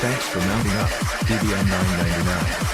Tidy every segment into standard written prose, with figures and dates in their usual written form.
Thanks for mounting up, DBM 999.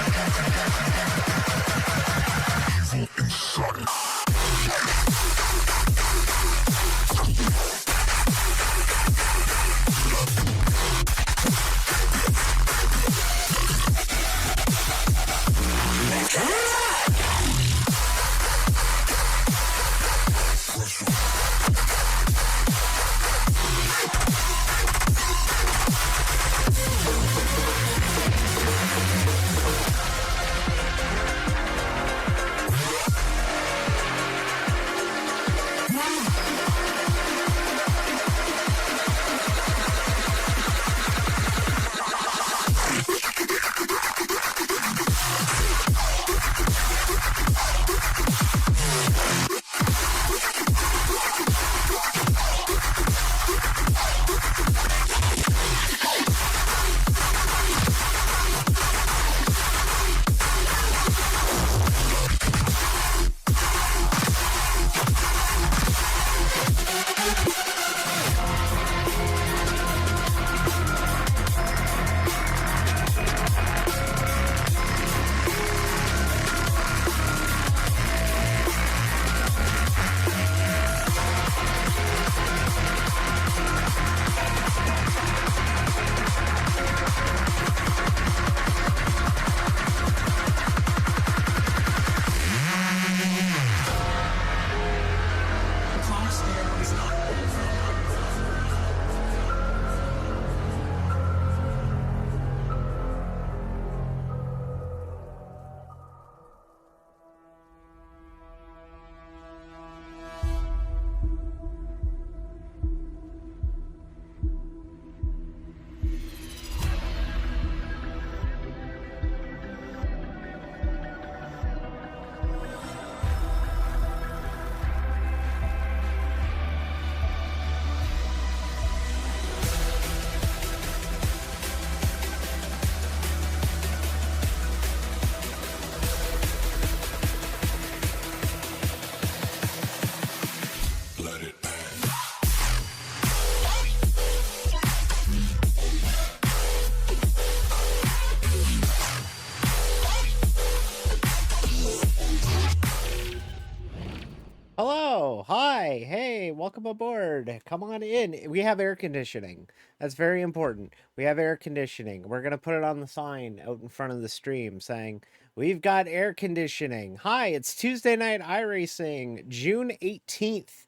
Hello, hi, hey, welcome aboard. Come on in. We have air conditioning. That's very important. We have air conditioning. We're going to put it on the sign out in front of the stream saying, "We've got air conditioning." Hi, it's Tuesday night iRacing, June 18th,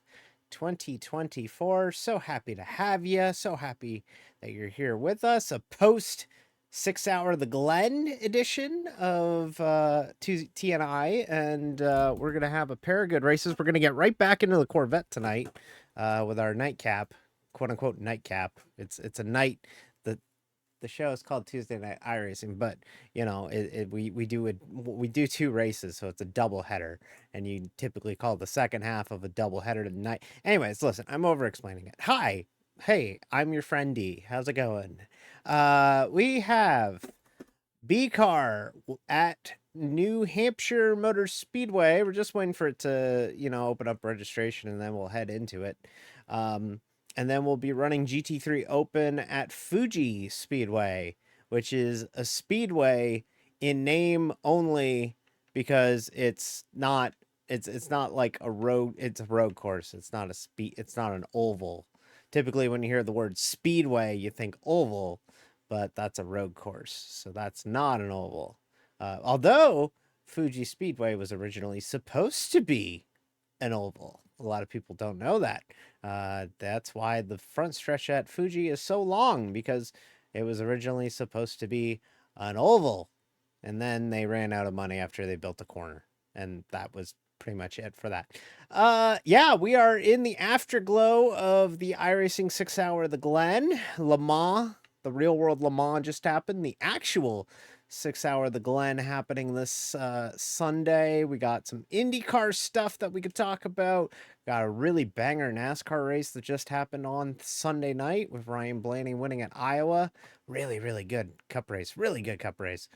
2024. So happy to have you. So happy that you're here with us. A post 6 Hour the Glen edition of TNI, and we're gonna have a pair of good races. We're gonna get right back into the Corvette tonight with our nightcap, quote unquote nightcap. It's a night. The show is called Tuesday Night iRacing, but you know we do two races, so it's a double header, and you typically call the second half of a double header tonight. Anyways, listen, I'm over explaining it. Hi, hey, I'm your friend D. How's it going? We have B car at New Hampshire Motor Speedway. We're just waiting for it to, open up registration, and then we'll head into it. And then we'll be running GT3 Open at Fuji Speedway, which is a speedway in name only because it's not like a road. It's a road course. It's not an oval. Typically when you hear the word speedway, you think oval, but that's a road course. So that's not an oval. Although Fuji Speedway was originally supposed to be an oval. A lot of people don't know that. That's why the front stretch at Fuji is so long, because it was originally supposed to be an oval. And then they ran out of money after they built a corner. And that was pretty much it for that. Yeah, we are in the afterglow of the iRacing 6 Hour the Glen. Le Mans, the real world Le Mans just happened. The actual 6 Hour the Glen happening this Sunday. We got some IndyCar stuff that we could talk about. Got a really banger NASCAR race that just happened on Sunday night with Ryan Blaney winning at Iowa. Really good cup race. Really good cup race.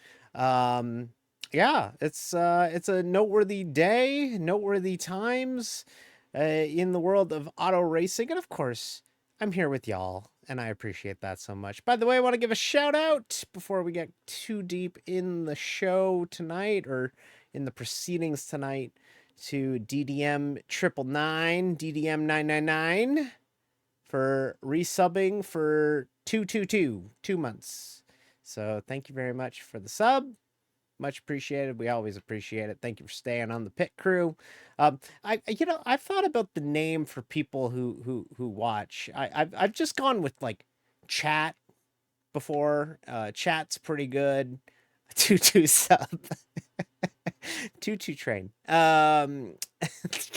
Yeah, it's a noteworthy day, noteworthy times in the world of auto racing, and of course, I'm here with y'all, and I appreciate that so much. By the way, I want to give a shout out before we get too deep in the show tonight or in the proceedings tonight to DDM 999, DDM 999 for resubbing for 2 months. So thank you very much for the sub. Much appreciated. We always appreciate it. Thank you for staying on the pit crew. I've thought about the name for people who watch. I've just gone with like chat before. Chat's pretty good. 2 sub. 2 train.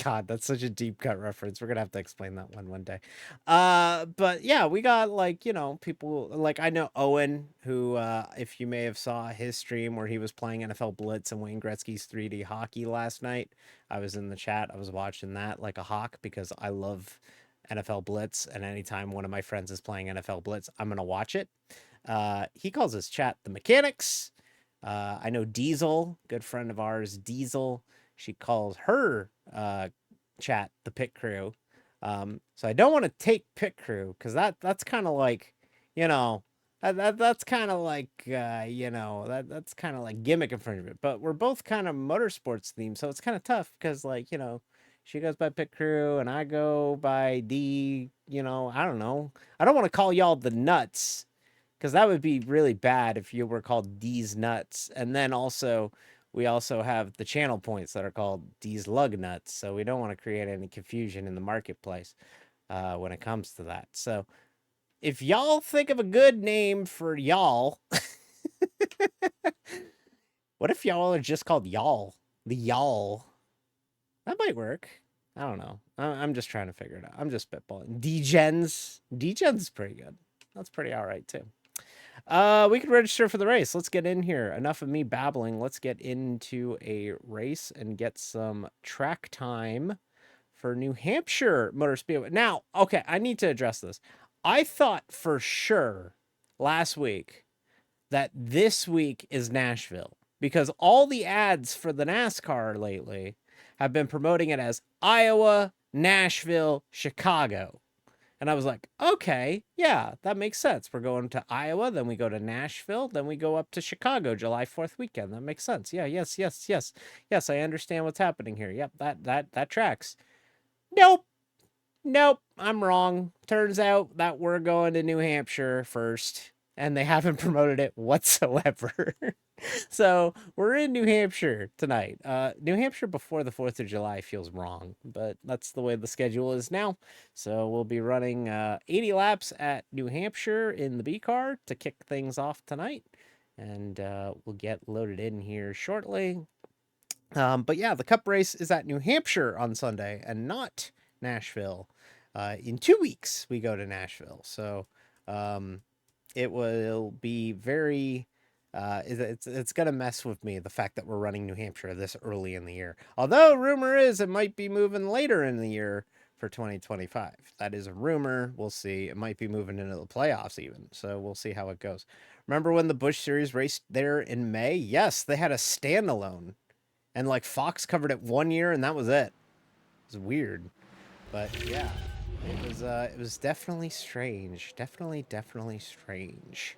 God, that's such a deep cut reference. We're gonna have to explain that one day. But yeah, we got like, people like I know Owen, who if you may have saw his stream where he was playing NFL Blitz and Wayne Gretzky's 3D hockey last night. I was in the chat. I was watching that like a hawk because I love NFL Blitz, and anytime one of my friends is playing NFL Blitz, I'm gonna watch it. He calls his chat the mechanics. I know Diesel, good friend of ours, Diesel. She calls her chat the pit crew. So I don't want to take pit crew because that's kind of like, you know, that's kind of like that's kind of like gimmick infringement. But we're both kind of motorsports themed, so it's kind of tough because like she goes by pit crew and I go by D. I don't know. I don't want to call y'all the nuts because that would be really bad if you were called D's nuts. And then also, we also have the channel points that are called D's lug nuts. So we don't want to create any confusion in the marketplace when it comes to that. So if y'all think of a good name for y'all, what if y'all are just called y'all? The y'all. That might work. I don't know. I'm just trying to figure it out. I'm just spitballing. D-Gens. D-Gens is pretty good. That's pretty all right, too. We can register for the race. Let's get in here. Enough of me babbling. Let's get into a race and get some track time for New Hampshire Motor Speedway. Now, okay, I need to address this. I thought for sure last week that this week is Nashville because all the ads for the NASCAR lately have been promoting it as Iowa, Nashville, Chicago. And I was like, okay, yeah, that makes sense. We're going to Iowa, then we go to Nashville, then we go up to Chicago July 4th weekend. That makes sense. Yeah, yes. Yes, I understand what's happening here. Yep, that tracks. Nope, I'm wrong. Turns out that we're going to New Hampshire first, and they haven't promoted it whatsoever. So we're in New Hampshire tonight. New Hampshire before the 4th of July feels wrong, but that's the way the schedule is now. So we'll be running 80 laps at New Hampshire in the B car to kick things off tonight. And we'll get loaded in here shortly. But yeah, the Cup race is at New Hampshire on Sunday and not Nashville. In 2 weeks, we go to Nashville. So it will be very... it's gonna mess with me, the fact that we're running New Hampshire this early in the year. Although rumor is it might be moving later in the year for 2025. That is a rumor. We'll see. It might be moving into the playoffs even. So we'll see how it goes. Remember when the Busch Series raced there in May? Yes, they had a standalone, and like Fox covered it 1 year, and that was it. It was weird, but yeah, it was definitely strange. Definitely strange.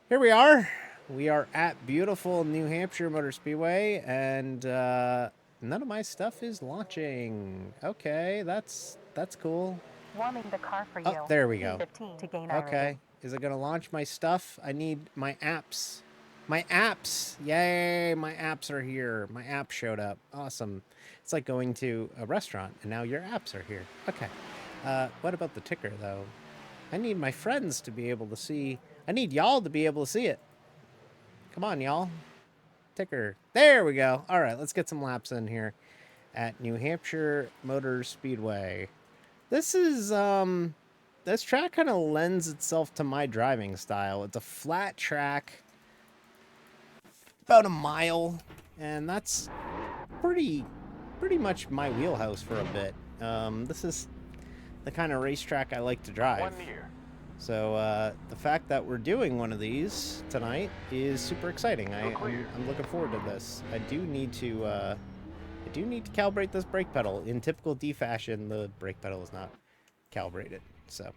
Here we are. We are at beautiful New Hampshire Motor Speedway, and none of my stuff is launching. Okay, that's cool. Warming the car for you. Oh, there we go. To gain Okay, is it gonna launch my stuff? I need my apps. My apps! Yay, my apps are here. My app showed up. Awesome. It's like going to a restaurant, and now your apps are here. Okay. What about the ticker, though? I need my friends to be able to see. I need y'all to be able to see it. Come on, y'all. Ticker. There we go. All right, let's get some laps in here at New Hampshire Motor Speedway. This is, this track kind of lends itself to my driving style. It's a flat track, about a mile, and that's pretty much my wheelhouse for a bit. This is the kind of racetrack I like to drive. So the fact that we're doing one of these tonight is super exciting. I'm looking forward to this. I do need to calibrate this brake pedal. In typical D fashion, the brake pedal is not calibrated. So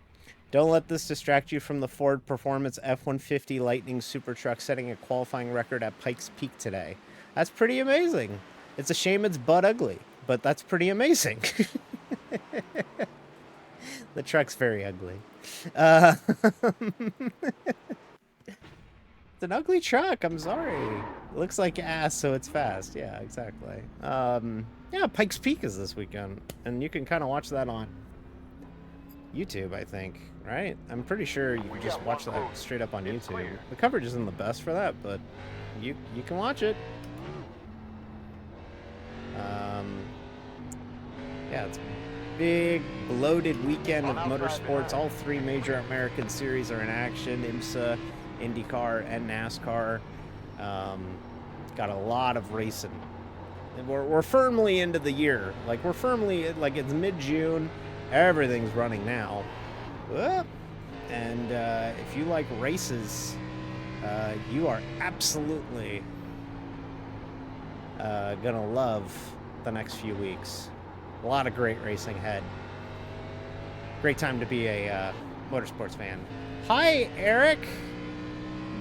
Don't let this distract you from the Ford Performance F-150 Lightning Super Truck setting a qualifying record at Pikes Peak today. That's pretty amazing. It's a shame it's butt ugly, but that's pretty amazing. The truck's very ugly. It's an ugly truck. I'm sorry. It looks like ass, so it's fast. Yeah, exactly. Yeah, Pikes Peak is this weekend, and you can kind of watch that on YouTube, I think. Right? I'm pretty sure you can just watch that straight up on YouTube. The coverage isn't the best for that, but you can watch it. Yeah, it's a big, bloated weekend of motorsports. All three major American series are in action. IMSA, IndyCar, and NASCAR. Got a lot of racing. And we're firmly into the year. Like, we're firmly, like, it's mid-June. Everything's running now. And if you like races, you are absolutely gonna love the next few weeks. A lot of great racing ahead. Great time to be a motorsports fan. Hi, Eric.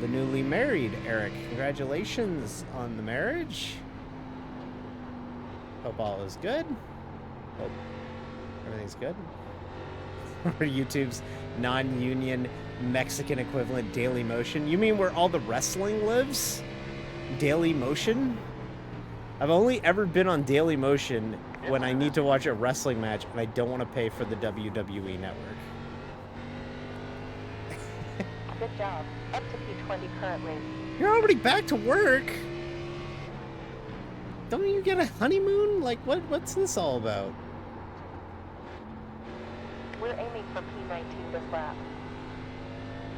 The newly married Eric. Congratulations on the marriage. Hope all is good. Hope everything's good. For YouTube's non-union Mexican equivalent, Daily Motion. You mean where all the wrestling lives? Daily Motion? I've only ever been on Daily Motion when I need to watch a wrestling match and I don't want to pay for the WWE network. Good job. Up to P20 currently. You're already back to work? Don't you get a honeymoon? Like, what's this all about? We're aiming for P19 this lap.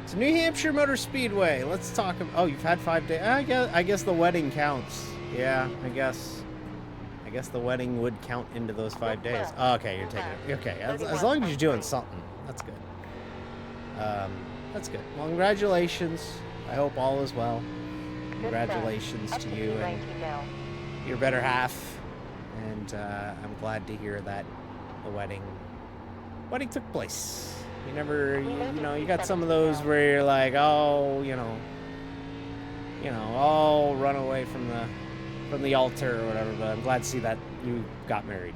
It's New Hampshire Motor Speedway. Let's talk about... Oh, you've had 5 days. I guess the wedding counts. Yeah, I guess the wedding would count into those 5 days. Oh, okay, you're taking it. Okay, as long as you're doing something, that's good. That's good. Well, congratulations. I hope all is well. Congratulations to you and your better half. And I'm glad to hear that the wedding took place. You never, you got some of those where you're like, oh, I'll run away from the altar or whatever, but I'm glad to see that you got married.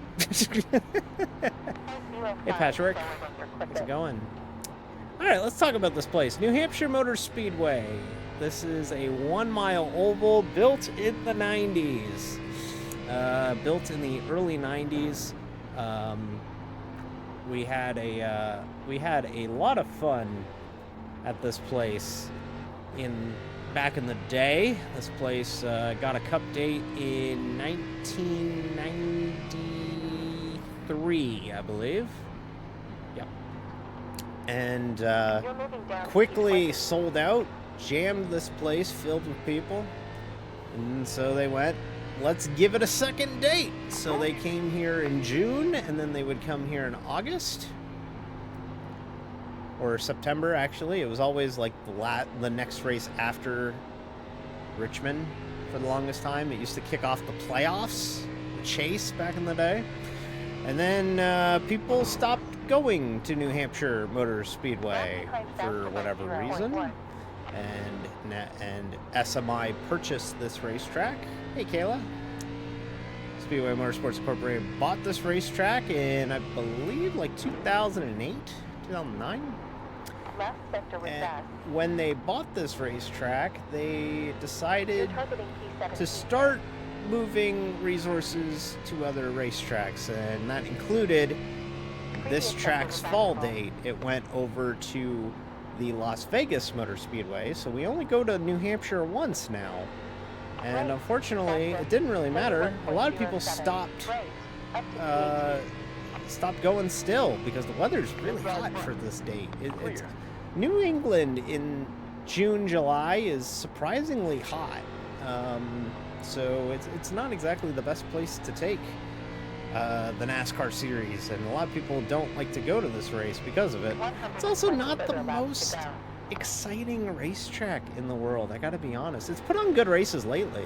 Hey, Patchwork. How's it going? All right, let's talk about this place. New Hampshire Motor Speedway. This is a 1 mile oval built in the 90s. Built in the early 90s. We had a lot of fun at this place back in the day. This place got a cup date in 1993, I believe. Yep. And quickly sold out, jammed this place, filled with people. And so they went, let's give it a second date. So they came here in June, and then they would come here in August. Or September, actually. It was always like the next race after Richmond for the longest time. It used to kick off the playoffs, the chase back in the day. And then people stopped going to New Hampshire Motor Speedway for whatever reason. And SMI purchased this racetrack. Hey, Kayla. Speedway Motorsports Incorporated bought this racetrack in, I believe, like 2008, 2009. Left sector with that. When they bought this racetrack, they decided to start moving resources to other racetracks, and that included this track's fall date. It went over to the Las Vegas Motor Speedway, so we only go to New Hampshire once now. And unfortunately, it didn't really matter. A lot of people stopped going still because the weather's really hot for this date. It's New England in June, July is surprisingly hot. So it's not exactly the best place to take the NASCAR series, and a lot of people don't like to go to this race because of it. It's also not the most exciting racetrack in the world, I gotta be honest. It's put on good races lately,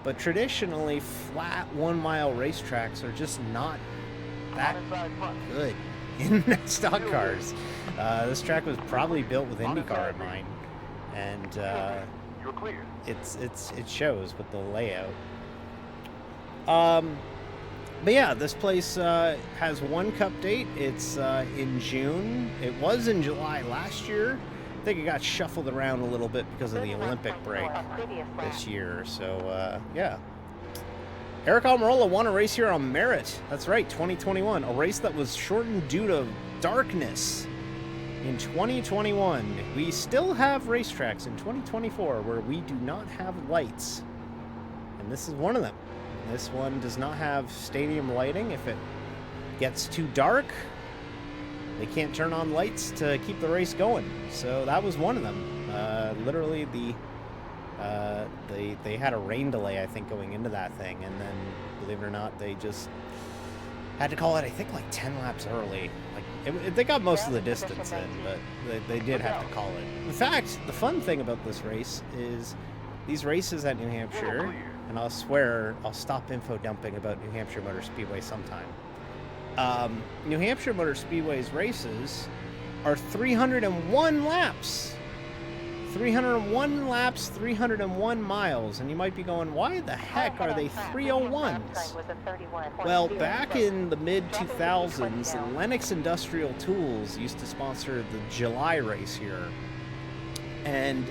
but traditionally flat 1 mile racetracks are just not that good in stock cars. This track was probably built with IndyCar in mind, and You're clear. it shows with the layout. But yeah, this place has one cup date. It's in June. It was in July last year. I think it got shuffled around a little bit because of the Olympic break this year. So yeah. Eric Almirola won a race here on merit. That's right, 2021. A race that was shortened due to darkness in 2021. We still have racetracks in 2024 where we do not have lights. And this is one of them. This one does not have stadium lighting. If it gets too dark, they can't turn on lights to keep the race going. So that was one of them. Literally, they had a rain delay, I think, going into that thing, and then, believe it or not, they just had to call it, I think, like 10 laps early. Like they got most of the distance in, but they did have to call it. In fact, the fun thing about this race is these races at New Hampshire, and I'll swear I'll stop info dumping about New Hampshire Motor Speedway sometime. New Hampshire Motor Speedway's races are 301 laps. 301 laps, 301 miles. And you might be going, why the heck are they 301s? Well, back in the mid-2000s, Lennox Industrial Tools used to sponsor the July race here. And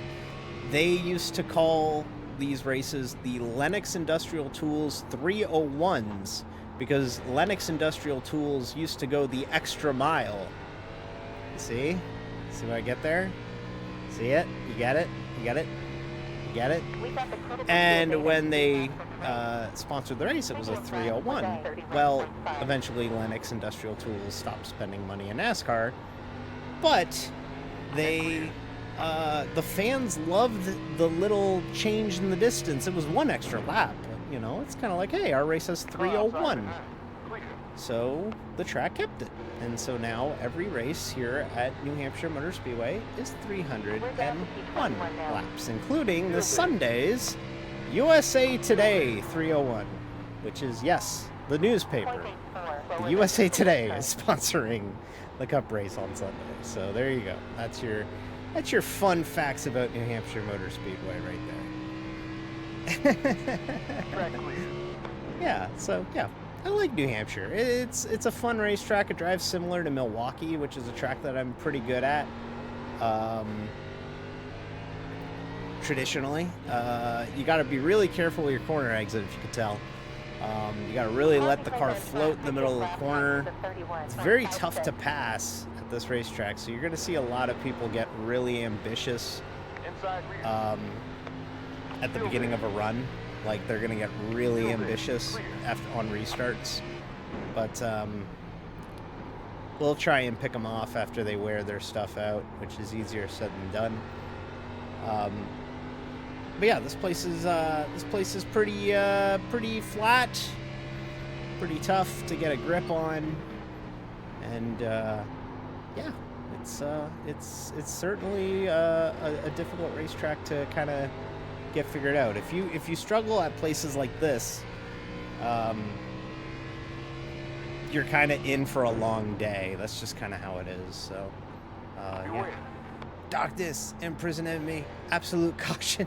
they used to call these races the Lennox Industrial Tools 301s because Lennox Industrial Tools used to go the extra mile. See? See what I get there? See it? You get it? You get it? You get it? And when they sponsored the race, it was a 301. Well, eventually Lennox Industrial Tools stopped spending money in NASCAR, but they... the fans loved the little change in the distance. It was one extra lap, but, you know, it's kind of like, hey, our race has 301. So the track kept it. And so now every race here at New Hampshire Motor Speedway is 301 laps, including the Sunday's USA Today 301, which is, yes, the newspaper. The USA Today is sponsoring the Cup race on Sunday. So there you go. That's your fun facts about New Hampshire Motor Speedway right there. Yeah, so yeah, I like New Hampshire. It's a fun racetrack. It drives similar to Milwaukee, which is a track that I'm pretty good at. Traditionally, you got to be really careful with your corner exit, if you could tell. You got to really let the car float in the middle of the corner. It's very tough to pass at this racetrack, so you're going to see a lot of people get really ambitious at the beginning of a run. Like, they're going to get really ambitious on restarts. But we'll try and pick them off after they wear their stuff out, which is easier said than done. But yeah, this place is pretty flat, pretty tough to get a grip on, and yeah, it's certainly a difficult racetrack to kind of get figured out. If you struggle at places like this, you're kind of in for a long day. That's just kind of how it is. So yeah. Darkness, imprison enemy, absolute caution.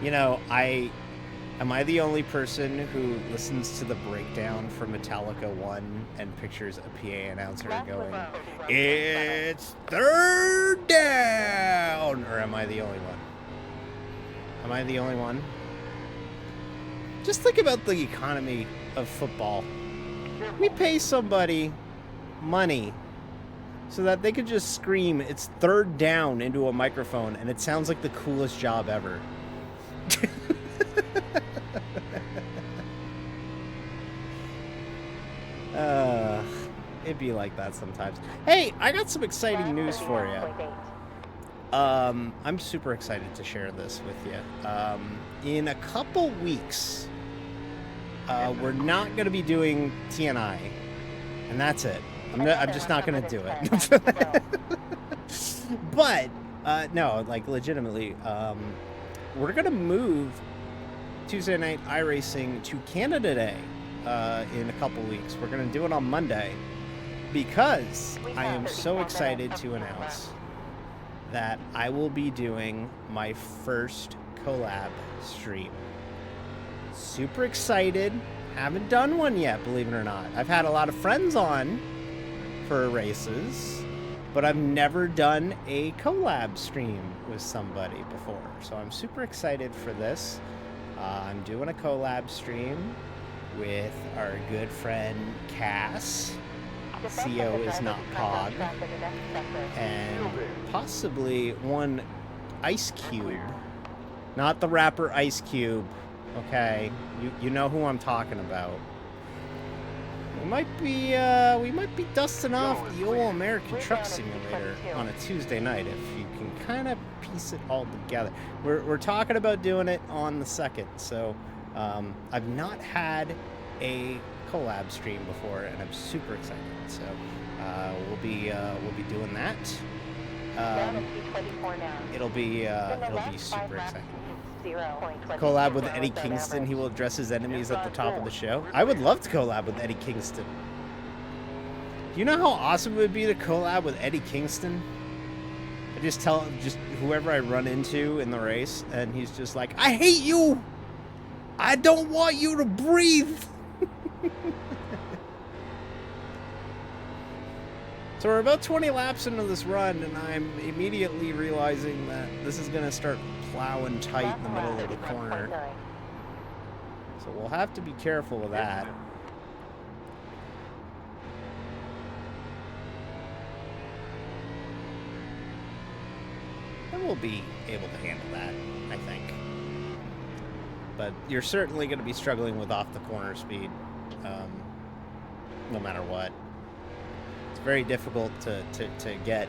You know, am I the only person who listens to the breakdown for Metallica 1 and pictures a PA announcer going, "It's third down"? Or am I the only one? Am I the only one? Just think about the economy of football. We pay somebody money so that they could just scream, "It's third down" into a microphone, and it sounds like the coolest job ever. It'd be like that sometimes. Hey, I got some exciting news for you. I'm super excited to share this with you. In a couple weeks, we're not going to be doing TNI, and that's it. I'm just not going to do it. But, no, like, legitimately, we're going to move Tuesday Night iRacing to Canada Day in a couple weeks. We're going to do it on Monday. because I am so excited to announce that I will be doing my first collab stream. Super excited. Haven't done one yet, believe it or not. I've had a lot of friends on for races, but I've never done a collab stream with somebody before. So I'm super excited for this. I'm doing a collab stream with our good friend Cass. CO is not Pog. And possibly one Ice Cube. Not the rapper Ice Cube. Okay, you know who I'm talking about. We might be dusting off the old American Truck Simulator on a Tuesday night if you can kind of piece it all together. We're talking about doing it on the 2nd, so I've not had a collab stream before, and I'm super excited. So we'll be doing that. It'll be super exciting. Collab with Eddie Kingston. He will address his enemies at the top of the show. I would love to collab with Eddie Kingston. Do you know how awesome it would be to collab with Eddie Kingston? I just tell whoever I run into in the race, and he's just like, I hate you! I don't want you to breathe! So we're about 20 laps into this run, and I'm immediately realizing that this is going to start plowing tight in the middle of the corner. So we'll have to be careful with that. And we'll be able to handle that, I think. But you're certainly going to be struggling with off the corner speed, no matter what. It's very difficult to get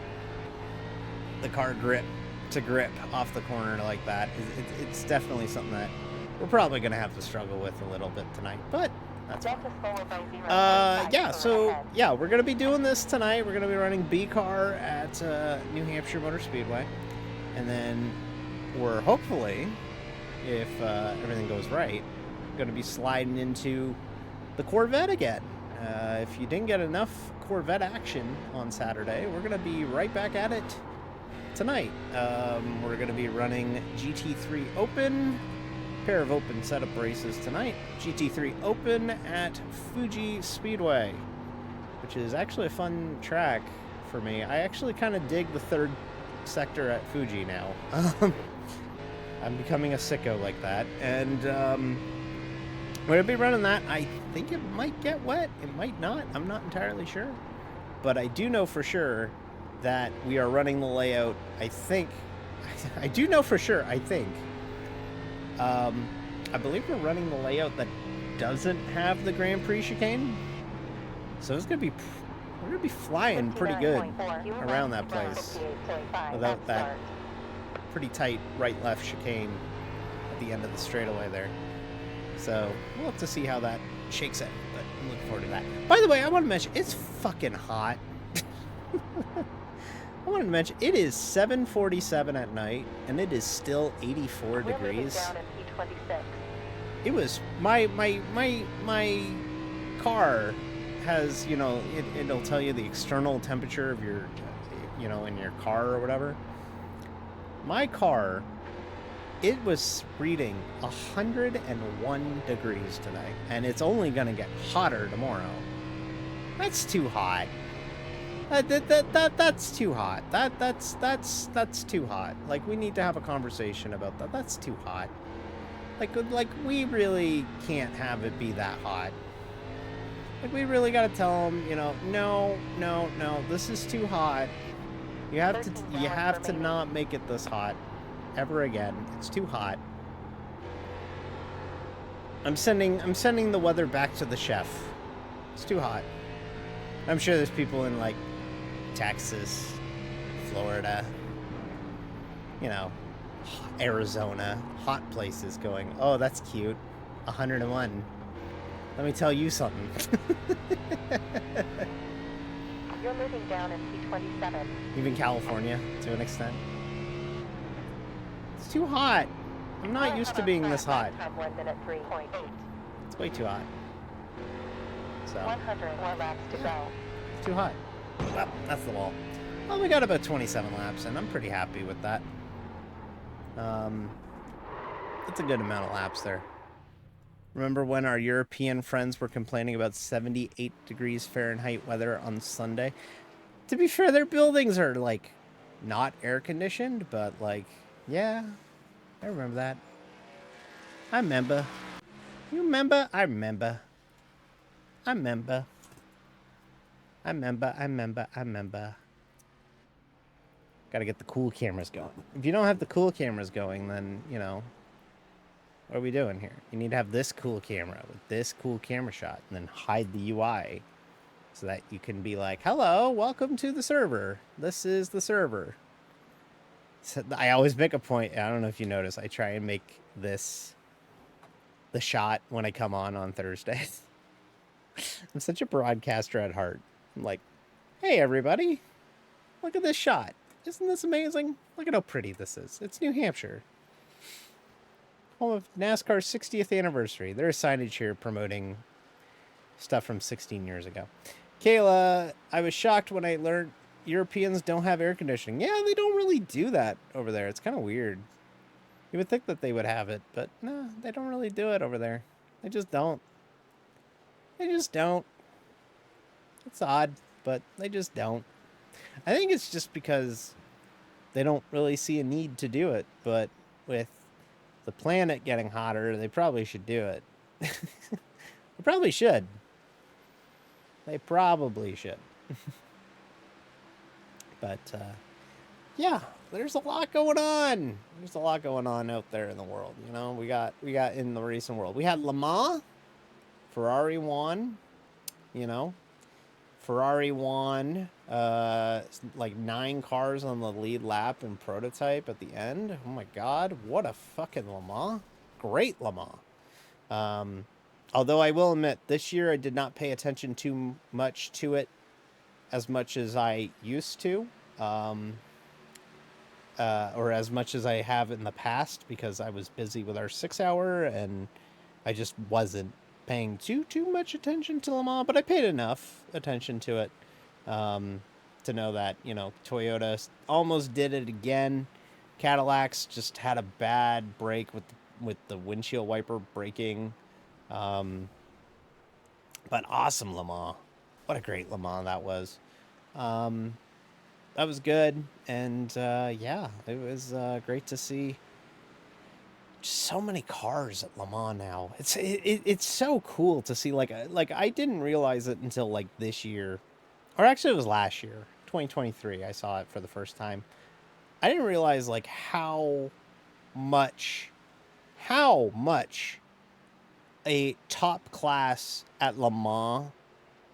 the car grip off the corner like that. It's definitely something that we're probably going to have to struggle with a little bit tonight, but that's fine. Yeah, so yeah, we're going to be doing this tonight. We're going to be running B car at New Hampshire Motor Speedway, and then we're hopefully, if everything goes right, going to be sliding into the Corvette again. If you didn't get enough Corvette action on Saturday, we're going to be right back at it tonight. We're going to be running GT3 Open, pair of open setup races tonight. GT3 Open at Fuji Speedway, which is actually a fun track for me. I actually kind of dig the third sector at Fuji now. I'm becoming a sicko like that, and we're going to be running that. I think it might get wet. It might not. I'm not entirely sure. But I do know for sure that we are running the layout, I think. I do know for sure, I think. I believe we're running the layout that doesn't have the Grand Prix chicane. So it's going to be... We're going to be flying pretty good around that place without that pretty tight right-left chicane at the end of the straightaway there. So we'll have to see how that shakes out, but I'm looking forward to that. By the way, I want to mention, it's fucking hot. I wanted to mention, it is 7:47 at night, and it is still 84 degrees. It was, my car has, you know, it'll tell you the external temperature of your, you know, in your car or whatever. My car, it was reading 101 degrees today, and it's only going to get hotter tomorrow. That's too hot. That's too hot. That's too hot. Like, we need to have a conversation about that. That's too hot. Like we really can't have it be that hot. Like, we really got to tell them, you know, no, this is too hot. You have to not make it this hot ever again. It's too hot. I'm sending the weather back to the chef. It's too hot. I'm sure there's people in, like, Texas, Florida, you know, Arizona, hot places going, oh, that's cute. 101. Let me tell you something. You're moving down in P27. Even California, to an extent. It's too hot. I'm not used to being this hot. 1 minute 3.8. It's way too hot. So 100 more laps to go. too hot. Well, that's the wall. Well, we got about 27 laps, and I'm pretty happy with that. That's a good amount of laps there. Remember when our European friends were complaining about 78 degrees Fahrenheit weather on Sunday? To be fair, their buildings are, like, not air-conditioned, but, like, yeah, I remember that. I remember. You remember? I remember. I remember. I remember. Gotta get the cool cameras going. If you don't have the cool cameras going, then, you know, what are we doing here? You need to have this cool camera with this cool camera shot and then hide the UI so that you can be like, hello, welcome to the server. This is the server. So I always make a point. I don't know if you notice. I try and make this the shot when I come on Thursdays. I'm such a broadcaster at heart. I'm like, hey, everybody, look at this shot. Isn't this amazing? Look at how pretty this is. It's New Hampshire. Home of NASCAR's 60th anniversary. There's signage here promoting stuff from 16 years ago. Kayla, I was shocked when I learned Europeans don't have air conditioning. Yeah, they don't really do that over there. It's kind of weird. You would think that they would have it, but no, they don't really do it over there. They just don't. They just don't. It's odd, but they just don't. I think it's just because they don't really see a need to do it, but with the planet getting hotter, they probably should do it. They probably should. They probably should. But, yeah, there's a lot going on. There's a lot going on out there in the world, you know? We got in the racing world. We had Le Mans. Ferrari won, you know? Ferrari won, like 9 cars on the lead lap and prototype at the end. Oh my God, what a fucking Le Mans. Great Le Mans. Although I will admit, this year I did not pay attention too much to it as much as I used to. Or as much as I have in the past, because I was busy with our 6-hour and I just wasn't paying too much attention to Le Mans, but I paid enough attention to it to know that, you know, Toyota almost did it again. Cadillacs just had a bad break with the windshield wiper breaking. But awesome Le Mans. What a great Le Mans that was. That was good, and yeah, it was great to see so many cars at Le Mans now. It's so cool to see. Like I didn't realize it until like this year, or actually it was last year, 2023. I saw it for the first time. I didn't realize like how much a top class at Le Mans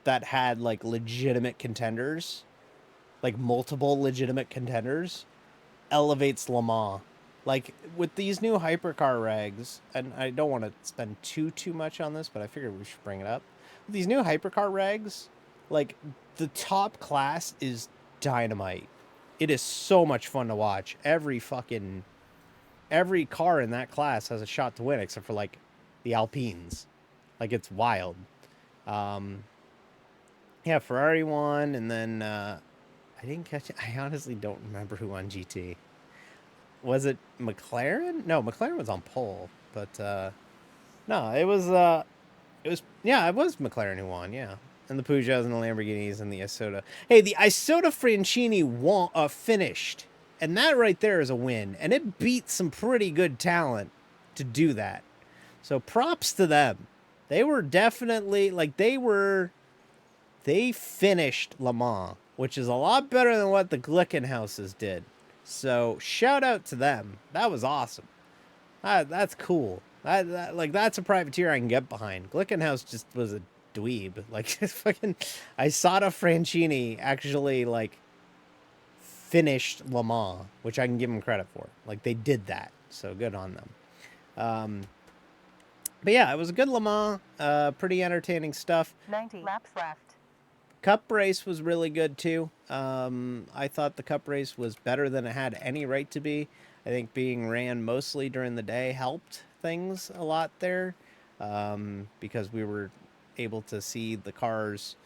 that had like legitimate contenders, like multiple legitimate contenders, elevates Le Mans. Like with these new hypercar regs, and I don't want to spend too much on this, but I figured we should bring it up. With these new hypercar regs, like the top class is dynamite. It is so much fun to watch. Every car in that class has a shot to win, except for like the Alpines. Like it's wild. Yeah, Ferrari won, and then I didn't catch it. I honestly don't remember who won GT. Was it McLaren? No, McLaren was on pole, but no, it was yeah, it was McLaren who won, yeah. And the Peugeots and the Lamborghinis and the Isotta. Hey, the Isotta Francini won, finished, and that right there is a win, and it beat some pretty good talent to do that. So props to them. They were definitely like they finished Le Mans, which is a lot better than what the Glickenhauses did. So shout out to them. That was awesome. That's cool. That's a privateer I can get behind. Glickenhaus just was a dweeb. Like fucking Isotta Francini actually like finished Le Mans, which I can give them credit for. Like they did that. So good on them. But yeah, it was a good Le Mans. Pretty entertaining stuff. 90 laps left. Cup race was really good too. I thought the cup race was better than it had any right to be. I think being ran mostly during the day helped things a lot there, because we were able to see the cars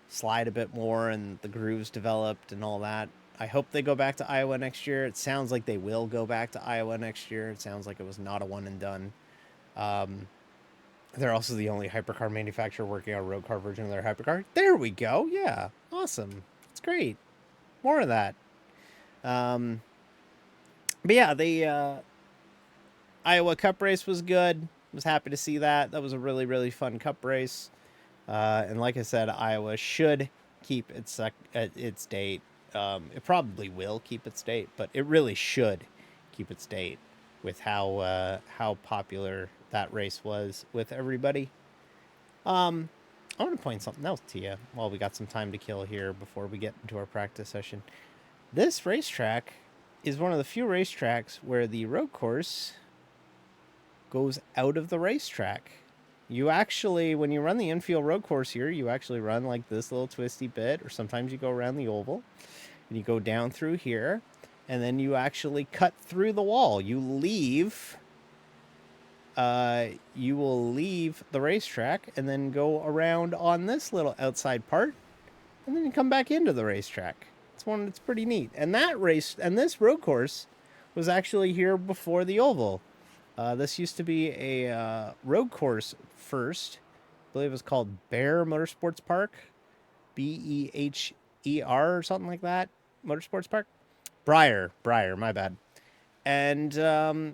slide a bit more and the grooves developed and all that. I hope they go back to Iowa next year. It sounds like they will go back to Iowa next year. It sounds like it was not a one and done. They're also the only hypercar manufacturer working on a road car version of their hypercar. There we go. Yeah, awesome. That's great. More of that. But yeah, the Iowa Cup race was good. Was happy to see that. That was a really, really fun Cup race. And like I said, Iowa should keep its date. It probably will keep its date, but it really should keep its date with how popular that race was with everybody. I want to point something else to you while we got some time to kill here before we get into our practice session. This racetrack is one of the few racetracks where the road course goes out of the racetrack. You actually, when you run the infield road course here, you actually run like this little twisty bit, or sometimes you go around the oval, and you go down through here, and then you actually cut through the wall. You will leave the racetrack and then go around on this little outside part, and then you come back into the racetrack. It's pretty neat. And this road course was actually here before the oval. This used to be a road course first. I believe it was called Bear Motorsports Park, Beher or something like that. Motorsports Park, Briar, my bad. And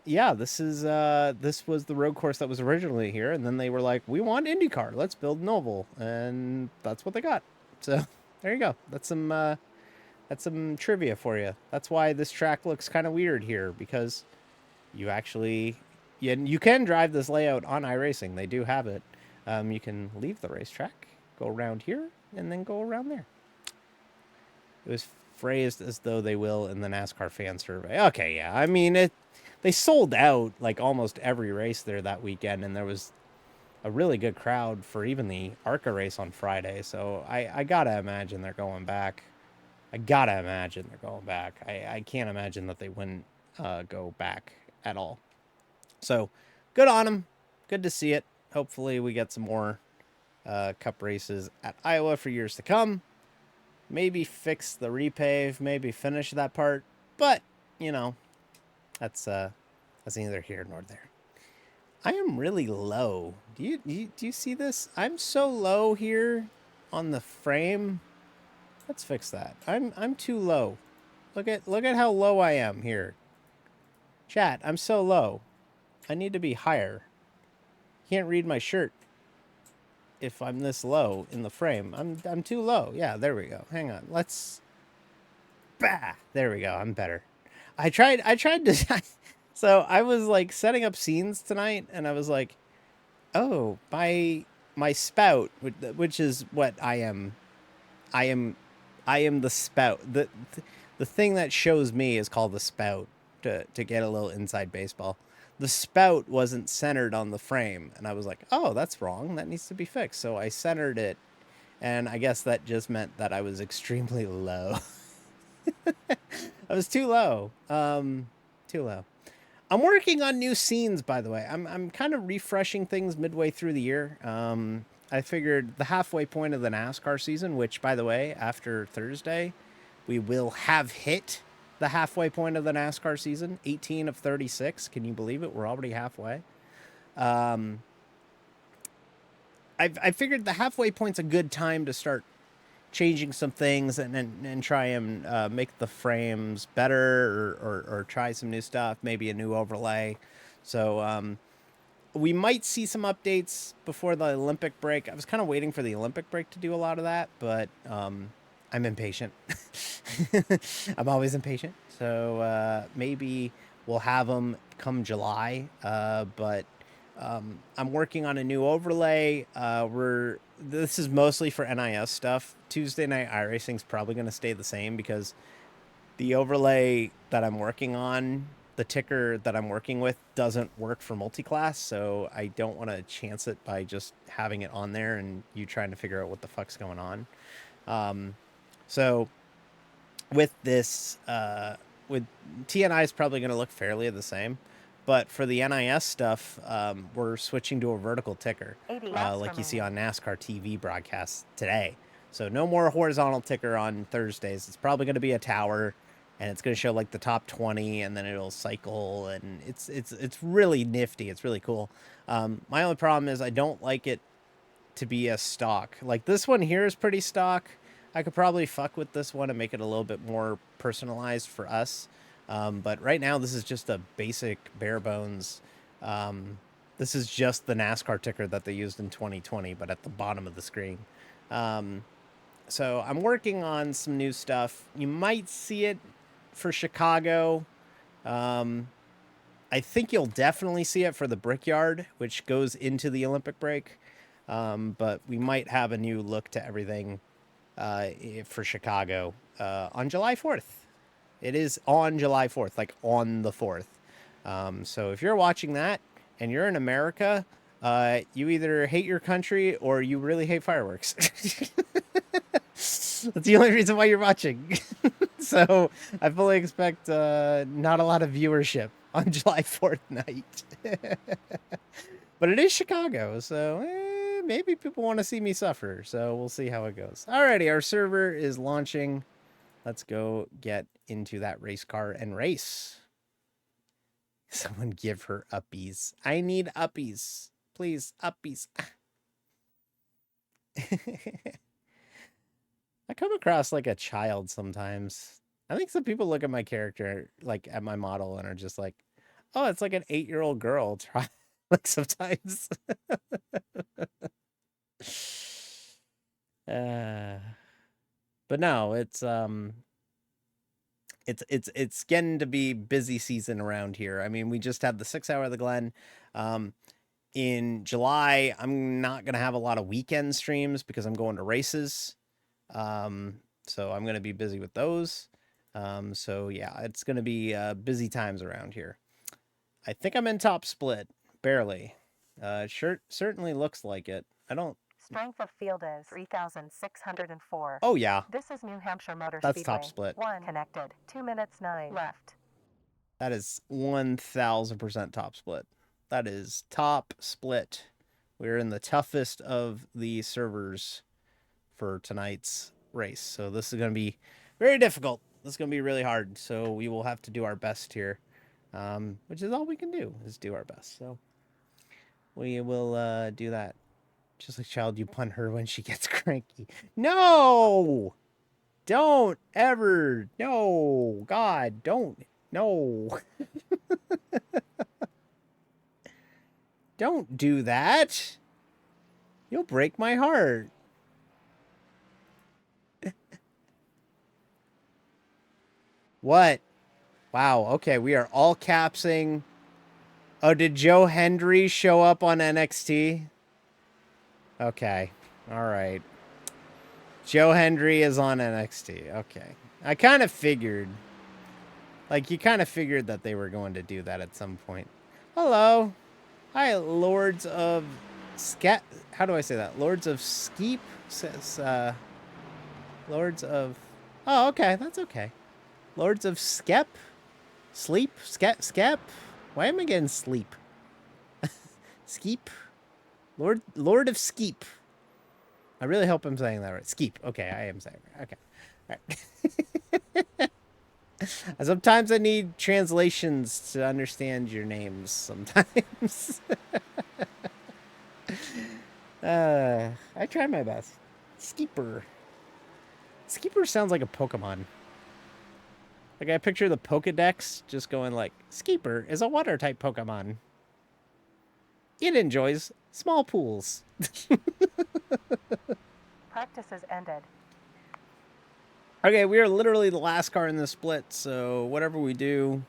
yeah, this was the road course that was originally here, and then they were like, we want IndyCar, let's build an oval, and that's what they got. So there you go. That's some trivia for you. That's why this track looks kind of weird here, because you can drive this layout on iRacing. They do have it. You can leave the racetrack, go around here, and then go around there. It was phrased as though they will in the NASCAR fan survey. Okay, yeah. I mean, they sold out like almost every race there that weekend, and there was a really good crowd for even the ARCA race on Friday. So I gotta imagine they're going back. I can't imagine that they wouldn't go back at all. So good on them. Good to see it. Hopefully we get some more Cup races at Iowa for years to come. Maybe fix the repave, maybe finish that part, but you know, that's neither here nor there. I am really low. Do you see this? I'm so low here on the frame. Let's fix that. I'm too low. Look at how low I am here. Chat, I'm so low. I need to be higher. Can't read my shirt if I'm this low in the frame. I'm too low. Yeah, there we go. Hang on. There we go. I'm better. I tried to so I was like setting up scenes tonight, and I was like, oh, my spout, which is what I am the spout. The thing that shows me is called the spout, to get a little inside baseball. The spout wasn't centered on the frame, and I was like, oh, that's wrong. That needs to be fixed. So I centered it, and I guess that just meant that I was extremely low. I was too low. Too low. I'm working on new scenes, by the way. I'm kind of refreshing things midway through the year. I figured the halfway point of the NASCAR season, which, by the way, after Thursday, we will have hit the halfway point of the NASCAR season, 18 of 36. Can you believe it? We're already halfway. I figured the halfway point's a good time to start changing some things and try and make the frames better, or try some new stuff, maybe a new overlay. So we might see some updates before the Olympic break. I was kind of waiting for the Olympic break to do a lot of that, but I'm impatient. I'm always impatient. So maybe we'll have them come July. But I'm working on a new overlay. This is mostly for NIS stuff. Tuesday night iRacing is probably going to stay the same, because the overlay that I'm working on, the ticker that I'm working with, doesn't work for multi-class. So I don't want to chance it by just having it on there and you trying to figure out what the fuck's going on. So with this, with TNI is probably going to look fairly the same, but for the NIS stuff, we're switching to a vertical ticker, 80 laps like you see on NASCAR TV broadcasts today. So no more horizontal ticker on Thursdays. It's probably going to be a tower, and it's going to show like the top 20, and then it'll cycle, and it's really nifty. It's really cool. My only problem is I don't like it to be a stock. Like this one here is pretty stock. I could probably fuck with this one and make it a little bit more personalized for us. But right now this is just a basic bare bones. This is just the NASCAR ticker that they used in 2020, but at the bottom of the screen. So I'm working on some new stuff. You might see it for Chicago. I think you'll definitely see it for the Brickyard, which goes into the Olympic break. But we might have a new look to everything for Chicago on July 4th. It is on July 4th, like on the 4th. So if you're watching that and you're in America, you either hate your country or you really hate fireworks. That's the only reason why you're watching. So I fully expect not a lot of viewership on July 4th night. But it is Chicago, so maybe people want to see me suffer. So we'll see how it goes. Alrighty, our server is launching. Let's go get into that race car and race. Someone give her uppies. I need uppies. Please, uppies. I come across like a child sometimes. I think some people look at my character, like at my model, and are just like, oh, it's like an 8-year-old girl. Try like sometimes. But no, it's getting to be busy season around here. I mean, we just had the 6 Hour of the Glen. In July, I'm not gonna have a lot of weekend streams because I'm going to races. So I'm gonna be busy with those. So yeah, it's gonna be busy times around here. I think I'm in top split, barely. Certainly looks like it. I don't. Strength of field is 3,604. Oh yeah, This is New Hampshire Motor that's Speedway. top split. 1 connected. 2 minutes 9 left. That is 1000% top split. That is top split. We're in the toughest of the servers for tonight's race. So this is going to be very difficult. This is going to be really hard. So we will have to do our best here, which is all we can do, is do our best. So we will do that. Just like child, you punt her when she gets cranky. No! Don't ever. No. God, don't. No. Don't do that. You'll break my heart. What? Wow, okay, we are all capsing. Oh, did Joe Hendry show up on NXT? Okay, alright. Joe Hendry is on NXT, okay. I kind of figured. Like, you kind of figured that they were going to do that at some point. Hello. Hi, Lords of Scat. How do I say that? Lords of Skeep? Says, Lords of... Oh, okay, that's okay. Lords of Skep? Sleep? Skep? Why am I getting sleep? Skeep? Lord of Skeep. I really hope I'm saying that right. Skeep. Okay, I am saying it right. Okay. All right. Sometimes I need translations to understand your names sometimes. I try my best. Skeeper. Skeeper sounds like a Pokemon. Like I picture the Pokedex just going like, Skeeper is a water type Pokemon. It enjoys small pools. Practice has ended. Okay, we are literally the last car in the split, so whatever we do,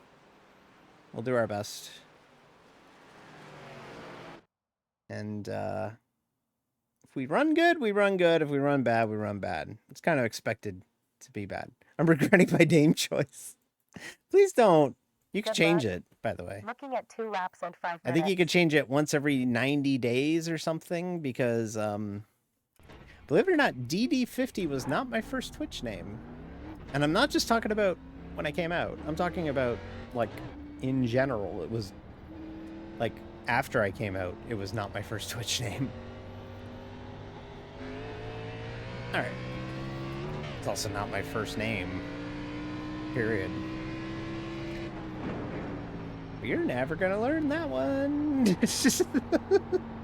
we'll do our best. And if we run good, we run good. If we run bad, we run bad. It's kind of expected to be bad. I'm regretting my name choice. Please don't. You can change it, by the way. Looking at 2 laps and 5 minutes. I think you could change it once every 90 days or something, because, believe it or not, DD50 was not my first Twitch name. And I'm not just talking about when I came out. I'm talking about, like, in general. It was, like, after I came out, it was not my first Twitch name. Alright. It's also not my first name. Period. You're never gonna learn that one.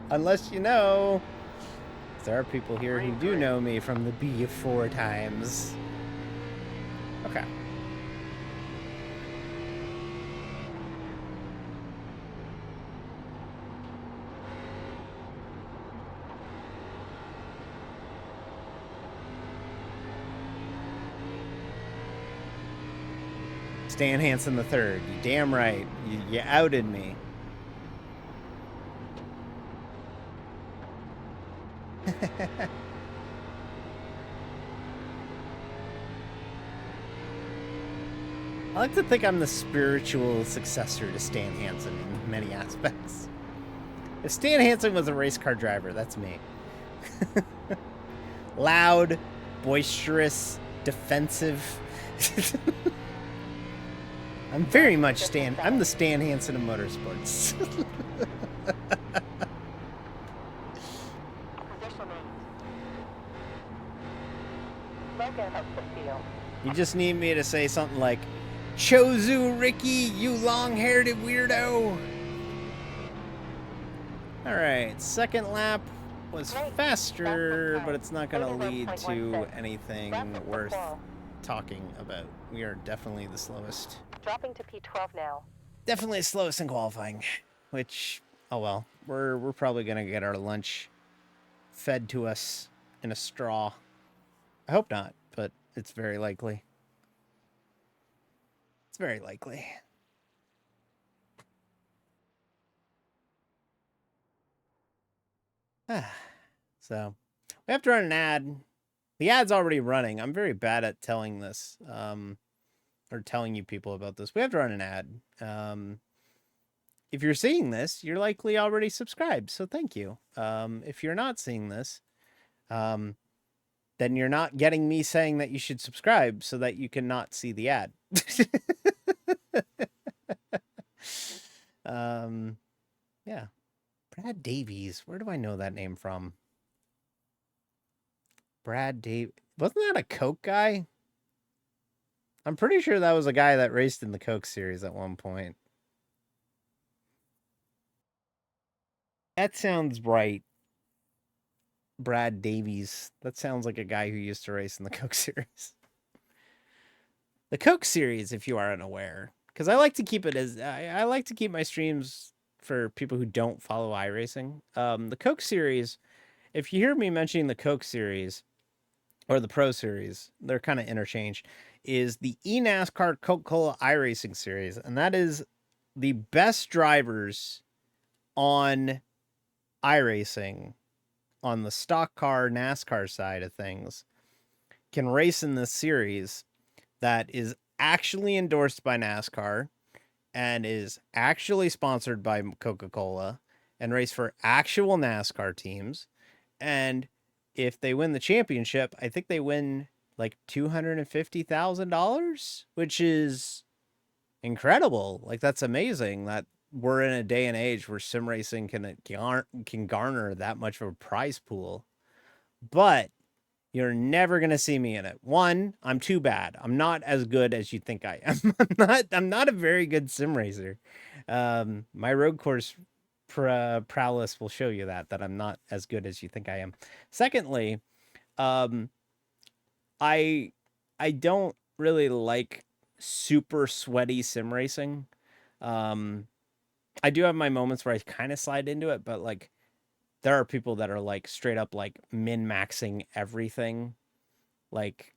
Unless you know. There are people here who do know me from the B of 4 times. Okay. Stan Hansen the third. You damn right. You outed me. I like to think I'm the spiritual successor to Stan Hansen in many aspects. If Stan Hansen was a race car driver, that's me. Loud, boisterous, defensive. I'm very much I'm the Stan Hansen of motorsports. You just need me to say something like, Chozu Ricky, you long-haired weirdo. Alright, second lap was faster, but it's not going to lead to anything worth talking about. We are definitely the slowest. Dropping to P12 now. Definitely the slowest in qualifying, which, oh well, we're probably going to get our lunch fed to us in a straw. I hope not, but it's very likely. It's very likely. So, we have to run an ad. The ad's already running. I'm very bad at telling this, or telling you people about this. We have to run an ad. If you're seeing this, you're likely already subscribed, so thank you. If you're not seeing this, then you're not getting me saying that you should subscribe so that you can not see the ad. Yeah. Brad Davies. Where do I know that name from? Brad Dave. Wasn't that a Coke guy? I'm pretty sure that was a guy that raced in the Coke series at one point. That sounds right. Brad Davies. That sounds like a guy who used to race in the Coke series. The Coke series, if you are unaware, because I like to keep it as I like to keep my streams for people who don't follow iRacing. The Coke series, if you hear me mentioning the Coke series or the Pro series, they're kind of interchanged, is the eNASCAR Coca-Cola iRacing series, and that is the best drivers on iRacing on the stock car NASCAR side of things can race in this series that is actually endorsed by NASCAR and is actually sponsored by Coca-Cola and race for actual NASCAR teams. And if they win the championship, I think they win like $250,000, which is incredible. Like, that's amazing that we're in a day and age where sim racing can garner that much of a prize pool. But you're never going to see me in it. One, I'm too bad. I'm not as good as you think I am. I'm not a very good sim racer. My road course prowess will show you that I'm not as good as you think I am. Secondly, I don't really like super sweaty sim racing. I do have my moments where I kind of slide into it, but like, there are people that are like straight up like min-maxing everything. Like,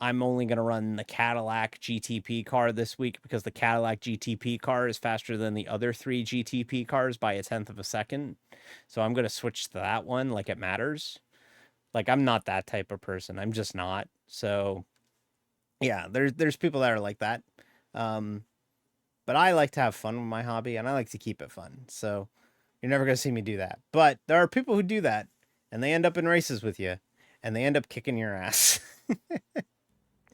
I'm only going to run the Cadillac GTP car this week because the Cadillac GTP car is faster than the other 3 GTP cars by 1/10 of a second. So I'm going to switch to that one like it matters. Like, I'm not that type of person. I'm just not. So yeah, there's people that are like that. But I like to have fun with my hobby and I like to keep it fun. So you're never going to see me do that. But there are people who do that, and they end up in races with you, and they end up kicking your ass.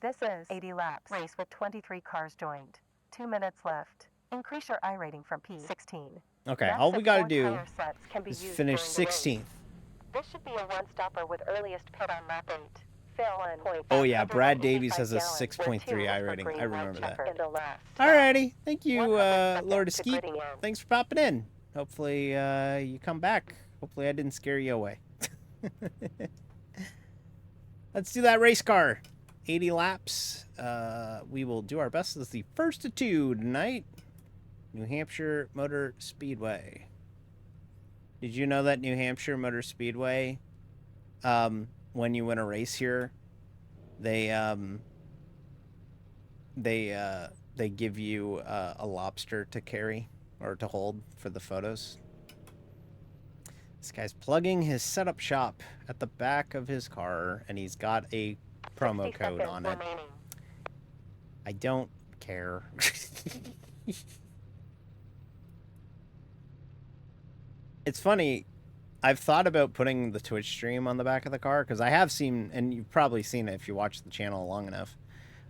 This is 80 laps. Race with 23 cars joined. 2 minutes left. Increase your I rating from P16. Okay, Laps all we of got to 4 do tire sets can be is used finish during the race. 16th. This should be a one-stopper with earliest pit on lap 8. fill-in point. Oh yeah, Brad Davies 185 has a gallons with 6.3 2 for iRating. green I remember light that. checker in the left. Alrighty, thank you, 100 Lord seconds to Escape. gridding in. Thanks for popping in. Hopefully, you come back. Hopefully, I didn't scare you away. Let's do that race car. 80 laps. We will do our best as the first of 2 tonight. New Hampshire Motor Speedway. Did you know that New Hampshire Motor Speedway, when you win a race here, they give you a lobster to carry or to hold for the photos? This guy's plugging his setup shop at the back of his car, and he's got a promo 60 code seconds on it. remaining. I don't care. It's funny. I've thought about putting the Twitch stream on the back of the car because I have seen, and you've probably seen it if you watch the channel long enough.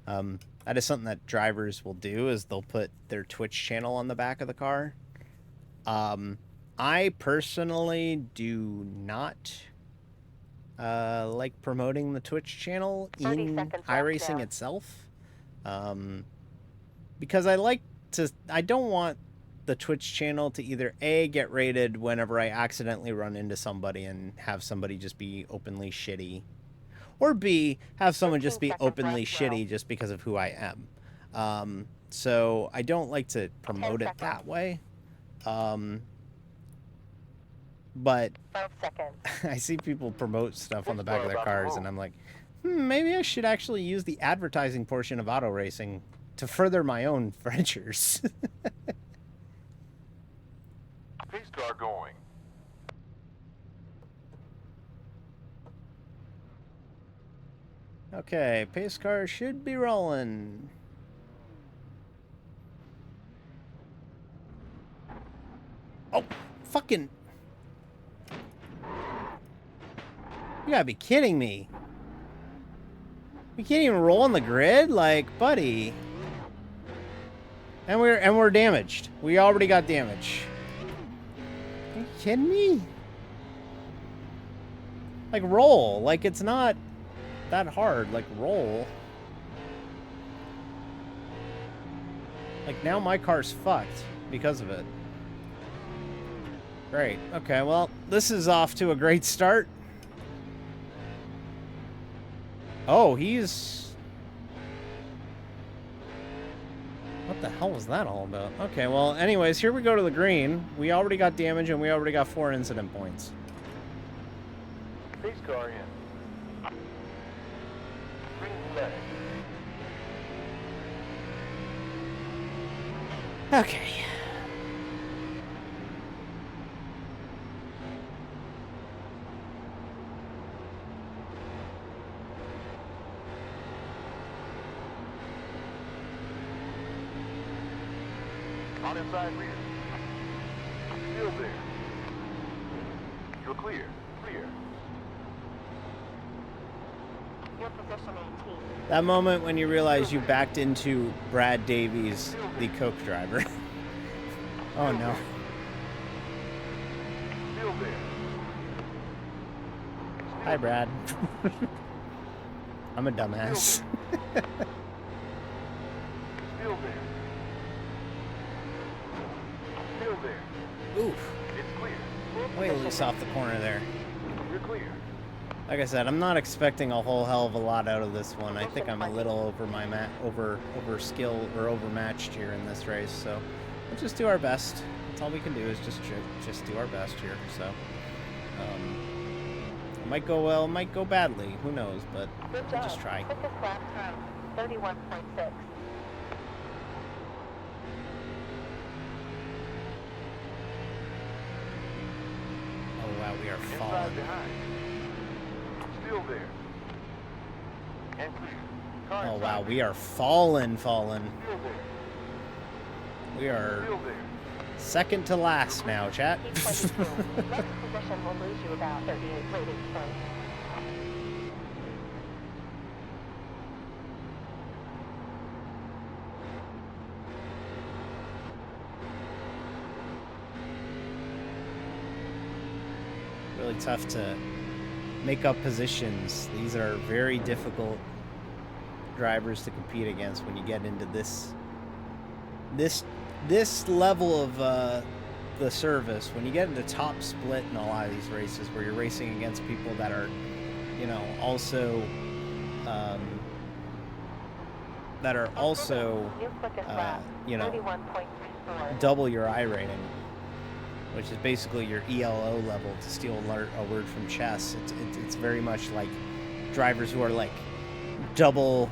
That is something that drivers will do, is they'll put their Twitch channel on the back of the car. I personally do not like promoting the Twitch channel 30 in seconds left iRacing now. itself, because I don't want the Twitch channel to either A, get raided whenever I accidentally run into somebody and have somebody just be openly shitty, or B, have someone just be 15 seconds openly left, shitty just because of who I am. So I don't like to promote it 10 that seconds. way. But 5 seconds. I see people promote stuff on the back of their cars, and I'm like, maybe I should actually use the advertising portion of auto racing to further my own ventures. Pace car going. Okay, pace car should be rolling. Oh, fucking... You gotta be kidding me. We can't even roll on the grid? Like, buddy. And we're damaged. We already got damage. Are you kidding me? Like, roll. Like, it's not that hard. Like, roll. Like, now my car's fucked because of it. Great. Okay, well, this is off to a great start. Oh, he's... What the hell was that all about? Okay, well, anyways, here we go to the green. We already got damage, and we already got 4 incident points. Pace car in. Green flag. Okay. On inside rear. Still there. You're clear. Clear. Your position 18. That moment when you realize you backed into Brad Davies, the Coke driver. Oh, no. Still there. Hi, Brad. I'm a dumbass. Still there. Still there. Oof. It's clear. Way loose off the corner there. You're clear. Like I said, I'm not expecting a whole hell of a lot out of this one. I think I'm a little over my over skill or overmatched here in this race. So we'll just do our best. That's all we can do is just do our best here. So it might go well, it might go badly. Who knows? But Good we'll job. just try. Quickest lap time. 31.6. Oh wow, we are Inside falling. behind. Still there. And clear. Car Oh inside wow, rear. we are falling. Still there. We are Still there. second to last now, chat. P22. Next position will lose you about 38 rating points. Really tough to make up positions. These are very difficult drivers to compete against when you get into this level of the service. When you get into top split in a lot of these races, where you're racing against people that are, you know, also you know, double your iRating, which is basically your ELO level, to steal a word from chess. It's very much like drivers who are like double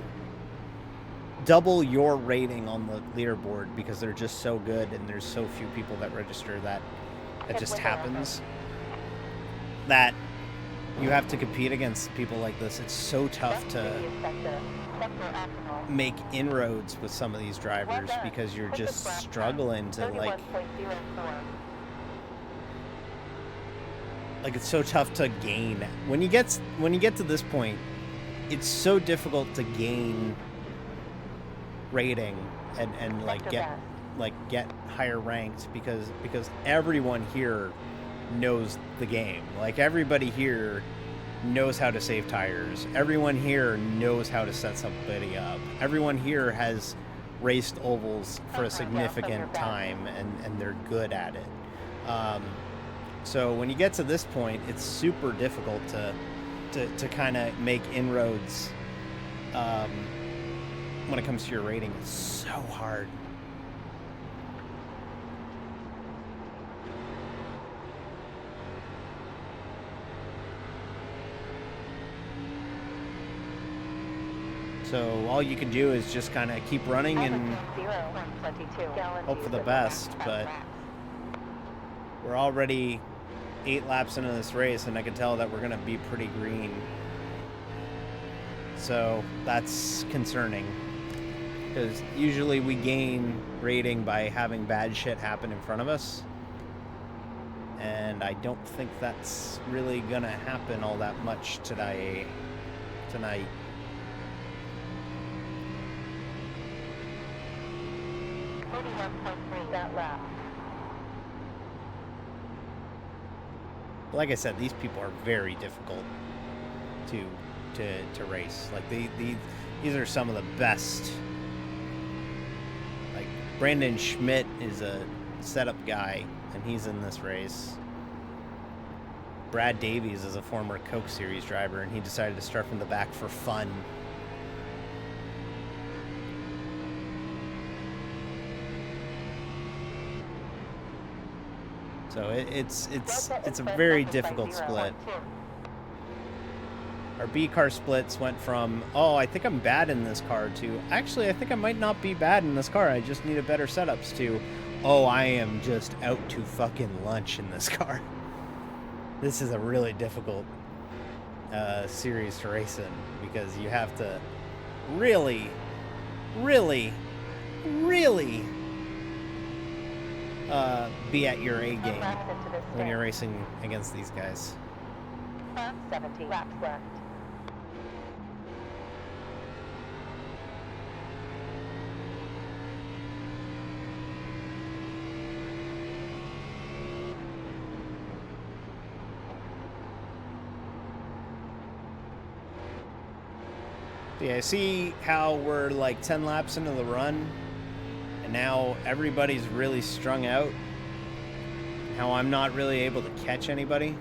your rating on the leaderboard because they're just so good and there's so few people that register that it just happens that you have to compete against people like this. It's so tough to make inroads with some of these drivers because you're just struggling to like it's so tough to gain. When you get to this point, it's so difficult to gain rating and like get higher ranked because everyone here knows the game. Like, everybody here knows how to save tires. Everyone here knows how to set somebody up. Everyone here has raced ovals for a significant time and they're good at it. So when you get to this point, it's super difficult to kind of make inroads when it comes to your rating. It's so hard. So all you can do is just kind of keep running and hope for the best, but we're already 8 laps into this race and I can tell that we're going to be pretty green. So that's concerning, because usually we gain rating by having bad shit happen in front of us, and I don't think that's really going to happen all that much tonight. 41.3 that lap. Like I said, these people are very difficult to race. Like, these are some of the best. Like, Brandon Schmidt is a setup guy, and he's in this race. Brad Davies is a former Coke Series driver, and he decided to start from the back for fun. So it's a very difficult split. Our B car splits went from, oh, I think I'm bad in this car, to, actually, I think I might not be bad in this car, I just need a better setups, to, oh, I am just out to fucking lunch in this car. This is a really difficult series to race in, because you have to really be at your A game when you're racing against these guys. 17 laps left. Yeah, I see how we're like 10 laps into the run, and now everybody's really strung out. How I'm not really able to catch anybody.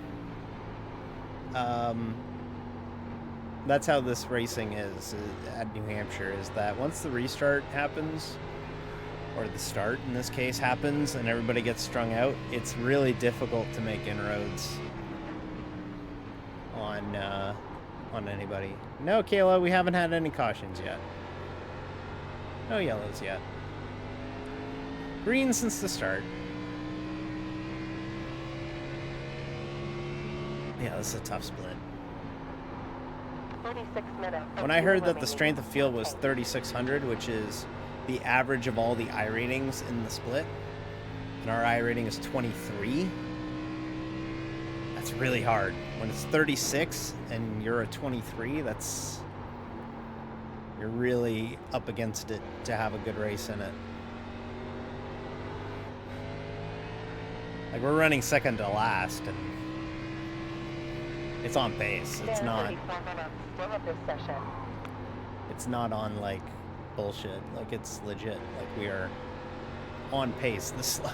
That's how this racing is at New Hampshire, is that once the restart happens, or the start in this case happens, and everybody gets strung out, it's really difficult to make inroads on anybody. No, Kayla, we haven't had any cautions yet. No yellows yet. Green since the start. Yeah, this is a tough split. 36 minutes. When I heard that the strength of field was 3,600, which is the average of all the I ratings in the split, and our I rating is 23, that's really hard. When it's 36 and you're a 23, you're really up against it to have a good race in it. Like, we're running second to last, and It's on pace. It's Stand not. 34 minutes still of this session. It's not on like bullshit. Like it's legit. Like we are on pace this slow.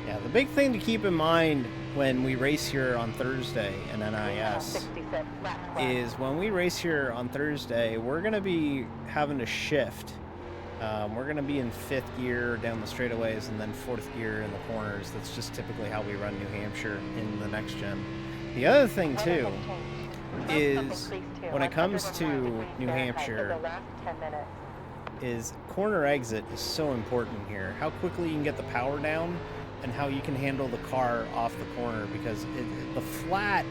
Yeah, the big thing to keep in mind when we race here on Thursday in NIS 66 laps left. is when we race here on Thursday, we're going to be having to shift. We're going to be in 5th gear down the straightaways and then 4th gear in the corners. That's just typically how we run New Hampshire in the next gen. The other thing, too, is when it comes to New Hampshire, The last 10 minutes. is corner exit is so important here. How quickly you can get the power down and how you can handle the car off the corner, because the flat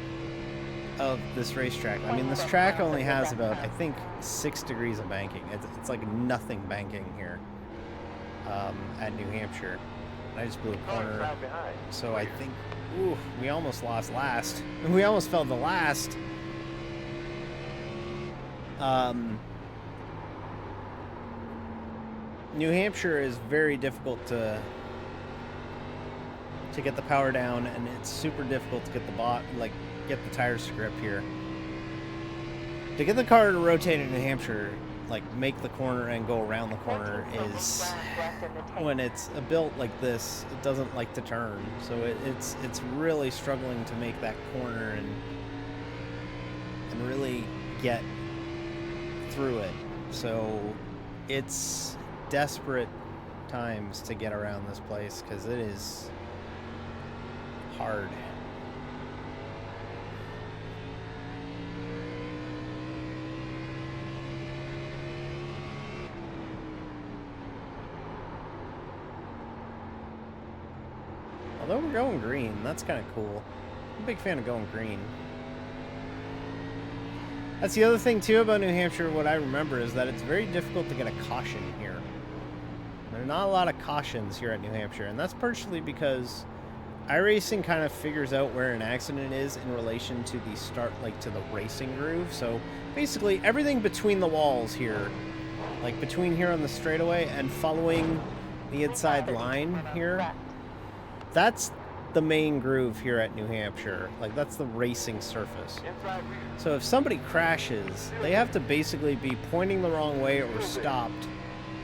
of this racetrack, I mean, this track only has about, I think, 6 degrees of banking. It's like nothing banking here at New Hampshire. And I just blew a corner, Crowd behind. so I think, ooh, we almost lost last. We almost fell to last. New Hampshire is very difficult to get the power down, and it's super difficult to get get the tires to grip here. To get the car to rotate in New Hampshire, like make the corner and go around the corner, is when it's a built like this, it doesn't like to turn. So it's really struggling to make that corner and really get through it. So it's desperate times to get around this place because it is hard. Although we're going green, that's kind of cool. I'm a big fan of going green. That's the other thing too about New Hampshire, what I remember is that it's very difficult to get a caution here. There are not a lot of cautions here at New Hampshire, and that's partially because iRacing kind of figures out where an accident is in relation to the start, like to the racing groove. So basically everything between the walls here, like between here on the straightaway and following the inside line here, that's the main groove here at New Hampshire. Like that's the racing surface. Inside rear. So if somebody crashes, they have to basically be pointing the wrong way or stopped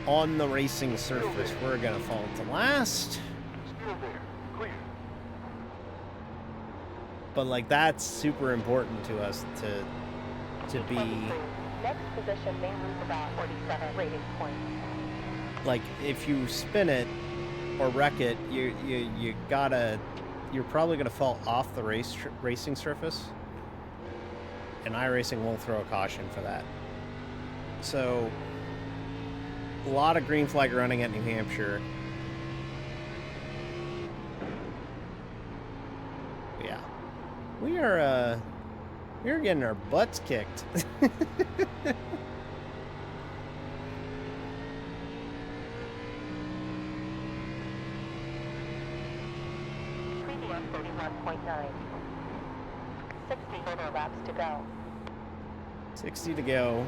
on the racing surface. We're gonna fall to last. Still there. Clear. But like that's super important to us to be 23. Next position may lose about 47 rating points. like, if you spin it or wreck it, you're probably gonna fall off the racing surface, and iRacing won't throw a caution for that. So a lot of green flag running at New Hampshire. Yeah, we're getting our butts kicked. Previous 31.9. 60 total laps to go. 60 to go.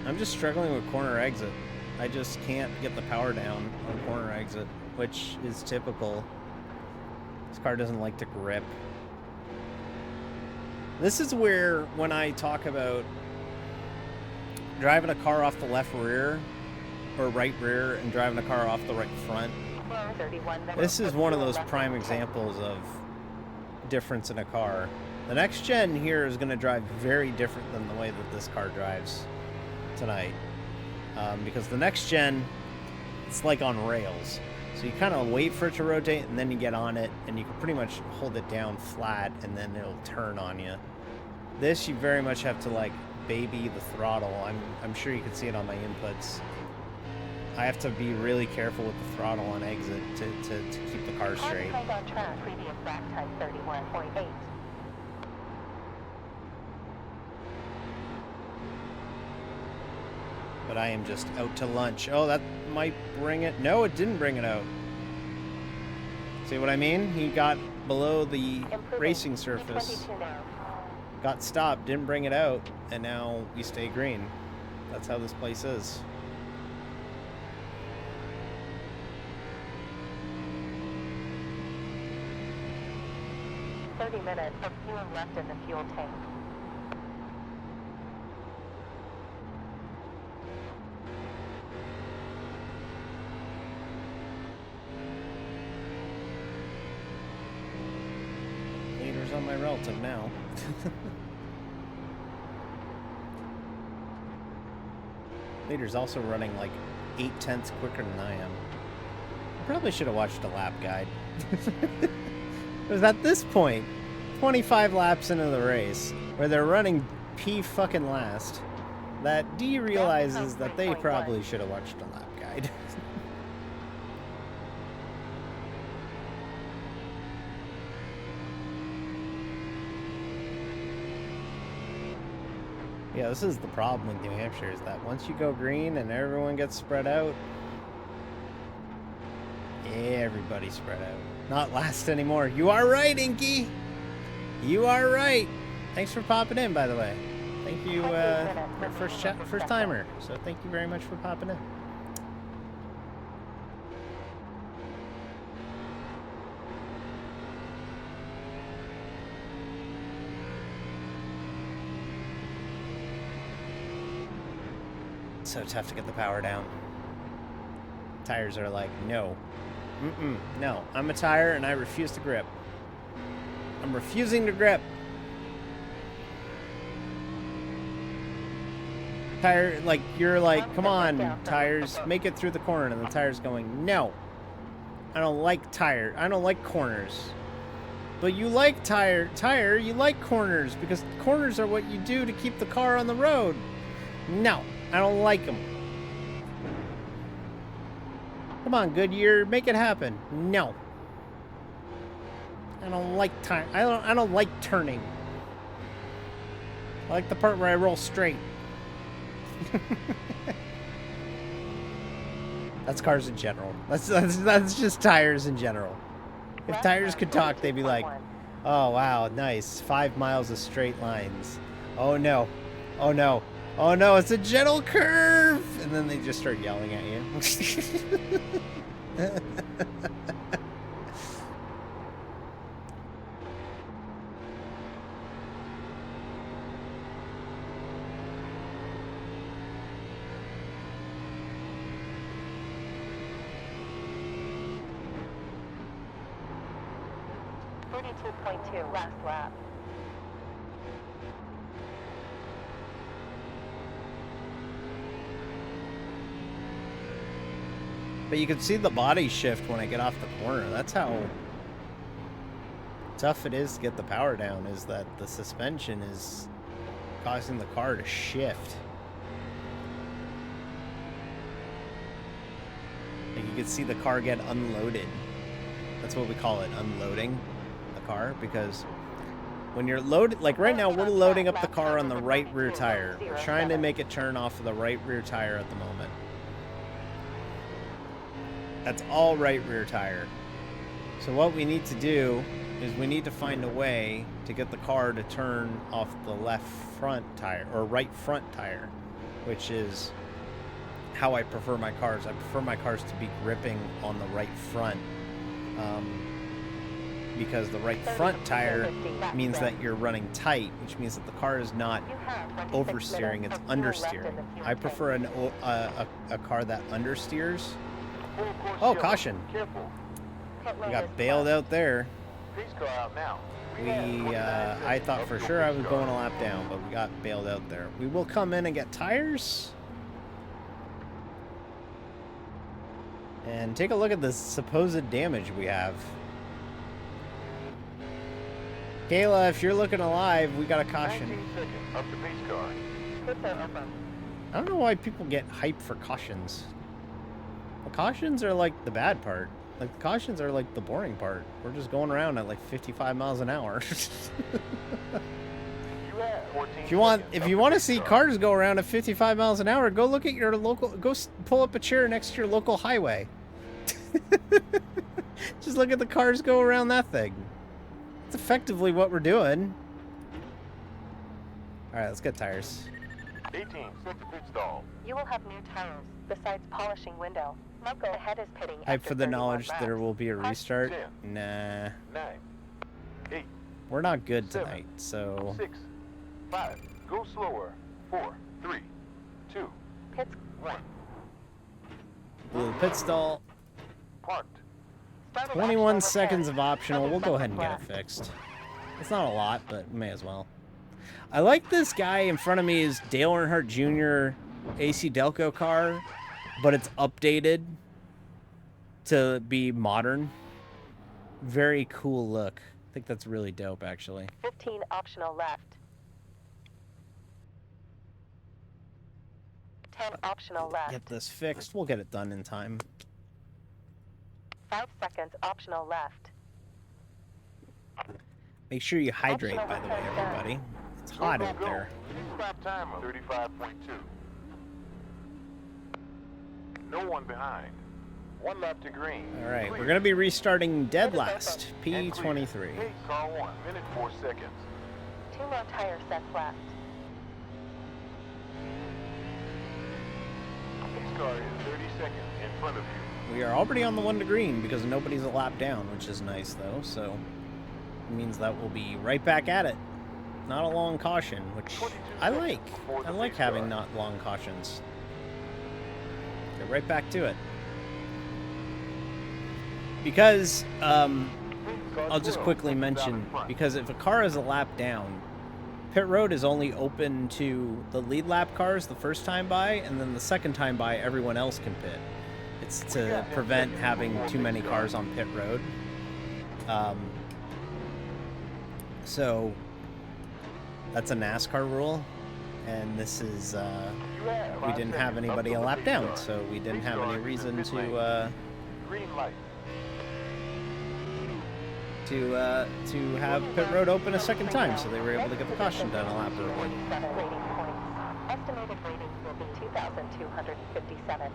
I'm just struggling with corner exit. I just can't get the power down on corner exit, which is typical. This car doesn't like to grip. This is where, when I talk about driving a car off the left rear or right rear and driving a car off the right front, 31 minutes. this is one of those prime examples of difference in a car. The next gen here is going to drive very different than the way that this car drives tonight, because the next gen, it's like on rails. So you kind of wait for it to rotate, and then you get on it, and you can pretty much hold it down flat, and then it'll turn on you. This, you very much have to like baby the throttle. I'm sure you can see it on my inputs. I have to be really careful with the throttle on exit to keep the car straight. Behind on track. Previous lap time 31.8. But I am just out to lunch. Oh, that might bring it. No, it didn't bring it out. See what I mean? He got below the racing surface, got stopped, didn't bring it out, and now we stay green. That's how this place is. .30 minutes of fuel left in the fuel tank. Leader's on my relative now. Leader's also running like 8/10 quicker than I am. I probably should have watched a lap guide. It was at this point, 25 laps into the race, where they're running P fucking last, that D realizes that they probably should have watched a lap guide. Yeah, this is the problem with New Hampshire, is that once you go green and everyone gets spread out, everybody spread out. Not last anymore. You are right, Inky! You are right! Thanks for popping in, by the way. Thank you, first timer. So thank you very much for popping in. So tough to get the power down. Tires are like, no. No. I'm a tire and I refuse to grip. I'm refusing to grip. Tire, like, you're like, come on, tires, make it through the corner. And the tire's going, no. I don't like tire. I don't like corners. But you like tire, you like corners because corners are what you do to keep the car on the road. No, I don't like them. Come on, Goodyear, make it happen. No. I don't like tire. I don't like turning. I like the part where I roll straight. That's cars in general. That's just tires in general. If tires could talk, they'd be like, oh wow, nice. 5 miles of straight lines. Oh no. Oh no. Oh no, it's a gentle curve! And then they just start yelling at you. 42.2 last lap. But you can see the body shift when I get off the corner. That's how tough it is to get the power down, is that the suspension is causing the car to shift. Like, you can see the car get unloaded. That's what we call it, unloading the car, because when you're loaded, like right now we're loading up the car on the right rear tire. We're trying to make it turn off of the right rear tire at the moment. That's all right rear tire. So what we need to do is we need to find a way to get the car to turn off the left front tire, or right front tire, which is how I prefer my cars. I prefer my cars to be gripping on the right front, because the right front tire means that you're running tight, which means that the car is not oversteering, it's understeering. I prefer a car that understeers. Oh, caution. We got bailed out there. I thought for sure I was going a lap down, but we got bailed out there. We will come in and get tires. And take a look at the supposed damage we have. Kayla, if you're looking alive, we got a caution. Up to pace car. I don't know why people get hyped for cautions. The cautions are like the bad part. Like, the cautions are like the boring part. We're just going around at like 55 miles an hour. You have 14 If you want seconds to of see the cars go around at 55 miles an hour, go look at your local. Pull up a chair next to your local highway. Just look at the cars go around that thing. It's effectively what we're doing. All right, let's get tires. 18, set the pit stall. You will have new tires, besides polishing window. Logo ahead is pitting Hype after for the 31 knowledge laps. there will be a restart. 10. Nah, 9, 8, we're not good 7, tonight, so 6, 5. Go slower. 4, 3, 2, Pits 1. blue pit stall. Parked. start of 21 optional seconds repair. of optional. 7 We'll go ahead and get it seconds left. fixed. It's not a lot, but may as well. I like this guy in front of me is Dale Earnhardt Jr. AC Delco car, but it's updated to be modern. Very cool look. I think that's really dope, actually. 15 optional left. 10 optional left. Get this fixed. We'll get it done in time. 5 seconds optional left. Make sure you hydrate, by the way, everybody. It's hot Go, out go, there. go. Stop time of 35.2. No one behind. 1 lap to green. All right, Clear. we're going to be restarting dead last, And clear. P23. Hey, car 1, minute 4 seconds. 2 more tire sets left. This car is 30 seconds in front of you. We are already on the 1 to green because nobody's a lap down, which is nice, though, so it means that we'll be right back at it. Not a long caution, which 22 I seconds like. before the I like restart. having not long cautions. Get right back to it. Because, I'll just quickly mention, because if a car is a lap down, pit road is only open to the lead lap cars the first time by, and then the second time by, everyone else can pit. It's to prevent having too many cars on pit road. So, that's a NASCAR rule, and this is, we didn't have anybody a lap down, so we didn't have any reason to Green light. have pit road open a second time, so they were able to get the caution done a lap early. 47 rating points. Estimated rating will be 2,257.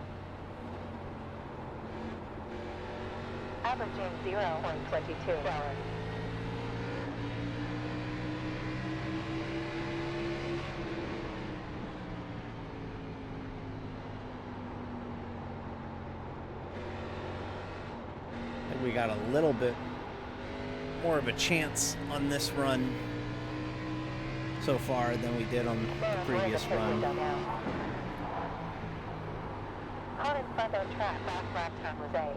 Averaging 0.22. I think we got a little bit more of a chance on this run so far than we did on the previous run. Caught in front on track, last lap time was 8.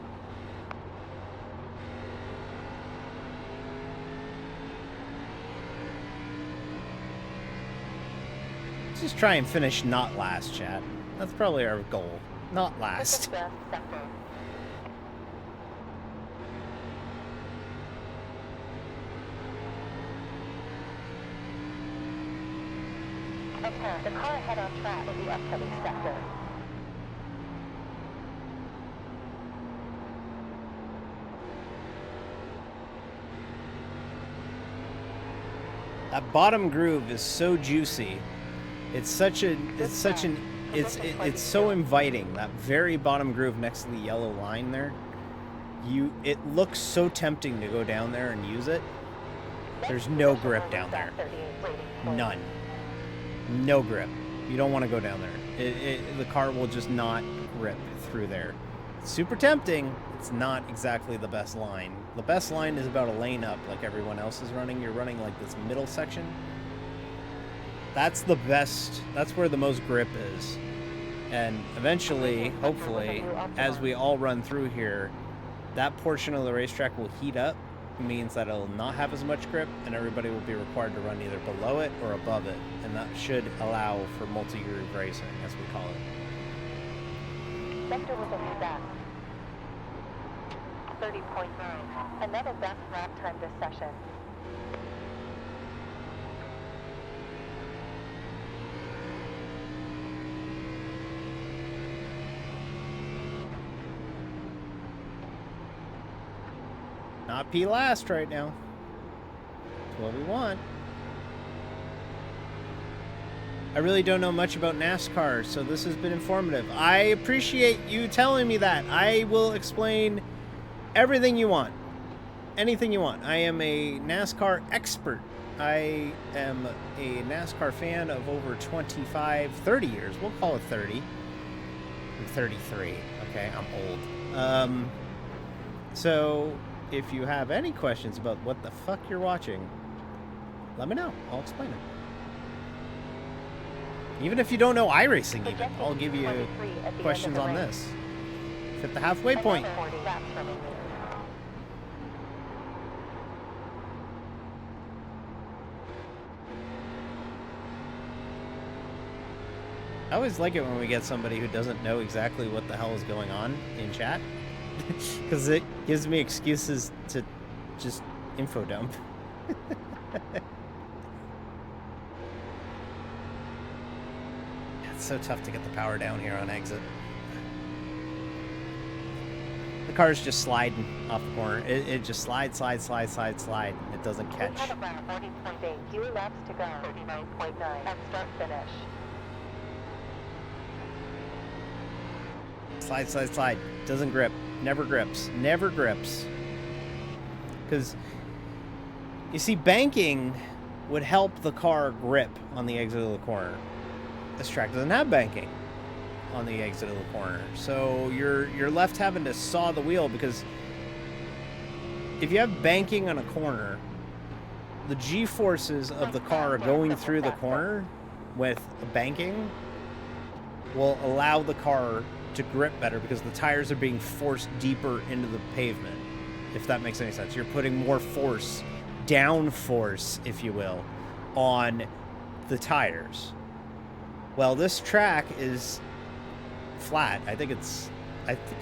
Let's just try and finish not last, chat. That's probably our goal. Not last. Best sector. The car ahead on track in the upcoming sector. That bottom groove is so juicy. It's so inviting. That very bottom groove next to the yellow line there. It looks so tempting to go down there and use it. There's no grip down there. None. No grip. You don't want to go down there. The car will just not grip through there. It's super tempting. It's not exactly the best line. The best line is about a lane up, like everyone else is running. You're running like this middle section. That's the best. That's where the most grip is. And eventually, hopefully, as we all run through here, that portion of the racetrack will heat up. It means that it'll not have as much grip, and everybody will be required to run either below it or above it. And that should allow for multi-groove racing, as we call it. Sector was a new best. 30.9. Another best lap time this session. Not P last right now. That's what we want. I really don't know much about NASCAR, so this has been informative. I appreciate you telling me that. I will explain everything you want. Anything you want. I am a NASCAR expert. I am a NASCAR fan of over 30 years. We'll call it 30. I'm 33. Okay, I'm old. So if you have any questions about what the fuck you're watching, let me know. I'll explain it. Even if you don't know iRacing, even, I'll give you questions on this. Hit the halfway point. I always like it when we get somebody who doesn't know exactly what the hell is going on in chat. Because it gives me excuses to just info dump. It's so tough to get the power down here on exit. The car's just sliding off the corner. It just slide. It doesn't catch. We have about 40.8 fewer laps to go. 39.9 at start finish. Slide. Doesn't grip. Never grips. Never grips. Because, you see, banking would help the car grip on the exit of the corner. This track doesn't have banking on the exit of the corner. So you're left having to saw the wheel, because if you have banking on a corner, the G-forces of the car going through the corner with banking will allow the car to grip better, because the tires are being forced deeper into the pavement, if that makes any sense. You're putting more force, down force, if you will, on the tires. Well, this track is flat. I think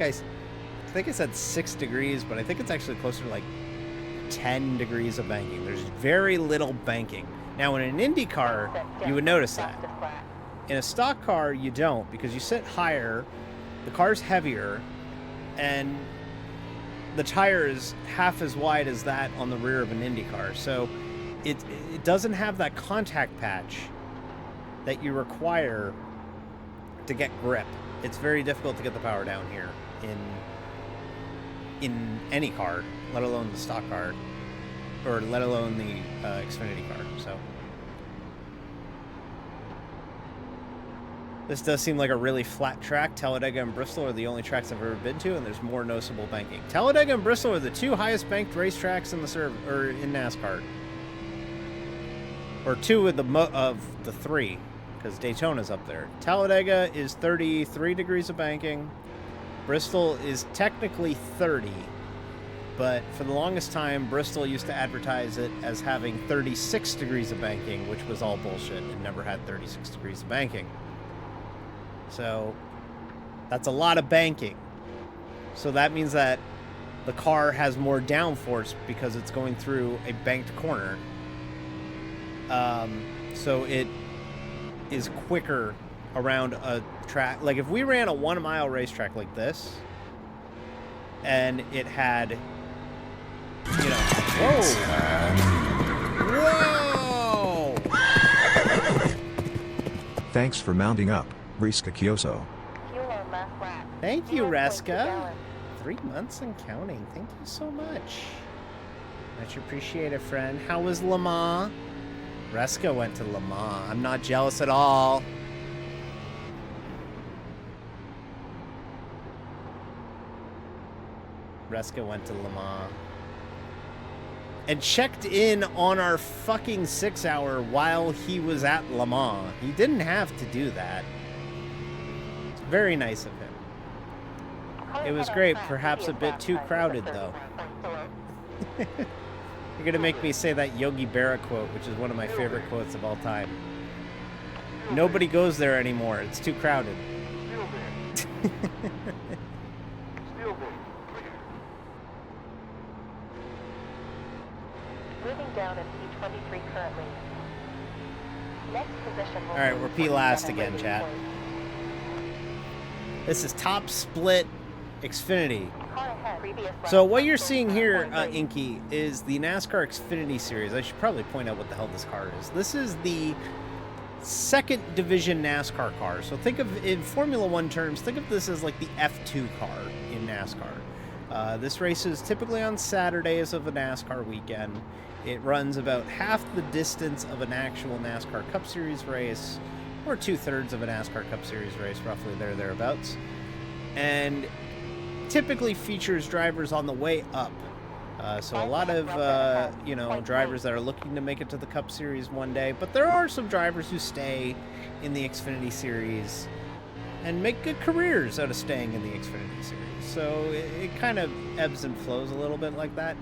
I said 6 degrees, but I think it's actually closer to like 10 degrees of banking. There's very little banking. Now, in an Indy car, you would notice that. In a stock car, you don't, because you sit higher, the car's heavier, and the tire is half as wide as that on the rear of an Indy car. So it doesn't have that contact patch that you require to get grip. It's very difficult to get the power down here in any car, let alone the stock car, or let alone the Xfinity car. So this does seem like a really flat track. Talladega and Bristol are the only tracks I've ever been to, and there's more noticeable banking. Talladega and Bristol are the two highest banked racetracks in in NASCAR, or two of the three, because Daytona's up there. Talladega is 33 degrees of banking. Bristol is technically 30, but for the longest time, Bristol used to advertise it as having 36 degrees of banking, which was all bullshit. It never had 36 degrees of banking. So that's a lot of banking. So that means that the car has more downforce because it's going through a banked corner. So it is quicker around a track. Like if we ran a 1 mile racetrack like this, and it had, you know, whoa! Thanks for mounting up, Riska Kyoso. Fuel on last lap. Thank you, 0.2 Reska. gallons. 3 months and counting. Thank you so much. Much appreciated, friend. How was Le Mans? Reska went to Le Mans. I'm not jealous at all. Reska went to Le Mans. And checked in on our fucking 6 hour while he was at Le Mans. He didn't have to do that. It's very nice of him. It was great. Perhaps a bit too crowded, though. You're going to make me say that Yogi Berra quote, which is one of my favorite quotes of all time. Nobody goes there anymore. It's too crowded. Still there. Clear. Moving down in P23 currently. Next position will All right, be we're P last 47 again, racing chat. points. This is top split Xfinity. Car ahead. Previous lap So what you're time seeing here, 45.3. Inky, is the NASCAR Xfinity Series. I should probably point out what the hell this car is. This is the second division NASCAR car. So think of, in Formula One terms, think of this as like the F2 car in NASCAR. This race is typically on Saturdays of a NASCAR weekend. It runs about half the distance of an actual NASCAR Cup Series race, or 2/3 of a NASCAR Cup Series race, roughly thereabouts. And typically features drivers on the way up. So a lot of, drivers that are looking to make it to the Cup Series one day, but there are some drivers who stay in the Xfinity Series and make good careers out of staying in the Xfinity Series. So it kind of ebbs and flows a little bit like that.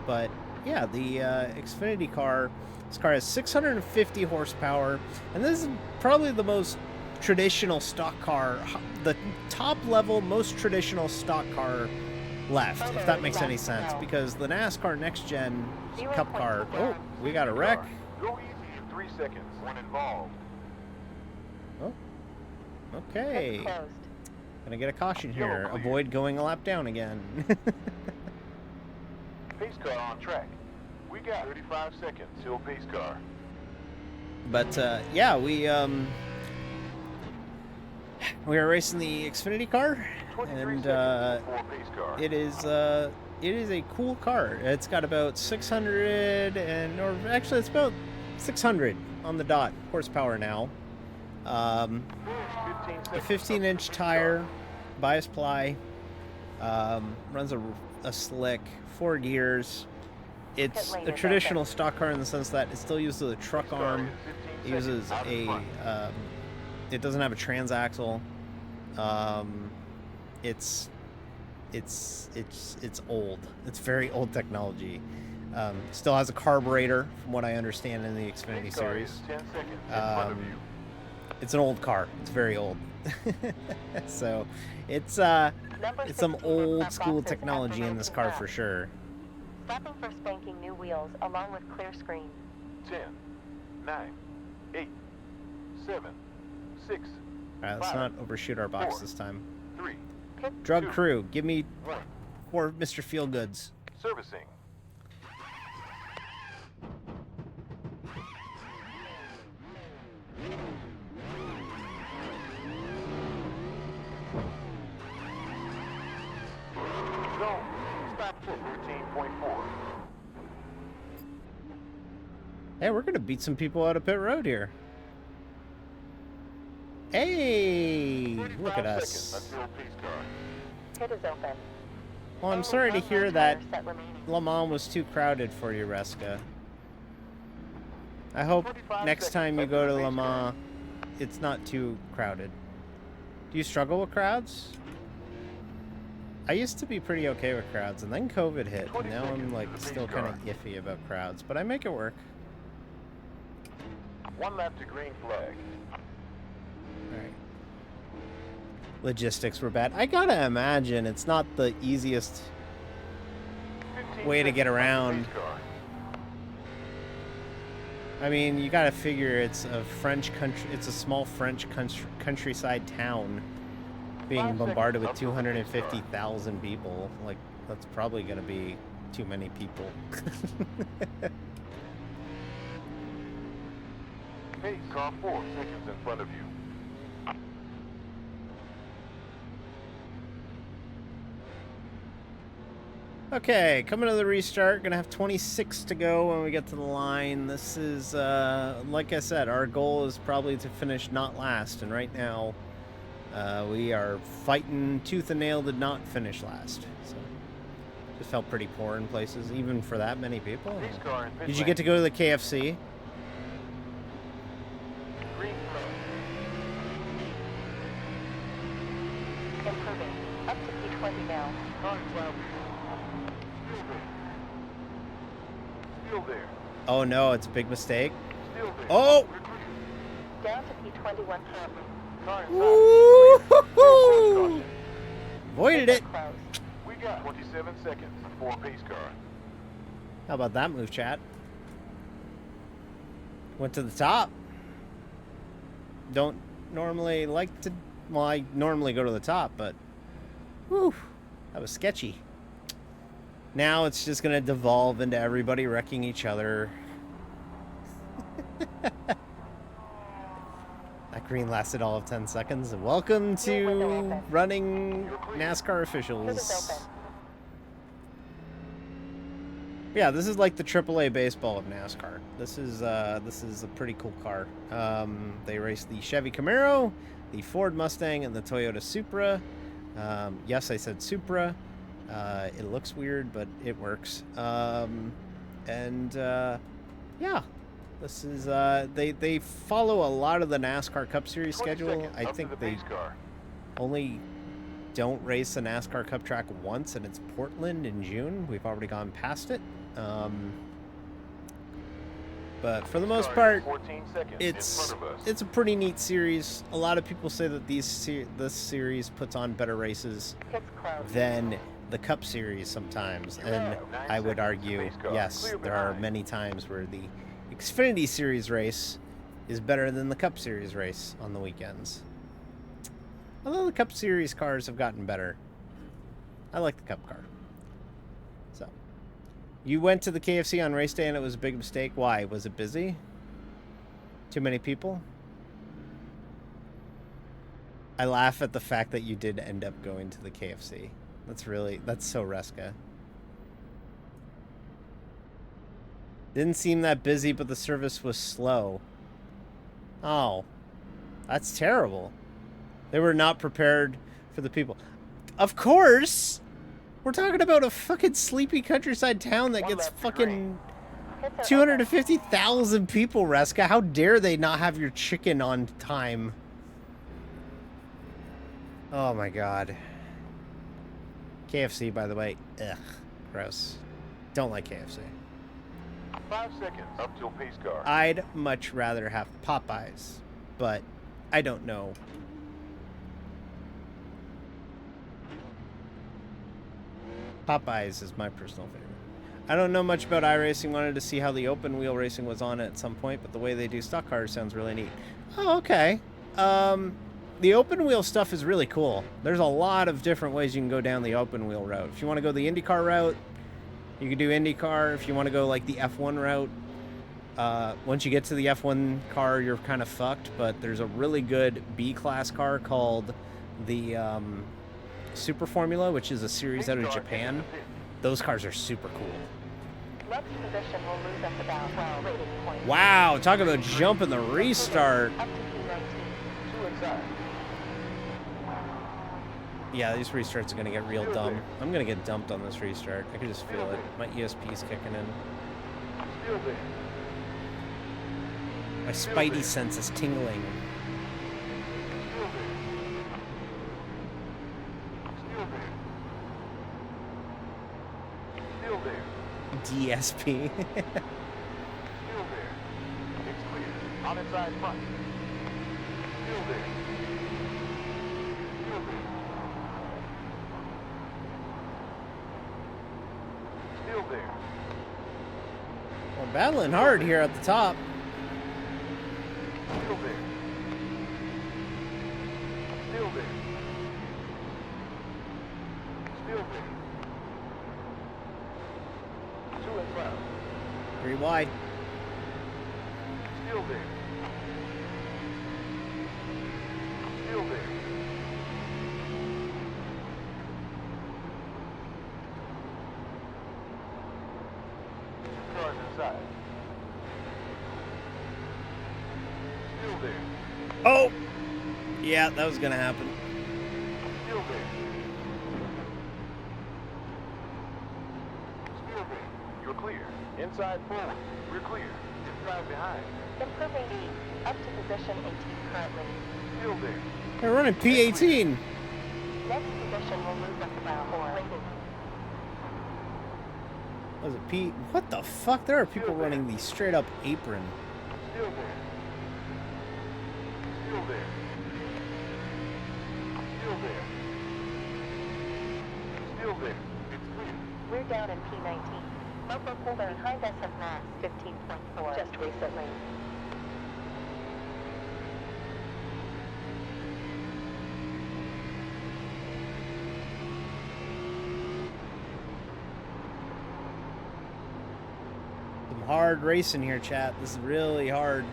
But yeah, the Xfinity car, this car has 650 horsepower, and this is probably the most traditional stock car, the top level, most traditional stock car left, if that makes any sense, because the NASCAR Next Gen Cup car, oh, we got a wreck. Go easy in 3 seconds when involved. Oh, okay. Gonna get a caution here. Avoid going a lap down again. Pace car on track. We got 35 seconds till pace car. But yeah, we are racing the Xfinity car, and it is a cool car. It's got about 600 or actually it's about 600 on the dot horsepower now. A 15-inch tire, bias ply, runs a slick, 4 gears. It's a traditional stock car in the sense that it still uses a truck arm. It uses it doesn't have a transaxle. It's old. It's very old technology. Still has a carburetor, from what I understand, in the Xfinity Series. It's an old car. It's very old. So it's some old school technology in this car for sure. Stopping for spanking new wheels along with clear screen. 10, 9, 8, 7, 6. Alright, let's not overshoot our box this time. 3. Drug 2, crew, give me 1. 4 Mr. Feelgoods. Servicing. Zone. Stop for 13.4. Hey, we're gonna beat some people out of pit road here. Hey, look at us. Pit is open. Well, I'm sorry to hear that Le Mans was too crowded for you, Reska. I hope next time you go to Le Mans, it's not too crowded. Do you struggle with crowds? I used to be pretty okay with crowds, and then COVID hit, and now I'm like still kind of iffy about crowds, but I make it work. 1 lap to green flag. Alright. Logistics were bad. I gotta imagine it's not the easiest way to get around. I mean, you gotta figure it's a French country, it's a small French countryside town being bombarded with 250,000 people. Like, that's probably gonna be too many people. Pace car 4 seconds in front of you. Okay, coming to the restart. Gonna have 26 to go when we get to the line. This is, like I said, our goal is probably to finish not last, and right now, we are fighting tooth and nail to not finish last. So, just felt pretty poor in places, even for that many people. Did you get to go to the KFC? Green flag. Improving. Up to P20 now. Car travel. Still there. Oh no, it's a big mistake. Still there. Oh! Down to P21. Car Woo-hoo-hoo! Avoided it. Close. We got 27 seconds for pace car. How about that move, chat? Went to the top. Don't normally like to... Well, I normally go to the top, but... Whew, that was sketchy. Now it's just going to devolve into everybody wrecking each other. Green lasted all of 10 seconds. Welcome to running NASCAR officials. Yeah, this is like the AAA baseball of NASCAR. This is a pretty cool car. They race the Chevy Camaro, the Ford Mustang, and the Toyota Supra. Yes, I said Supra. It looks weird, but it works. Yeah, this is they follow a lot of the NASCAR Cup Series 20 schedule. seconds I up to think the they pace car. only don't race the NASCAR Cup track once, and it's Portland in June. We've already gone past it. But for the most part, 14 seconds in front of us. it's a pretty neat series. A lot of people say that this series puts on better races Pits closed. than the Cup Series sometimes, and I would argue, yes, there are many times where the Xfinity Series race is better than the Cup Series race on the weekends. Although the Cup Series cars have gotten better. I like the Cup car. So, you went to the KFC on race day and it was a big mistake. Why? Was it busy? Too many people? I laugh at the fact that you did end up going to the KFC. That's so Reska. Didn't seem that busy, but the service was slow. Oh, that's terrible. They were not prepared for the people. Of course! We're talking about a fucking sleepy countryside town that gets fucking 250,000 people, Reska. How dare they not have your chicken on time? Oh my god. KFC, by the way. Ugh. Gross. Don't like KFC. 5 seconds up till pace car. I'd much rather have Popeyes, but I don't know. Popeyes is my personal favorite. I don't know much about iRacing. Wanted to see how the open wheel racing was on it at some point, but the way they do stock cars sounds really neat. Oh, okay. The open wheel stuff is really cool. There's a lot of different ways you can go down the open wheel route. If you want to go the IndyCar route, you can do IndyCar. If you want to go like the F1 route, once you get to the F1 car, you're kind of fucked. But there's a really good B-class car called the Super Formula, which is a series out of Japan. Those cars are super cool. Next position will lose us about 12 rating points. Wow, talk about jumping the restart. Up to P19. 2 inside. Yeah, these restarts are going to get real dumb. I'm going to get dumped on this restart. I can just feel it. My ESP's kicking in. Still there. My spidey sense is tingling. Still there. Still there. Still there. DSP. Still there. It's clear. On inside front. Still there. Still there. Still there. We're battling hard here at the top. Still there. Still there. Still there. 2 in front. 3 wide. Still there. Still there. Cars inside. Still there. Oh! Yeah, that was going to happen. Still there. Still there. You're clear. Inside forward. We're clear. Inside behind. Improving E. Up to position 18 currently. Still there. They're running P18. Next position will lose us about 4 rating. Was it P? What the fuck? There are people running the straight up apron. Still there. Still there. Still there. Still there. It's clear. We're down in P19. Local holder behind us have max 15.4 just recently. Some hard racing here, chat. This is really hard.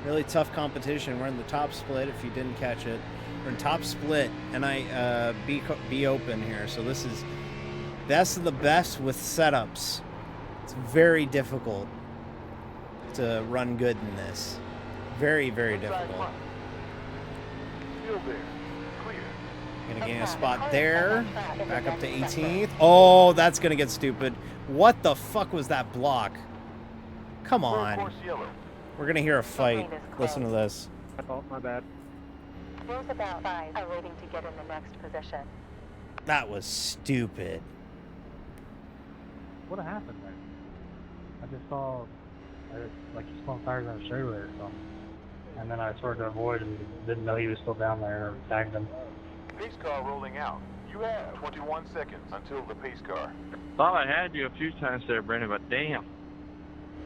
Really tough competition. We're in the top split. If you didn't catch it, we're in top split, and be open here. So this is best of the best with setups. It's very difficult to run good in this. Very, very difficult. Still there. Clear. Gonna gain a spot there. Back up to 18th. Oh, that's gonna get stupid. What the fuck was that block? Come Clear on. course yellow. We're gonna hear a fight. Listen to this. Oh, my bad. There's about 5 are waiting to get in the next position. That was stupid. What happened there? I just saw, like, he spun tires on a straightaway or something. And then I sort of avoided and didn't know he was still down there or tagged him. Pace car rolling out. You have 21 seconds until the pace car. Thought I had you a few times there, Brendan, but damn.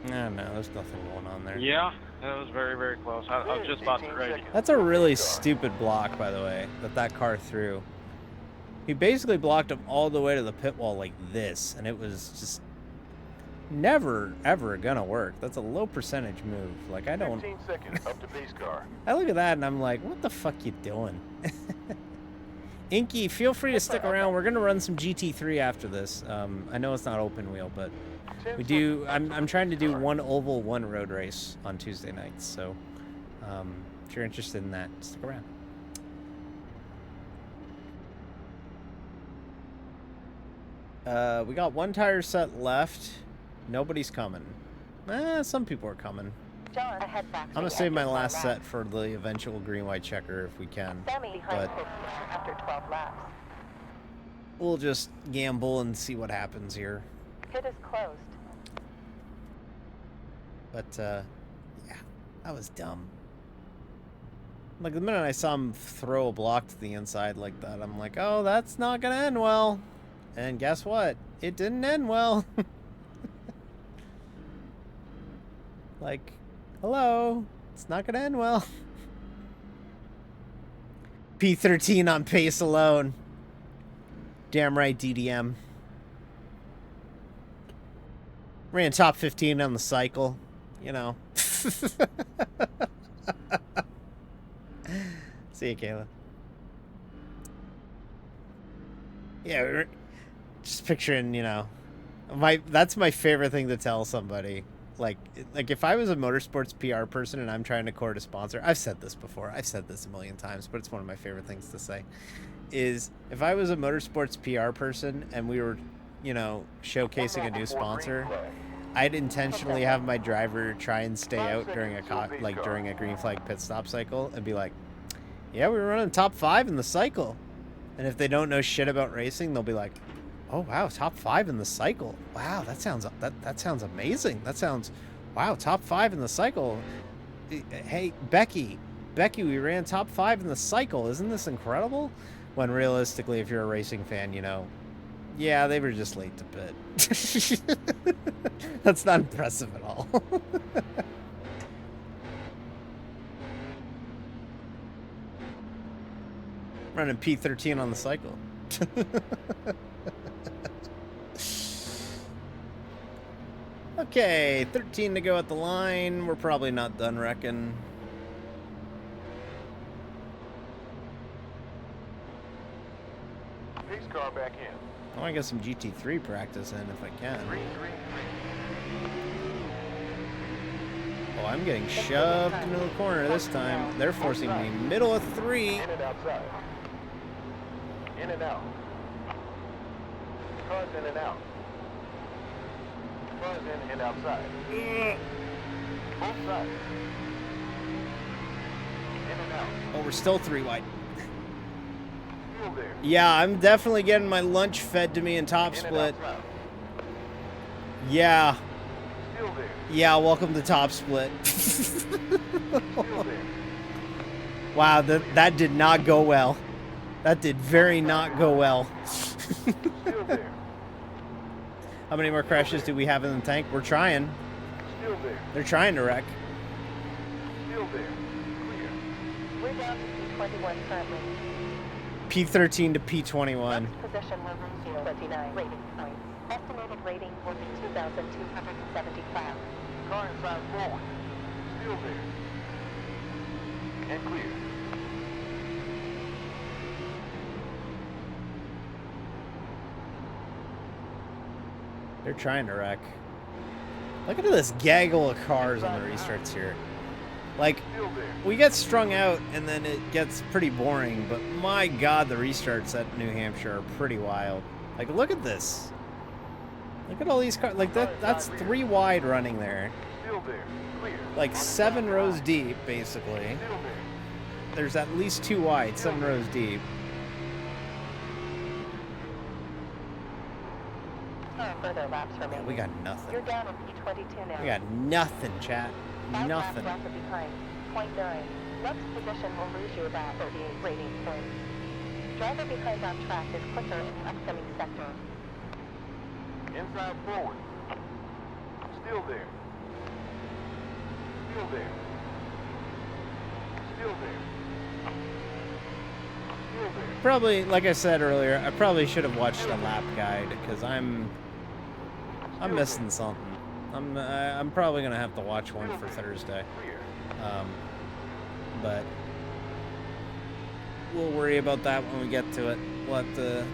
No, there's nothing going on there. Yeah, that was very, very close. I was just about to 18 crash. seconds. That's a really stupid block, by the way, that car threw. He basically blocked him all the way to the pit wall like this, and it was just never, ever gonna work. That's a low percentage move. Like, I don't... 15 seconds up to pace car. I look at that and I'm like, what the fuck you doing? Inky, feel free to stick around. We're gonna run some GT3 after this. I know it's not open wheel, but 10 we do. seconds. I'm trying to do one oval, one road race on Tuesday nights. So, if you're interested in that, stick around. We got one tire set left. Nobody's coming. Some people are coming. John, ahead back. I'm gonna save my last set for the eventual green-white checker if we can. Sammy But behind pit after 12 laps. we'll just gamble and see what happens here. Pit is closed. But, yeah, that was dumb. Like, the minute I saw him throw a block to the inside like that, I'm like, oh, that's not gonna end well. And guess what? It didn't end well. Like, hello, it's not gonna end well. P13 on pace alone. Damn right, DDM. Ran top 15 on the cycle, you know. See you, Kayla. Yeah, we're just picturing, you know, that's my favorite thing to tell somebody. Like if I was a motorsports PR person and I'm trying to court a sponsor, I've said this before. I've said this a million times, but it's one of my favorite things to say. Is if I was a motorsports PR person and we were, you know, showcasing a new sponsor, I'd intentionally have my driver try and stay out during during a green flag pit stop cycle and be like, "Yeah, we were running top 5 in the cycle." And if they don't know shit about racing, they'll be like, "Oh wow, top 5 in the cycle. Wow, that sounds amazing. That sounds, wow, top 5 in the cycle. Hey, Becky, we ran top 5 in the cycle. Isn't this incredible?" When realistically, if you're a racing fan, you know, yeah, they were just late to pit. That's not impressive at all. Running P13 on the cycle. Okay, 13 to go at the line. We're probably not done wrecking. Pace car back in. I want to get some GT3 practice in if I can. Green, green, Oh, I'm getting shoved into the corner this time. They're forcing me middle of 3. green. In and outside. In and out. Cars in and out. Cars in and outside. Both sides. In and out. Oh, we're still 3 wide. Still there. Yeah, I'm definitely getting my lunch fed to me in top In and split. outside. Yeah. Still there. Yeah, welcome to top split. Still there. Wow, that did not go well. That did very not go well. Still there. How many more crashes do we have in the tank? We're trying. Still there. They're trying to wreck. Still there. Clear. We're down to P21 currently. P13 to P21. Next position will receive 29 rating points. Estimated rating will be 2,275. Car inside forward. Still there. and clear. They're trying to wreck. Look at this gaggle of cars on the restarts here. Like, Still there. we get strung out and then it gets pretty boring, but my god, the restarts at New Hampshire are pretty wild. Like, look at this. Look at all these cars. Like, that's 3 wide running there. Still there. Clear. Like, 7 rows deep, basically. Still there. There's at least 2 wide, 7 rows deep. Further laps Yeah, remaining. we got nothing. You're down in P22 now. We got nothing, chat. 5 Nothing. laps left behind. 0.9. Left position will lose you about 38 rating points. Driver behind on track is quicker in the upcoming sector. Inside forward. Still there. Still there. Still there. Still there. Probably, like I said earlier, I probably should have watched the lap guide because I'm missing something. I'm probably gonna have to watch one for Thursday. Clear. But we'll worry about that when we get to it. We'll have to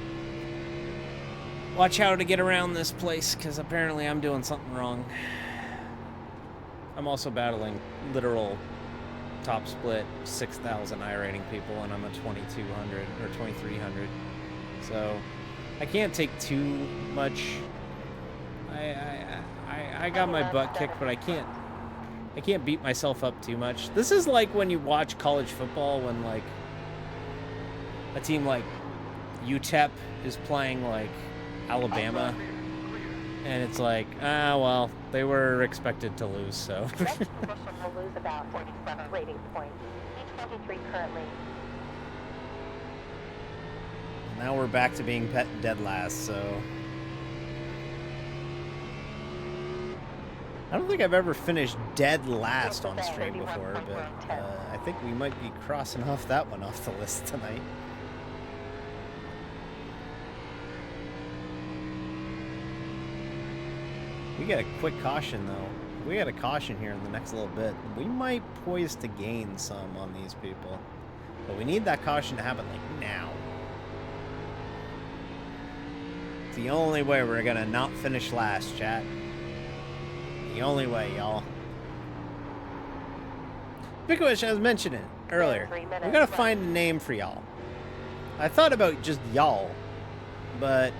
watch how to get around this place because apparently I'm doing something wrong. I'm also battling literal top split 6,000 iRating people, and I'm a 2,200 or 2,300. So I can't take too much. I got my butt kicked, but I can't beat myself up too much. This is like when you watch college football when like a team like UTEP is playing like Alabama, and it's like, well, they were expected to lose, so. Next position will lose about 47 rating points. P23 currently. Now we're back to being dead last, so. I don't think I've ever finished dead last on stream before, but I think we might be crossing off that one off the list tonight. We got a quick caution, though. If we got a caution here in the next little bit, we might poise to gain some on these people. But we need that caution to happen, like, now. It's the only way we're gonna not finish last, chat. The only way, y'all. Speaking of which, I was mentioning earlier, we gotta find a name for y'all. I thought about just y'all, but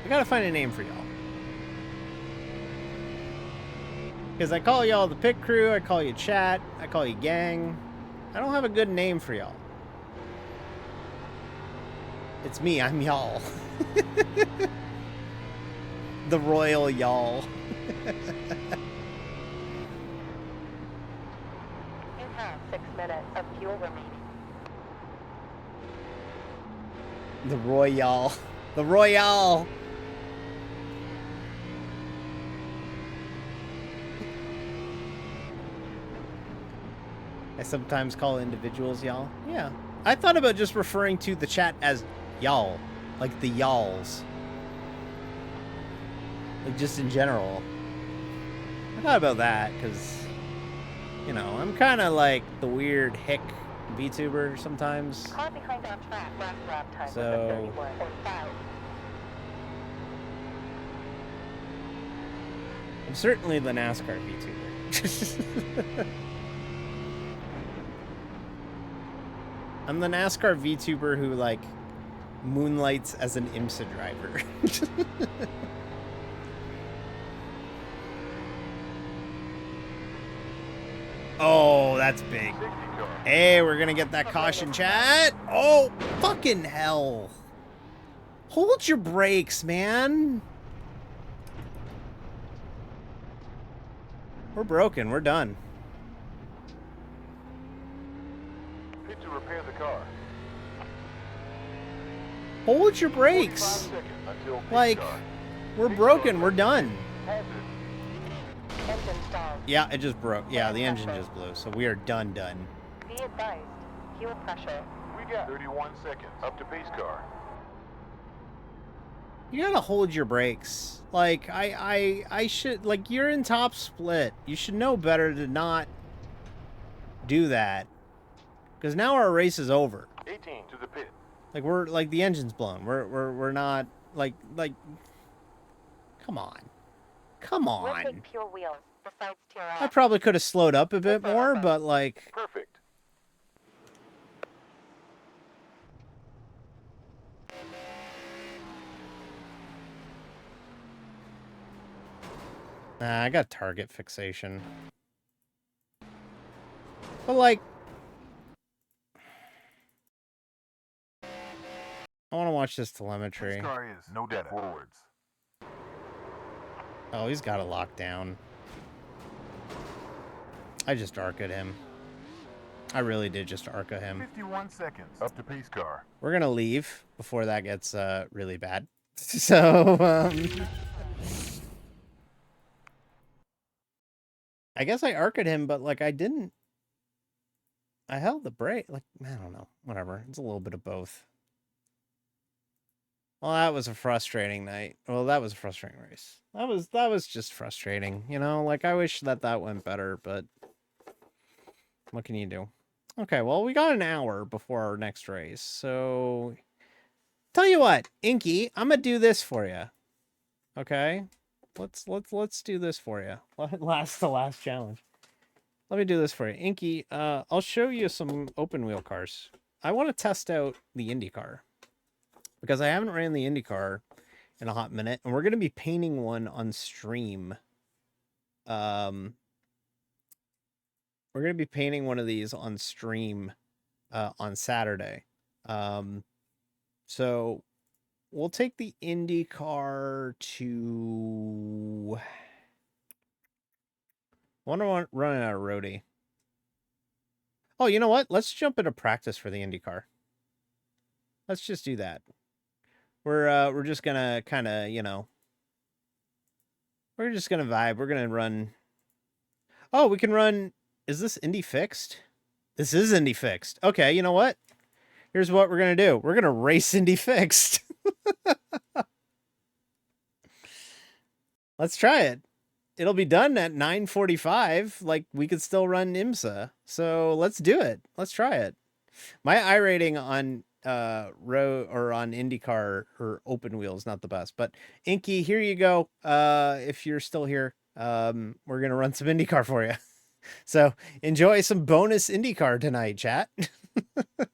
we gotta find a name for y'all. Because I call y'all the pit crew, I call you chat, I call you gang. I don't have a good name for y'all. It's me, I'm y'all. The royal y'all. You have 6 minutes of fuel remaining. The royal. The royal. I sometimes call individuals y'all. Yeah. I thought about just referring to the chat as y'all. Like the y'alls. Like just in general. I thought about that because, you know, I'm kind of like the weird hick VTuber sometimes. Car behind on track. Last lap time So- was a 31.5. I'm certainly the NASCAR VTuber. I'm the NASCAR VTuber who, like, moonlights as an IMSA driver. Oh, that's big. 60 car. Hey, we're gonna get that caution, chat. Oh, fucking hell. Hold your brakes, man. We're broken. We're done. Pit to repair the car. Hold your 45 brakes. seconds until pit Like, start. we're broken. We're done. Hazard. Engine stalled. Yeah, it just broke. Yeah, the engine just blew. So we are done. Be advised. Fuel pressure. We got 31 seconds up to pace car. You gotta hold your brakes. Like, I should, like, you're in top split. You should know better to not do that. Because now our race is over. 18 to the pit. Like, we're, like, the engine's blown. We're not, like, come on. Come We'll on. take pure wheels. Besides I TRF. probably could have slowed up a bit more, but, like... Perfect. Nah, I got target fixation. But, like... I want to watch this telemetry. Pace car is no data. Forwards. Oh, he's got it locked down. I just ARCA'd him. I really did just ARCA him. 51 seconds. Up to pace car. We're gonna leave before that gets really bad. So, I guess I ARCA'd him, but, like, I didn't... I held the brake. Like, I don't know. Whatever. It's a little bit of both. Well, that was a frustrating night. Well, that was a frustrating race. That was just frustrating, you know? Like, I wish that went better, but... What can you do? Okay, well, we got an hour before our next race, so... Tell you what, Inky, I'm gonna do this for you. Okay? Let's do this for you. The last challenge. Let me do this for you. Inky, I'll show you some open wheel cars. I want to test out the IndyCar. Because I haven't ran the IndyCar in a hot minute, and we're going to be painting one on stream. We're going to be painting one of these on stream on Saturday. So we'll take the IndyCar to... I want to run it out of roadie. Oh, you know what? Let's jump into practice for the IndyCar. Let's just do that. We're just gonna kind of, you know, we're just gonna vibe. We're gonna run. Oh, we can run. Is this Indy fixed? This is Indy fixed. Okay, you know what? Here's what we're gonna do. We're gonna race Indy fixed. Let's try it. It'll be done at 9:45. Like, we could still run IMSA. So let's do it. Let's try it. My iRating on on IndyCar or open wheel is not the best, but Inky, here you go. If you're still here, we're gonna run some IndyCar for you. So enjoy some bonus IndyCar tonight, chat. I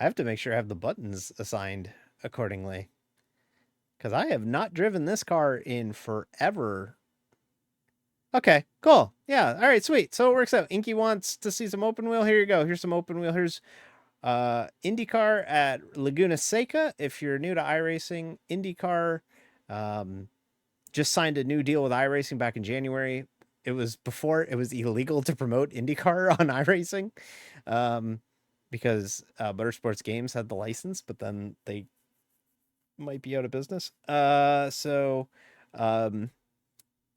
have to make sure I have the buttons assigned accordingly, because I have not driven this car in forever. Okay, cool. Yeah, all right, sweet. So it works out. Inky wants to see some open wheel. Here you go. Here's some open wheel. Here's IndyCar at Laguna Seca. If you're new to iRacing, IndyCar just signed a new deal with iRacing back in January. It was before it was illegal to promote IndyCar on iRacing, because Motorsports Games had the license, but then they might be out of business.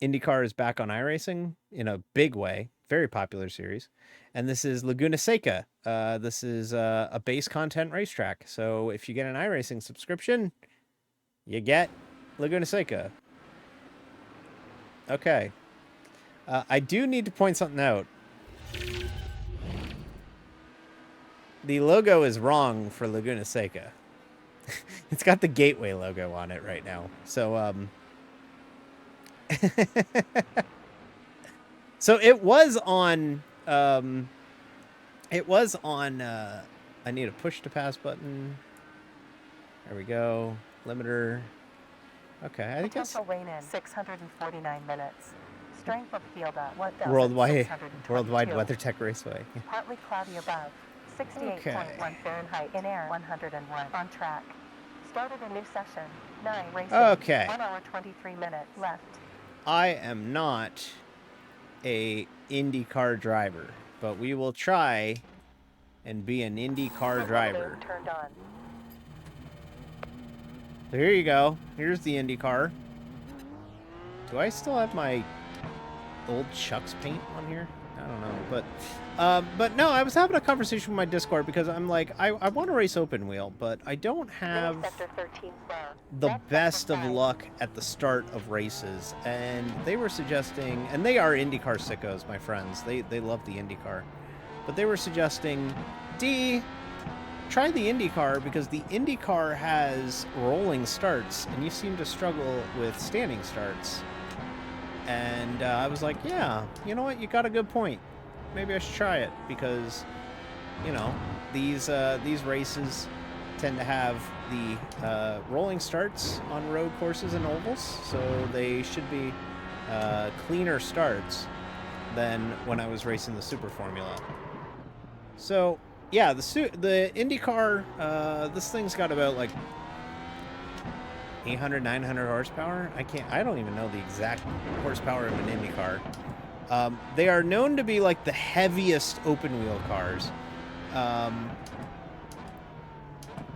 IndyCar is back on iRacing in a big way. Very popular series. And this is Laguna Seca. This is a base content racetrack. So if you get an iRacing subscription, you get Laguna Seca. Okay. I do need to point something out. The logo is wrong for Laguna Seca. It's got the Gateway logo on it right now. So, so it was on, I need a push to pass button. There we go. Limiter. Okay, I think that's Potential rain in 649 minutes. Strength of field at Worldwide 1,622. WeatherTech Raceway. Partly cloudy above. 68.1 Fahrenheit in air. 101 on track. Started a new session. 9 racing. Okay. 1 hour 23 minutes left. I am not a IndyCar driver, but we will try and be an IndyCar driver. Turned on. So here you go. Here's the IndyCar. Do I still have my old Chuck's paint on here? I don't don't know, but no, I was having a conversation with my Discord because I'm like, I want to race open wheel, but I don't have Sector 13, sir. the That's best sector of 5. luck at the start of races, and they were suggesting, and they are IndyCar sickos, my friends. They love the IndyCar, but they were suggesting, D, try the IndyCar because the IndyCar has rolling starts, and you seem to struggle with standing starts. And I was like, yeah, you know what? You got a good point. Maybe I should try it because, you know, these races tend to have the rolling starts on road courses and ovals, so they should be cleaner starts than when I was racing the Super Formula. So yeah, the IndyCar, this thing's got about like 800, 900 horsepower. I don't even know the exact horsepower of an IndyCar. They are known to be like the heaviest open wheel cars.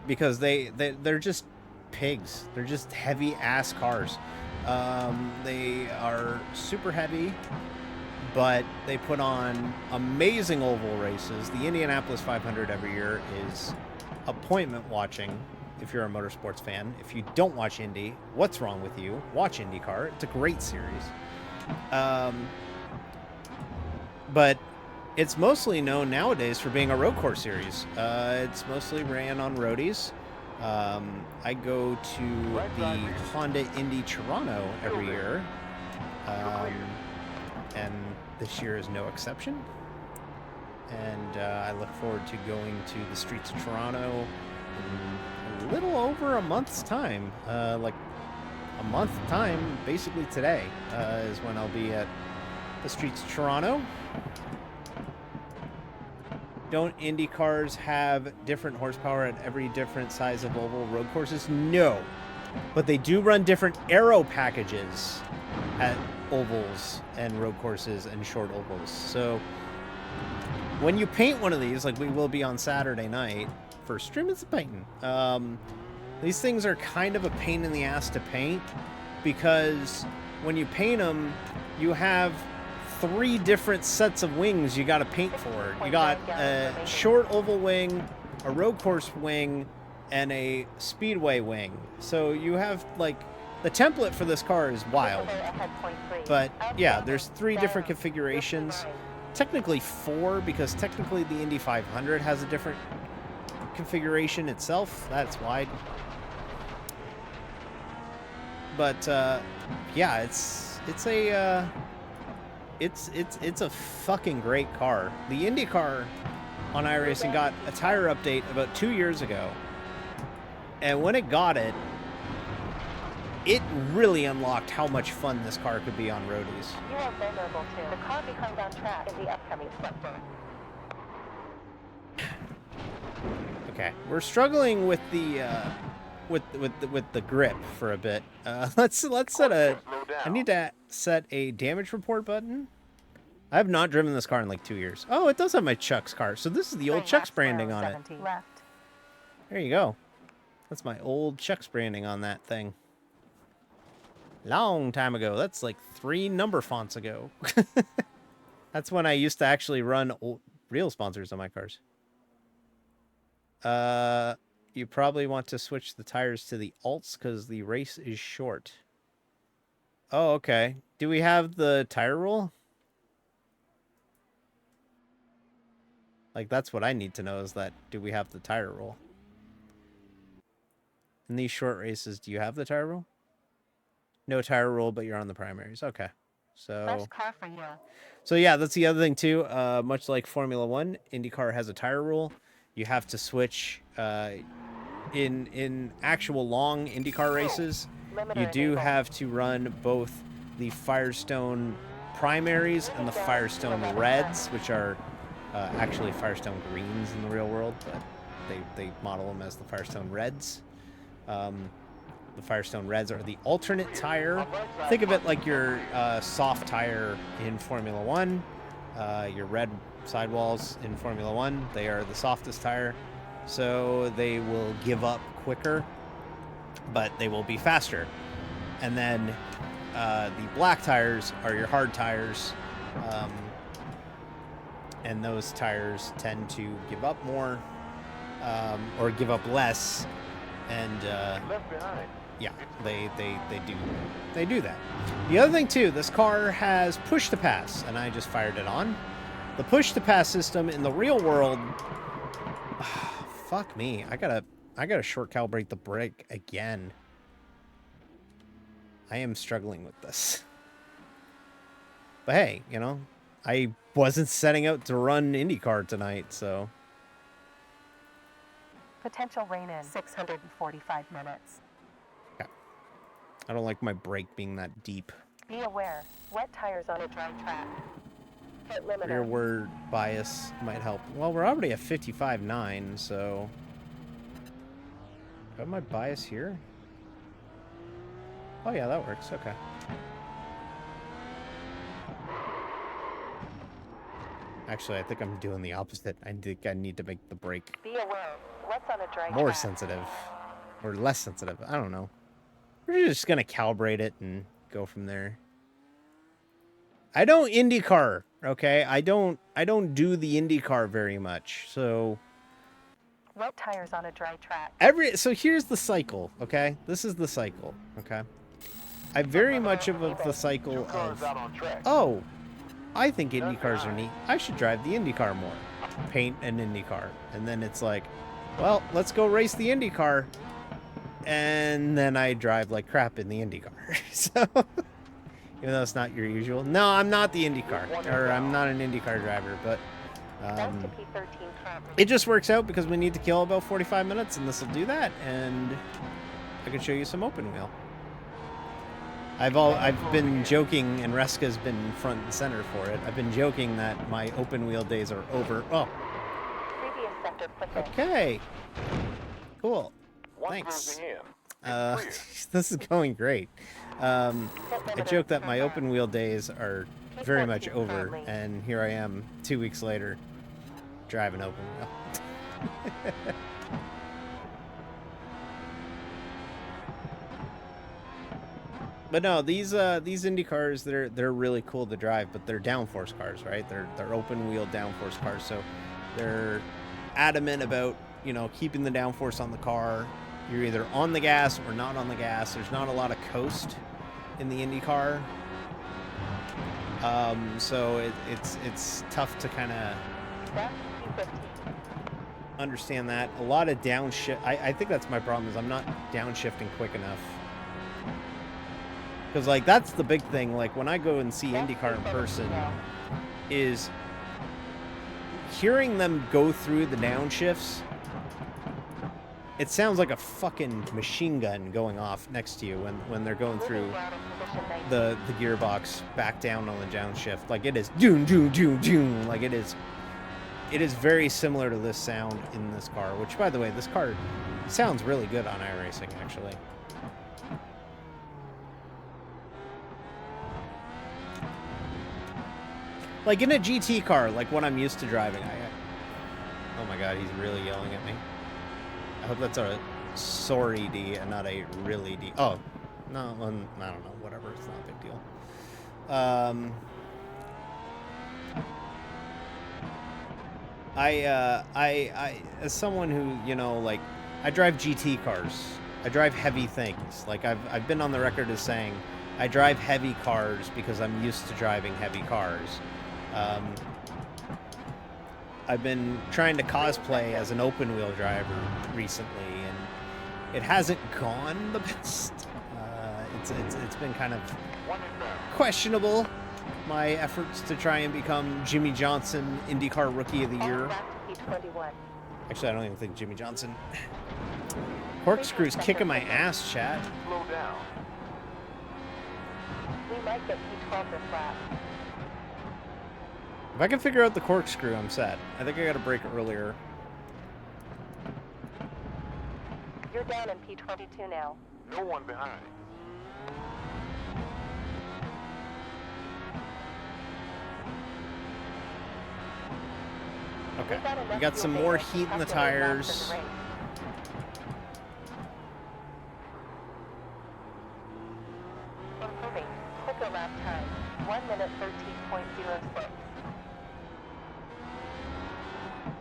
Because they're just pigs. They're just heavy ass cars. They are super heavy, but they put on amazing oval races. The Indianapolis 500 every year is appointment watching. If you're a motorsports fan, if you don't watch Indy, what's wrong with you? Watch IndyCar. It's a great series. But it's mostly known nowadays for being a road course series. It's mostly ran on roadies. I go to the Honda Indy Toronto every year. And this year is no exception. And I look forward to going to the streets of Toronto in a little over a month's time. Like a month time, basically today, is when I'll be at the streets of Toronto. Don't Indy cars have different horsepower at every different size of oval road courses? No. But they do run different aero packages at ovals and road courses and short ovals. So when you paint one of these, like we will be on Saturday night for Stream It's Painting, these things are kind of a pain in the ass to paint because when you paint them, you have 3 different sets of wings you got to paint for. You got a short oval wing, a road course wing, and a speedway wing. So you have like the template for this car is wild. But yeah, there's 3 different configurations. Technically 4 because technically the Indy 500 has a different configuration itself. That's wide. But yeah, it's a fucking great car. The Indy car on iRacing got a tire update about 2 years ago. And when it got it, it really unlocked how much fun this car could be on roadies. You are vulnerable to the car behind on track in the upcoming sector. Okay, we're struggling with the with the grip for a bit. Let's set a. I need to set a damage report button. I have not driven this car in like 2 years. Oh, it does have my Chuck's car. So this is the old Chuck's branding on it. Left. There you go. That's my old Chuck's branding on that thing. Long time ago. That's like 3 number fonts ago. That's when I used to actually run real sponsors on my cars. You probably want to switch the tires to the alts because the race is short. Oh, okay. Do we have the tire rule? Like, that's what I need to know is that, do we have the tire rule? In these short races, do you have the tire rule? No tire rule, but you're on the primaries. Okay. So, Fresh car for you. so yeah, that's the other thing too. Much like Formula 1, IndyCar has a tire rule. You have to switch in actual long IndyCar races. You do have to run both the Firestone primaries and the Firestone Reds, which are actually Firestone Greens in the real world, but they model them as the Firestone Reds. The Firestone Reds are the alternate tire. Think of it like your soft tire in Formula 1. Your red sidewalls in Formula 1, they are the softest tire. So they will give up quicker, but they will be faster. And then the black tires are your hard tires. and those tires tend to give up more, or give up less, and Left behind. yeah, they do that. The other thing too, this car has push to pass, and I just fired it on. The push to pass system in the real world, fuck me, I gotta short calibrate the brake again. I am struggling with this. But hey, you know, I wasn't setting out to run IndyCar tonight, so. Potential rain in 645 minutes. Yeah. I don't like my brake being that deep. Be aware, wet tires on a dry track. Hit limiter. Rearward bias might help. Well, we're already at 55.9, so. Got my bias here? Oh yeah, that works. Okay. Actually, I think I'm doing the opposite. I think I need to make the brake Be aware, what's on a dry more track. sensitive. Or less sensitive. I don't know. We're just going to calibrate it and go from there. I don't IndyCar, okay? I don't do the IndyCar very much. So Wet tires on a dry track. so here's the cycle, okay? This is the cycle, okay? I very much of the cycle Two cars of, out on track. oh, I think IndyCars are neat. I should drive the IndyCar more. Paint an IndyCar. And then it's like, well, let's go race the IndyCar. And then I drive like crap in the IndyCar. So, even though it's not your usual. No, I'm not the IndyCar. Or I'm not an IndyCar driver, but Thanks to P13 traffic. it just works out because we need to kill about 45 minutes, and this will do that. And I can show you some open wheel. I've been joking, and Reska's been front and center for it. I've been joking that my open wheel days are over. Oh, Previous sector clicking. okay. Cool. One Thanks. closing in. Clear. This is going great. Hit I limiter, joke that my turn open wheel days are Keep very that much seat over, currently. and here I am 2 weeks later driving open wheel. But no, these Indy cars, they're really cool to drive, but they're downforce cars, right? They're open wheel downforce cars, so they're adamant about, you know, keeping the downforce on the car. You're either on the gas or not on the gas. There's not a lot of coast in the Indy car, so it's tough to kind of That's P15. understand that. A lot of downshift. I think that's my problem, is I'm not downshifting quick enough. Because, like, that's the big thing. Like, when I go and see IndyCar in person, is hearing them go through the downshifts. It sounds like a fucking machine gun going off next to you when they're going through Moving down in position 19. the gearbox back down on the downshift. Like, it is doom doom doom doom. Like, it is very similar to this sound in this car. Which, by the way, this car sounds really good on iRacing, actually. Like in a GT car, like what I'm used to driving. Oh my god, he's really yelling at me. I hope that's a sorry D and not a really D. Oh, no, I don't know. Whatever, it's not a big deal. I as someone who, you know, like, I drive GT cars. I drive heavy things. Like, I've been on the record as saying I drive heavy cars because I'm used to driving heavy cars. I've been trying to cosplay as an open wheel driver recently, and it hasn't gone the best. It's been kind of questionable, my efforts to try and become Jimmy Johnson IndyCar Rookie of the Year. And left P21. Actually, I don't even think Jimmy Johnson. Corkscrew's kicking my ass, chat. Slow down. We might get P12 this lap. If I can figure out the corkscrew, I'm set. I think I gotta brake earlier. You're down in P22 now. No one behind. Okay. We've enough We got some fuel more data to heat in the calculate laps tires. in the race. Improving. Quicker lap time. 1 minute 13.06.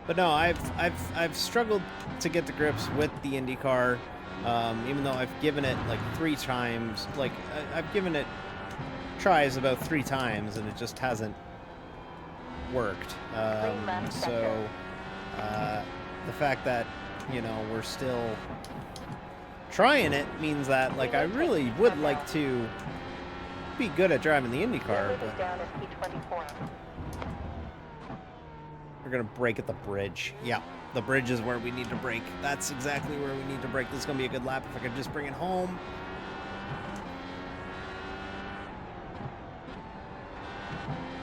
But no, I've struggled to get to grips with the IndyCar, even though I've given it like 3 times. Like I've given it tries about 3 times, and it just hasn't worked. So the fact that we're still trying it means that like I really would like to be good at driving the IndyCar, but down at P24. we're gonna brake at the bridge. Yeah, the bridge is where we need to brake. That's exactly where we need to brake. This is gonna be a good lap if I could just bring it home.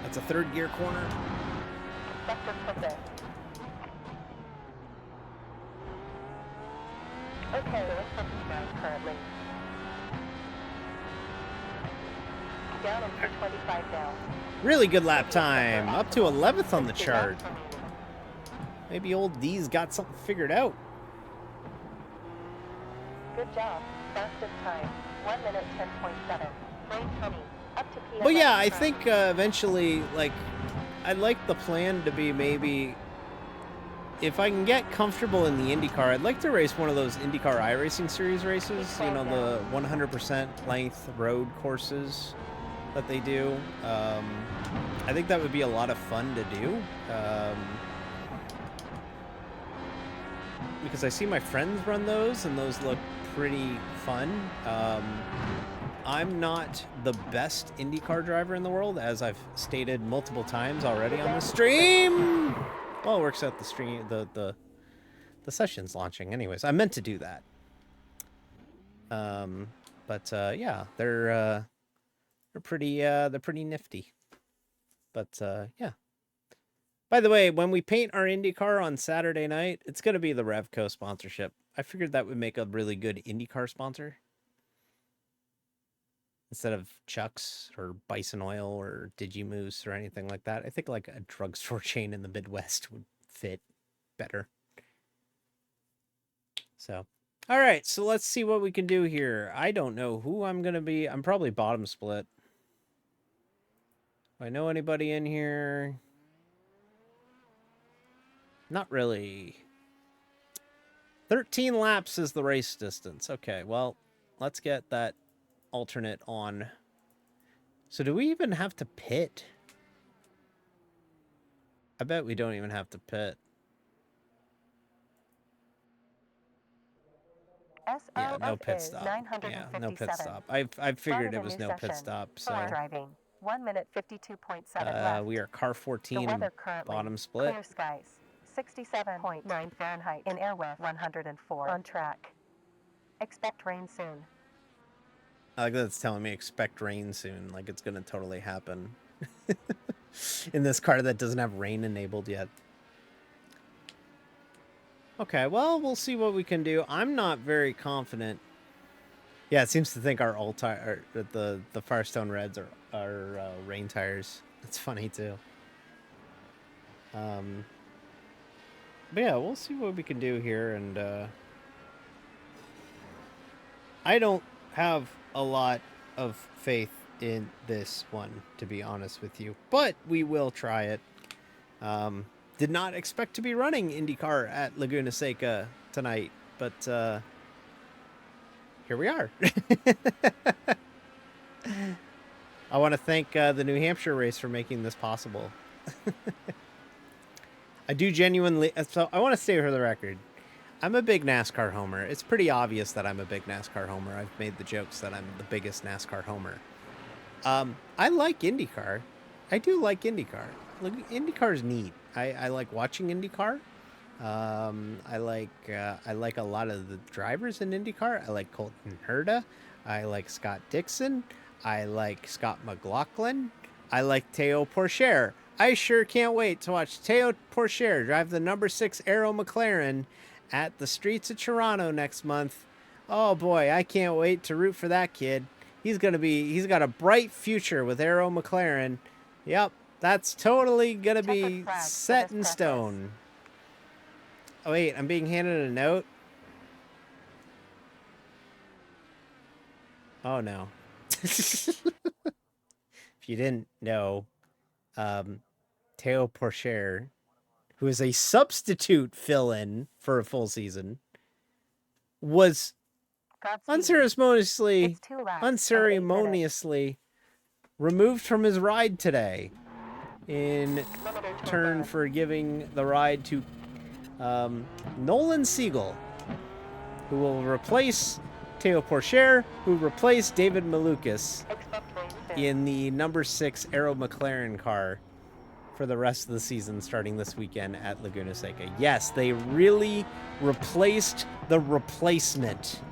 That's a 3rd gear corner. Sector Pacific. Okay, there is something down currently. Down in P25 now. Really good lap time, up to 11th on the chart. Maybe old D's got something figured out. Good job. Fastest time. 1 minute 10.7. Frame 20. Up to P. But yeah, I think eventually, like, I'd like the plan to be maybe, if I can get comfortable in the IndyCar, I'd like to race one of those IndyCar iRacing Series races, you know, the 100% length road courses that they do. I think that would be a lot of fun to do. Because I see my friends run those, and those look pretty fun. I'm not the best IndyCar driver in the world, as I've stated multiple times already on the stream. Well, it works out the stream, the session's launching. Anyways, I meant to do that. But yeah, they're pretty nifty. But yeah. By the way, when we paint our IndyCar on Saturday night, it's gonna be the Revco sponsorship. I figured that would make a really good IndyCar sponsor. Instead of Chuck's or Bison Oil or Digimoose or anything like that. I think like a drugstore chain in the Midwest would fit better. So, all right, so let's see what we can do here. I don't know who I'm going to be. I'm probably bottom split. Do I know anybody in here? Not really. 13 laps is the race distance. Okay, well, let's get that alternate on. So do we even have to pit? I bet we don't even have to pit. Yeah, no pit stop. Yeah, no pit stop. I figured it was no pit stop. So driving. 1 minute 52.7 left. we are car 14, bottom split. Clear skies. 67.9 Fahrenheit in airway 104 on track. Expect rain soon. I like that it's telling me expect rain soon, like it's gonna totally happen. In this car that doesn't have rain enabled yet. Okay, well, we'll see what we can do. I'm not very confident. Yeah, it seems to think our the Firestone Reds are rain tires. That's funny too. But yeah, we'll see what we can do here, and I don't have a lot of faith in this one, to be honest with you, but we will try it. Did not expect to be running IndyCar at Laguna Seca tonight, but here we are. I want to thank the New Hampshire race for making this possible. I do genuinely, so I want to say for the record, I'm a big NASCAR homer. It's pretty obvious that I'm a big NASCAR homer. I've made the jokes that I'm the biggest NASCAR homer. I like IndyCar. I do like IndyCar. IndyCar's neat. I like watching IndyCar. I like a lot of the drivers in IndyCar. I like Colton Herta. I like Scott Dixon. I like Scott McLaughlin. I like Teo Pourchaire. I sure can't wait to watch Teo Pourchaire drive the number 6 Aero McLaren at the streets of Toronto next month. Oh boy, I can't wait to root for that kid. He's got a bright future with Aero McLaren. Yep, that's totally gonna be set in stone. Oh wait, I'm being handed a note. Oh no. If you didn't know, Teo Pourchaire, who is a substitute fill-in for a full season, was unceremoniously removed from his ride today in turn for giving the ride to Nolan Siegel, who will replace Teo Porcher, who replaced David Malukas in the number 6 Aero McLaren car for the rest of the season starting this weekend at Laguna Seca. Yes, they really replaced the replacement,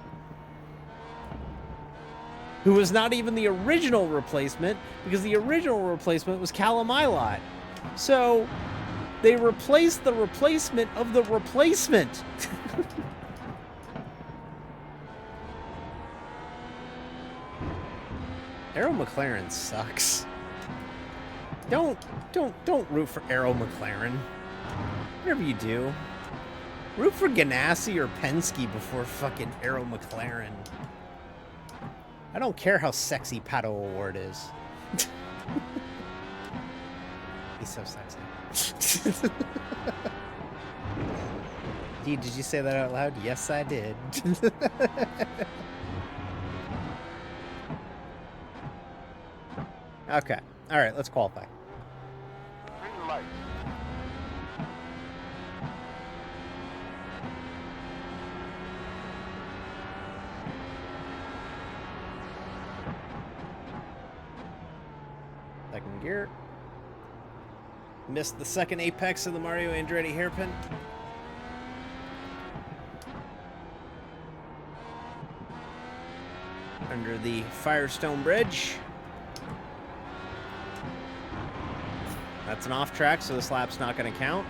who was not even the original replacement, because the original replacement was Callum Ilott. So they replaced the replacement of the replacement. Aero McLaren sucks. Don't root for Aero McLaren. Whatever you do, root for Ganassi or Penske before fucking Aero McLaren. I don't care how sexy Pato O'Ward is. He's so sexy. Did you say that out loud? Yes, I did. Okay. All right, let's qualify. Green light. Second gear. Missed the second apex of the Mario Andretti hairpin. Under the Firestone Bridge. That's an off track, so this lap's not going to count.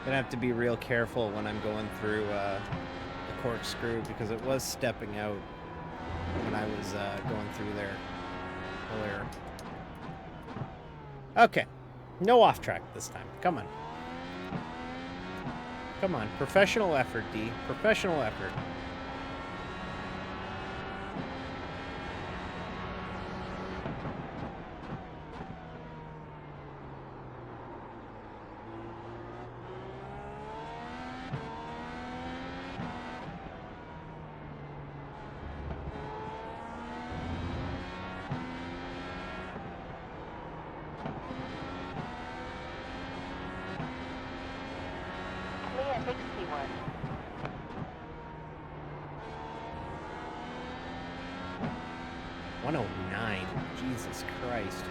Gonna have to be real careful when I'm going through the corkscrew, because it was stepping out when I was going through there earlier. Okay, no off track this time. Come on. Come on, professional effort, D. Professional effort. Clear 61. .109. Jesus Christ.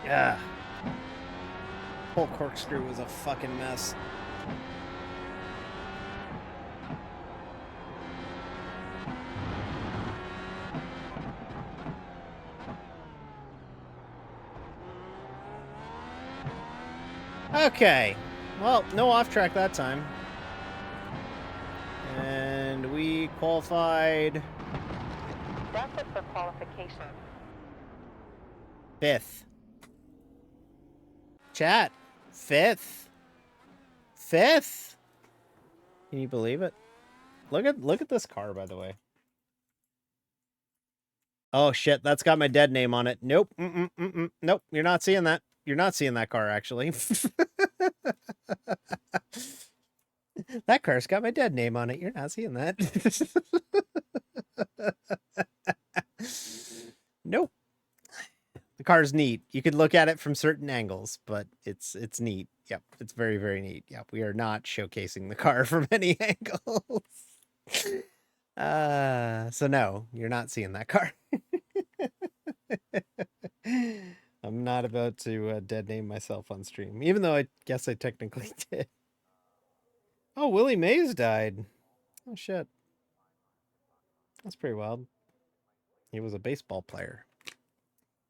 Yeah. Whole corkscrew was a fucking mess. Okay. Well, no off track that time. And we qualified That's it for qualification. 5th. Chat. 5th. 5th. Can you believe it? Look at this car, by the way. Oh shit, that's got my dead name on it. Nope. Nope, you're not seeing that. You're not seeing that car, actually. That car's got my dead name on it. You're not seeing that. Nope. The car's neat. You could look at it from certain angles, but it's neat. Yep, it's very, very neat. Yep, we are not showcasing the car from any angles. So no, you're not seeing that car. I'm not about to dead name myself on stream, even though I guess I technically did. Oh, Willie Mays died. Oh shit. That's pretty wild. He was a baseball player.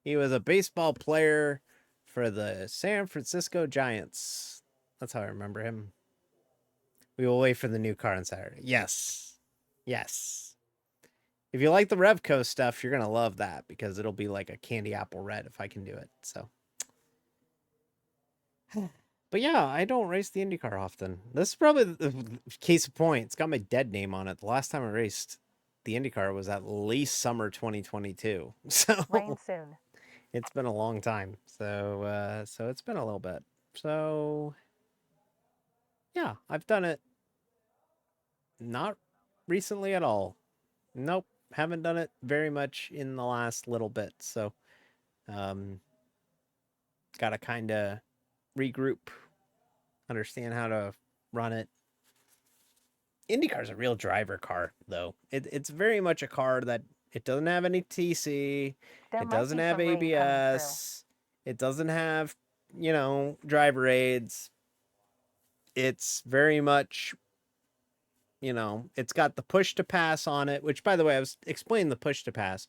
He was a baseball player for the San Francisco Giants. That's how I remember him. We will wait for the new car on Saturday. Yes. Yes. If you like the Revco stuff, you're going to love that because it'll be like a candy apple red if I can do it. So, but yeah, I don't race the IndyCar often. This is probably the case of point. It's got my dead name on it. The last time I raced the IndyCar was at least summer 2022. So Rain soon. it's been a long time. So it's been a little bit. So yeah, I've done it. Not recently at all. Nope, haven't done it very much in the last little bit. So, gotta kind of regroup, understand how to run it. IndyCar's a real driver car, though. It's very much a car that it doesn't have any TC, There it might doesn't be have some rain coming ABS, it doesn't have, driver aids. It's very much, it's got the push to pass on it, which, by the way, I was explaining the push to pass.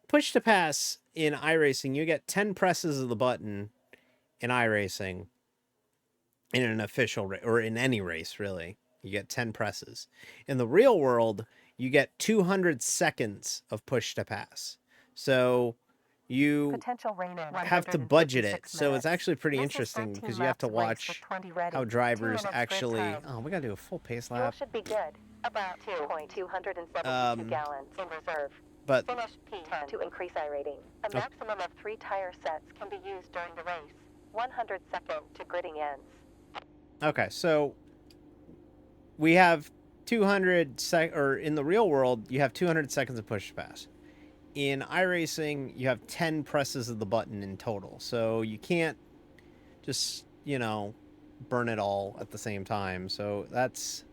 Push to pass in iRacing, you get 10 presses of the button in iRacing in an official or in any race, really. You get 10 presses. In the real world, you get 200 seconds of push to pass. So you Potential rain in have to budget it. 156 So it's minutes. actually pretty This is interesting 13 because you have to laps race watch with 20 ready. how 2 drivers minutes grid actually. time. Oh, we gotta do a full pace Fuel lap. should be good. About 2.272 gallons in reserve. But Finish P10 to increase iRating. A maximum of 3 tire sets can be used during the race. 100-second to gridding ends. okay, so we have 200 or in the real world, you have 200 seconds of push to pass. In iRacing, you have 10 presses of the button in total. So you can't just, burn it all at the same time. So that's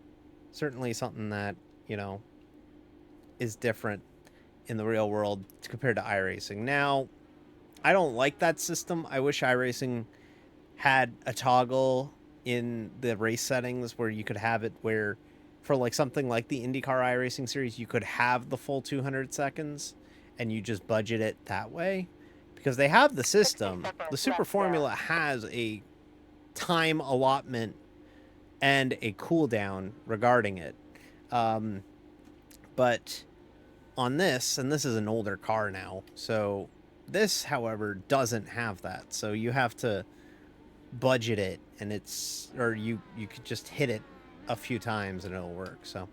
certainly something that, is different in the real world compared to iRacing. Now, I don't like that system. I wish iRacing had a toggle in the race settings where you could have it where for like something like the IndyCar iRacing series, you could have the full 200 seconds and you just budget it that way because they have the system. The Super Formula has a time allotment and a cooldown regarding it. But on this, and this is an older car now, so this, however, doesn't have that. So you have to budget it, and you could just hit it a few times and it'll work. So,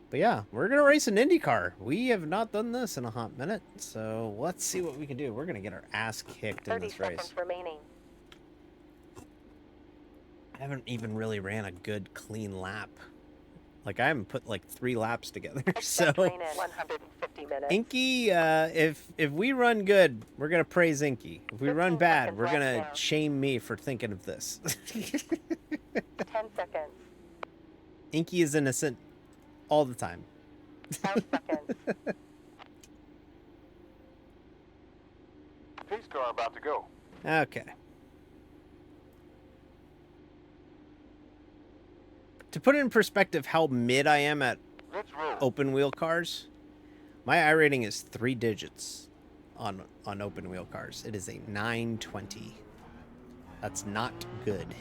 but yeah, we're gonna race an IndyCar. We have not done this in a hot minute, so let's see what we can do. We're gonna get our ass kicked in 30 this race. seconds remaining. I haven't even really ran a good clean lap. Like I haven't put like 3 laps together. So Expect rain in 150 minutes. Inky, if we run good, we're gonna praise Inky. If we run 15 bad, seconds we're left gonna now. shame me for thinking of this. 10 seconds. Inky is innocent all the time. 5 seconds. Pace car about to go. Okay. To put it in perspective how mid I am at Let's roll. open wheel cars, my iRating is 3 digits on open wheel cars. It is a 920. That's not good.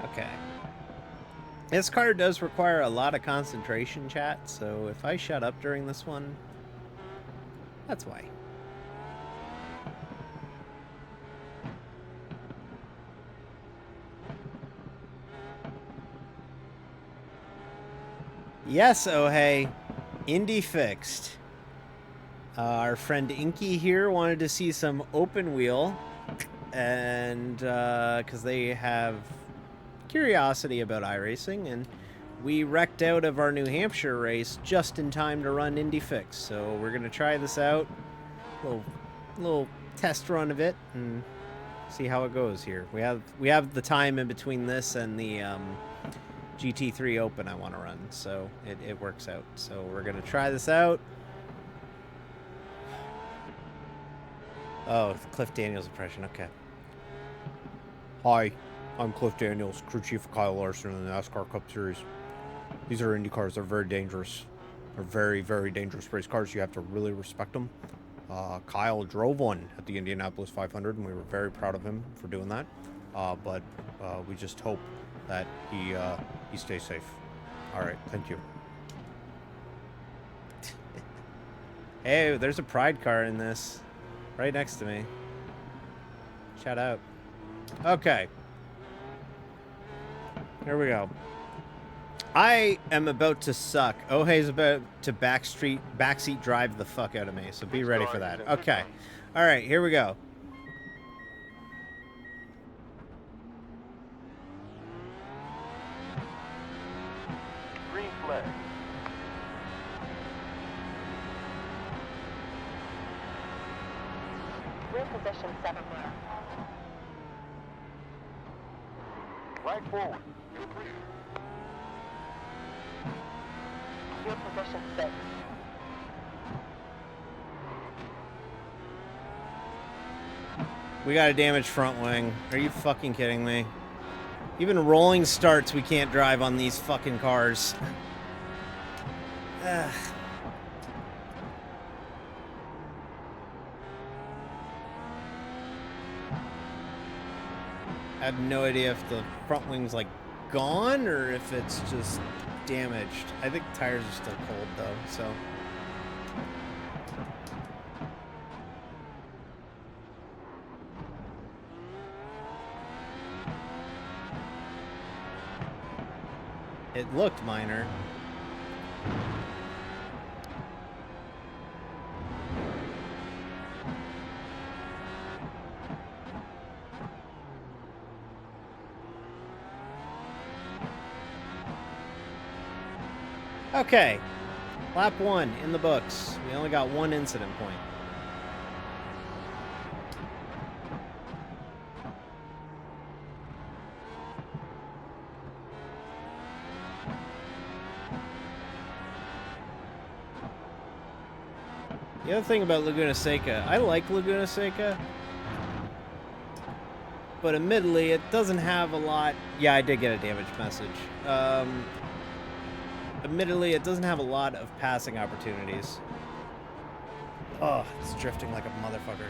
Okay. This car does require a lot of concentration, chat, so if I shut up during this one, that's why. Yes, oh hey, Indy fixed. Our friend Inky here wanted to see some open wheel, and because they have curiosity about iRacing, and we wrecked out of our New Hampshire race just in time to run Indy Fix. So we're gonna try this out, little test run of it, and See how it goes here. We have the time in between this and the GT3 Open I want to run, so it works out. So we're gonna try this out. Oh, Cliff Daniels impression. Okay. Hi, I'm Cliff Daniels, crew chief of Kyle Larson in the NASCAR Cup Series. These are Indy cars. They're very dangerous. They're very, very dangerous race cars. You have to really respect them. Kyle drove one at the Indianapolis 500, and we were very proud of him for doing that. But we just hope that he stays safe. All right, thank you. Hey, there's a Pride car in this, right next to me. Shout out. Okay. Here we go. I am about to suck. Ohei's about to backseat drive the fuck out of me, so be ready for that. Okay. All right, here we go. Green flag. Reposition 7 there. Right forward. Your position 6. We got a damaged front wing. Are you fucking kidding me? Even rolling starts we can't drive on these fucking cars. Ugh. I have no idea if the front wing's like gone or if it's just damaged. I think tires are still cold though, so. It looked minor. Okay, lap 1 in the books. We only got one incident point. The other thing about Laguna Seca, I like Laguna Seca, but admittedly it doesn't have a lot. Yeah, I did get a damage message. Admittedly, it doesn't have a lot of passing opportunities. Oh, it's drifting like a motherfucker.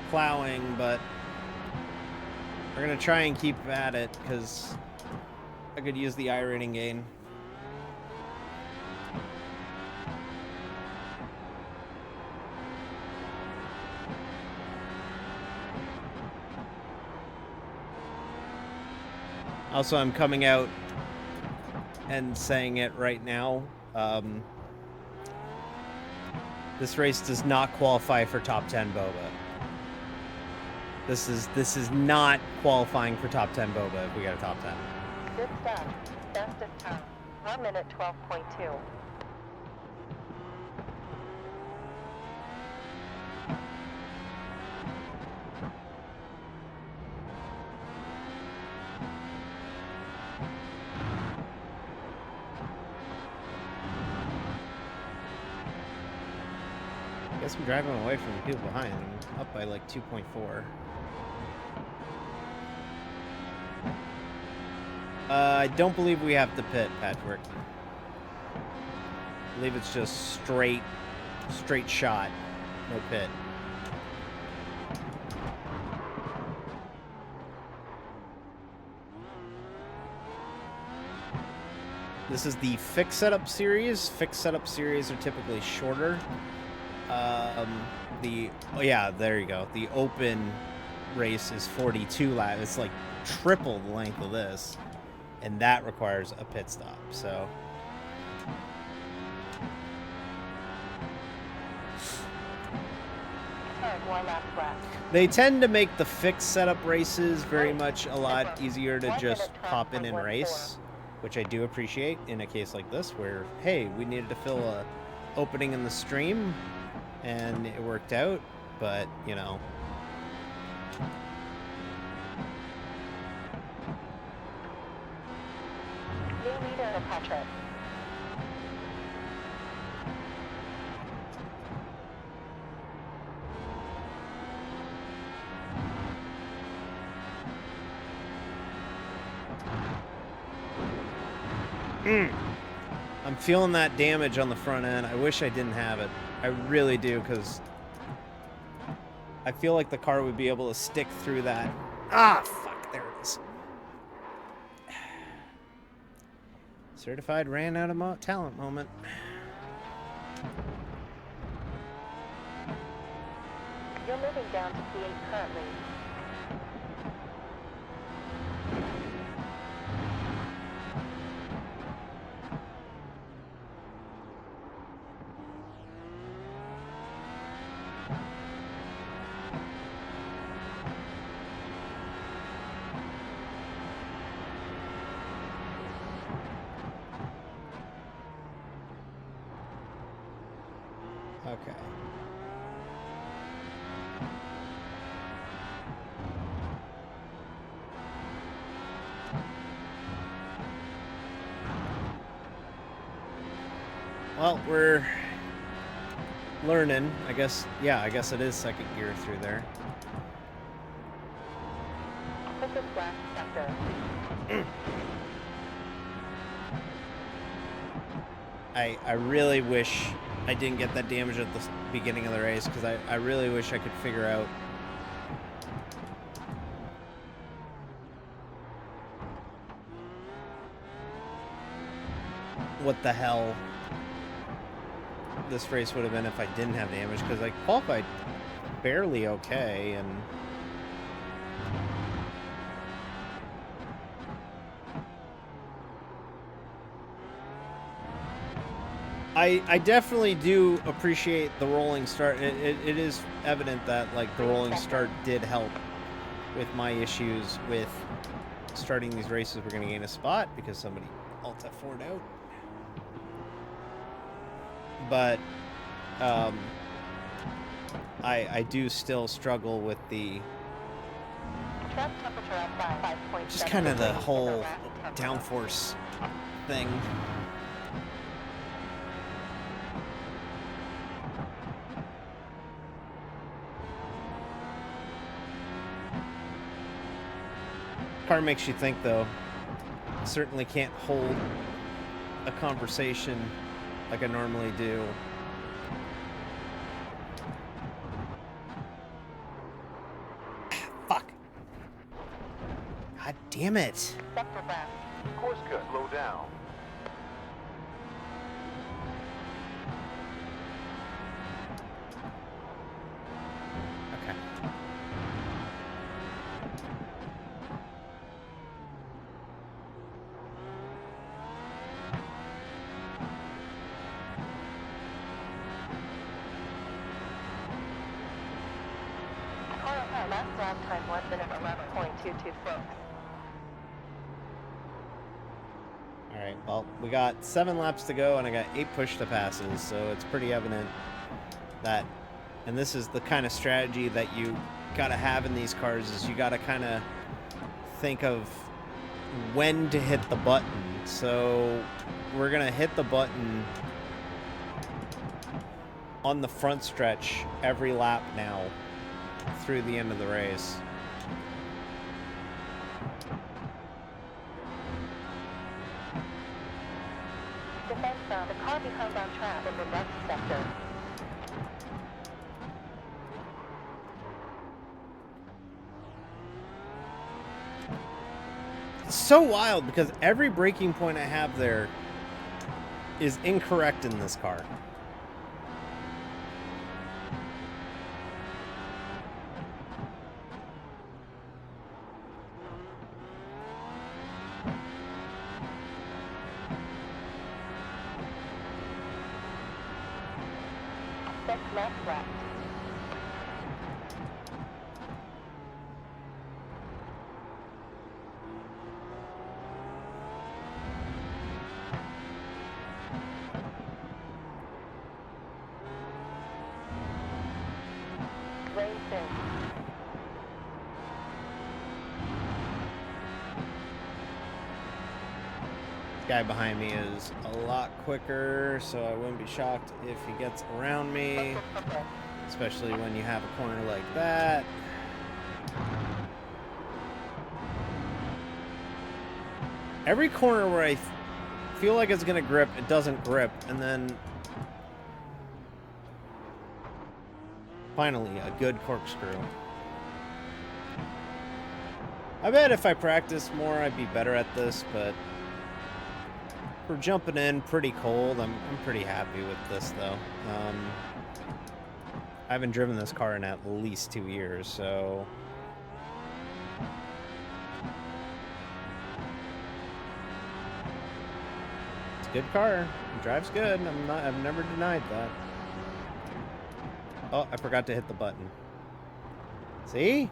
Plowing, but we're gonna try and keep at it because I could use the iRacing gain. Also, I'm coming out and saying it right now. This race does not qualify for top 10 Boba. This is not qualifying for top 10 Boba if we got a top 10. Good stuff. Fastest time. 1 minute 12.2. I guess I'm driving away from the people behind. I'm up by like 2.4. I don't believe we have to pit, Patrick. I believe it's just straight shot, no pit. This is the fixed setup series. Fixed setup series are typically shorter. Oh yeah, there you go. The open race is 42 laps. It's like triple the length of this, and that requires a pit stop. So One last lap. they tend to make the fixed setup races very much a lot easier to just pop in and race, which I do appreciate in a case like this where, hey, we needed to fill opening in the stream, and it worked out, but, you know. New leader of Patrick. I'm feeling that damage on the front end. I wish I didn't have it. I really do, because I feel like the car would be able to stick through that. Ah, fuck, there it is. Certified ran out of talent moment. You're moving down to P8 currently. Okay. Well, we're learning. I guess, yeah, I guess it is second gear through there. This is last sector. I really wish I didn't get that damage at the beginning of the race, because I really wish I could figure out what the hell this race would have been if I didn't have damage, because I qualified barely okay, and I definitely do appreciate the rolling start. It is evident that, like, the rolling start did help with my issues with starting these races. We're going to gain a spot because somebody Alt F4'd out. But I do still struggle with the Track temperature up by 5.7 just kind of the degrees whole in the last temperature. downforce thing. Car makes you think, though. Certainly can't hold a conversation like I normally do. Fuck. God damn it. Sector left. Course cut. Slow down. Okay. Last lap time 1 minute 11.226. Alright, well, we got 7 laps to go, and I got 8 push-to-passes, so it's pretty evident that, and this is the kind of strategy that you gotta have in these cars, is you gotta kind of think of when to hit the button. So we're gonna hit the button on the front stretch every lap now through the end of the race. Defense bound. The car becomes on track in the left sector. It's so wild because every braking point I have there is incorrect in this car. Six left left. Guy behind me is a lot quicker, so I wouldn't be shocked if he gets around me, especially when you have a corner like that. Every corner where I feel like it's gonna grip, it doesn't grip, and then finally a good corkscrew. I bet if I practiced more, I'd be better at this, but for jumping in pretty cold, I'm pretty happy with this, though. I haven't driven this car in at least 2 years, so... It's a good car. It drives good. I've never denied that. Oh, I forgot to hit the button. See?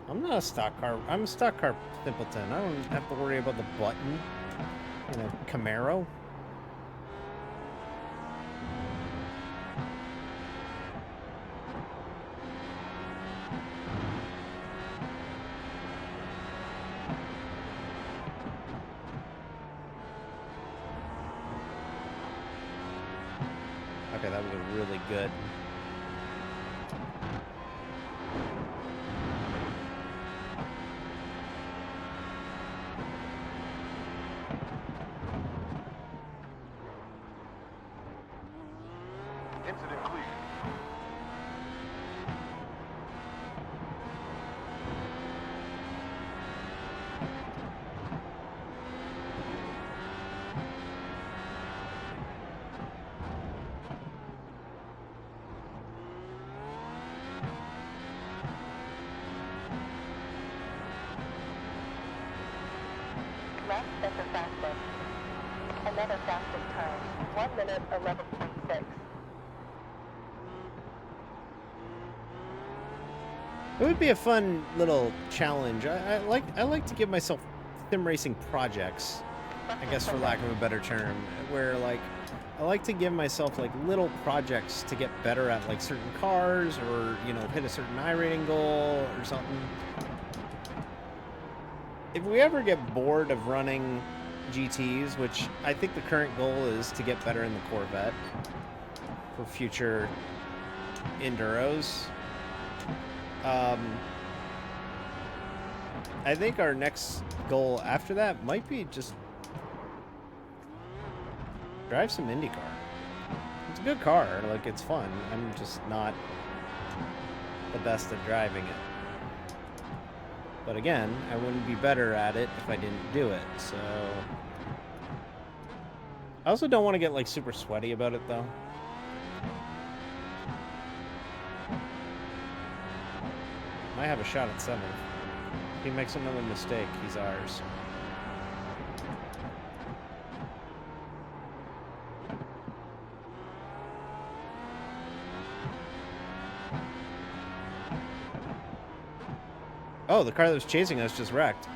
I'm not a stock car. I'm a stock car simpleton. I don't have to worry about the button in a Camaro. Okay, that was really good. Incident clear. Left at the fastest. Another fastest time. 1 minute 11.6. It would be a fun little challenge. I like to give myself sim racing projects, I guess for lack of a better term, where like I like to give myself like little projects to get better at like certain cars or, you know, hit a certain iRating goal or something. If we ever get bored of running GTs, which I think the current goal is to get better in the Corvette for future Enduros, I think our next goal after that might be just drive some IndyCar. It's a good car, like it's fun. I'm just not the best at driving it. But again, I wouldn't be better at it if I didn't do it, so... I also don't want to get like super sweaty about it though. Might have a shot at 7th. If he makes another mistake, he's ours. Oh, the car that was chasing us just wrecked.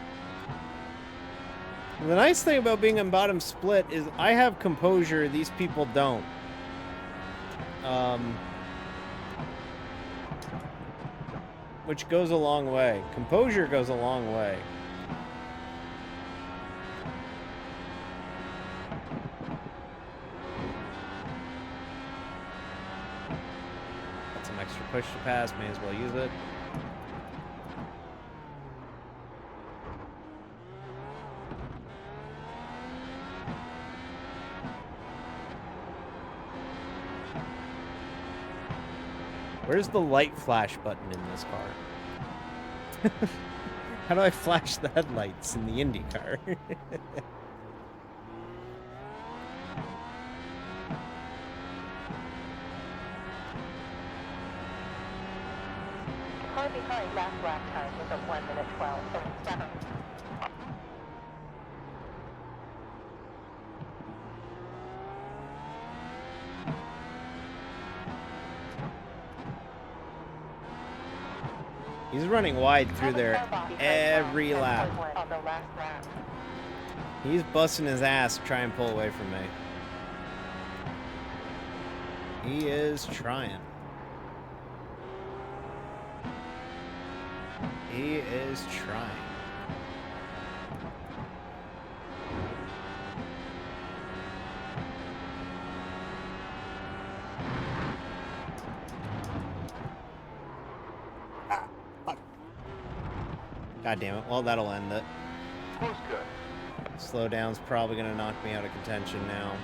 The nice thing about being in bottom split is I have composure, these people don't. Which goes a long way. Composure goes a long way. Got some extra push to pass, may as well use it. Where's the light flash button in this car? How do I flash the headlights in the Indy car? Car behind last lap time was at 1 minute 12.7. He's running wide through there every lap. On the last lap. He's busting his ass to try and pull away from me. He is trying. He is trying. God damn it. Well, that'll end it. Close cut. Slow down's probably going to knock me out of contention now.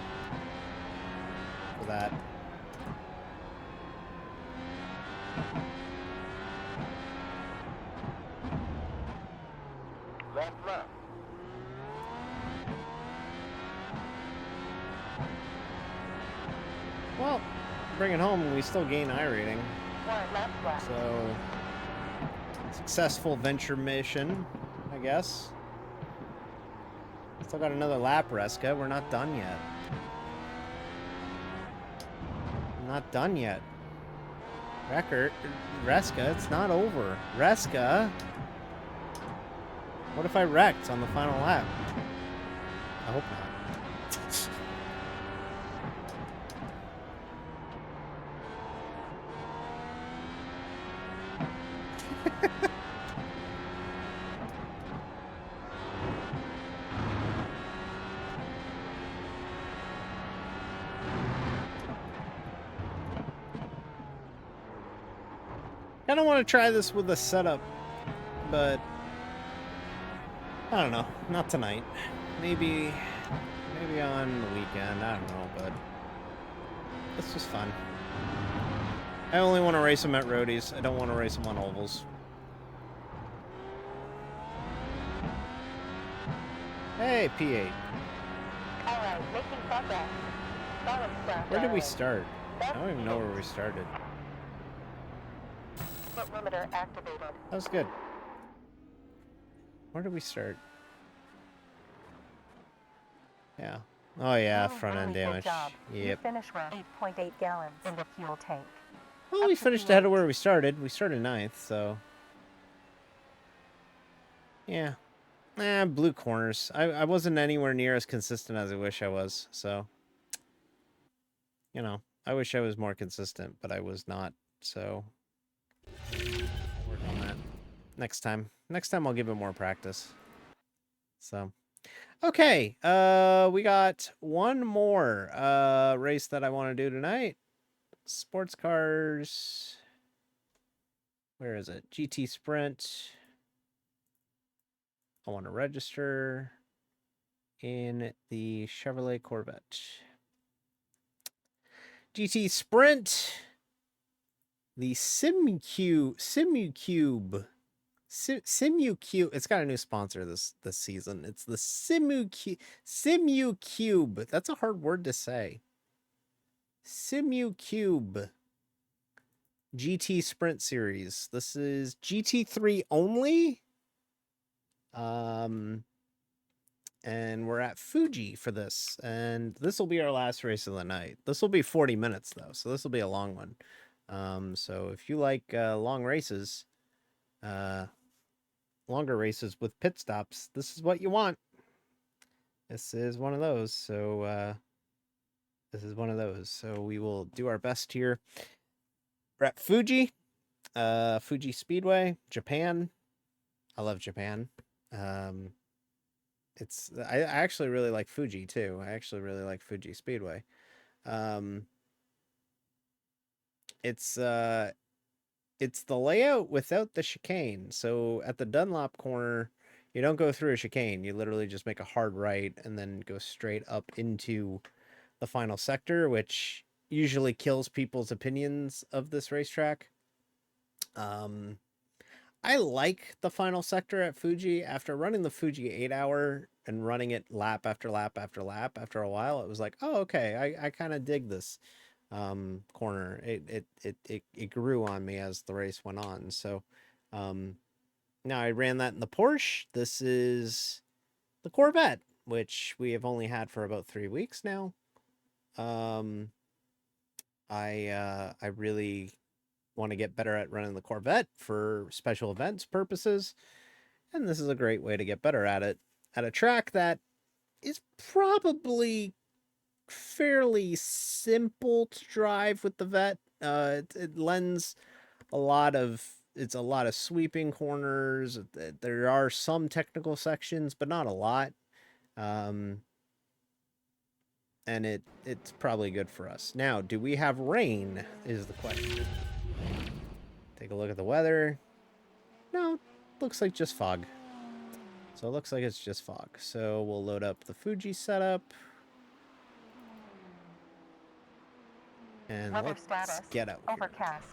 For that. Last lap. Well, bring it home, we still gain iRating. 1 lap left. So, successful venture mission, I guess. Still got another lap, Reska. We're not done yet. Not done yet. Reska, it's not over. Reska. What if I wrecked on the final lap? I hope not. I don't want to try this with a setup, but I don't know. Not tonight. Maybe on the weekend. I don't know, but it's just fun. I only want to race them at roadies. I don't want to race them on ovals. Hey, P8. Alright, making progress. Solid splash. Where did we island. start? I don't even know where we started. Limiter activated. That was good. Where did we start? Yeah. Oh yeah, front end Really damage. good job. You Yep. finished with 8.8 gallons in the fuel tank. Well, we finished ahead of where we started. We started ninth, so yeah. Blue corners. I wasn't anywhere near as consistent as I wish I was, so you know, I wish I was more consistent, but I was not, so I'll work on that next time. Next time I'll give it more practice. So okay, we got one more race that I want to do tonight. Sports cars. Where is it? GT Sprint. I want to register in the Chevrolet Corvette. GT Sprint. The SimuCube. SimuCube. It's got a new sponsor this season. It's the SimuCube. That's a hard word to say. SimuCube GT Sprint Series. This is GT3 only. And we're at Fuji for this. And this will be our last race of the night. This will be 40 minutes though, so this will be a long one. So if you like long races, longer races with pit stops, this is what you want. This is one of those. So this is one of those. So we will do our best here. We're at Fuji, Fuji Speedway, Japan. I love Japan. I actually really like Fuji too. I actually really like Fuji Speedway. It's the layout without the chicane. So at the Dunlop corner, you don't go through a chicane. You literally just make a hard right and then go straight up into the final sector, which usually kills people's opinions of this racetrack. I like the final sector at Fuji. After running the Fuji 8-hour and running it lap after lap after lap, after a while, it was like, oh, okay, I kind of dig this corner. It grew on me as the race went on. So now I ran that in the Porsche. This is the Corvette, which we have only had for about 3 weeks now. I really want to get better at running the Corvette for special events purposes, and this is a great way to get better at it at a track that is probably fairly simple to drive with the Vet. It lends a lot of sweeping corners. There are some technical sections, but not a lot. And it's probably good for us. Now, do we have rain is the question. Take a look at the weather. No, looks like just fog. So it looks like it's just fog. So we'll load up the Fuji setup. And Weather let's status. get out here. Overcast.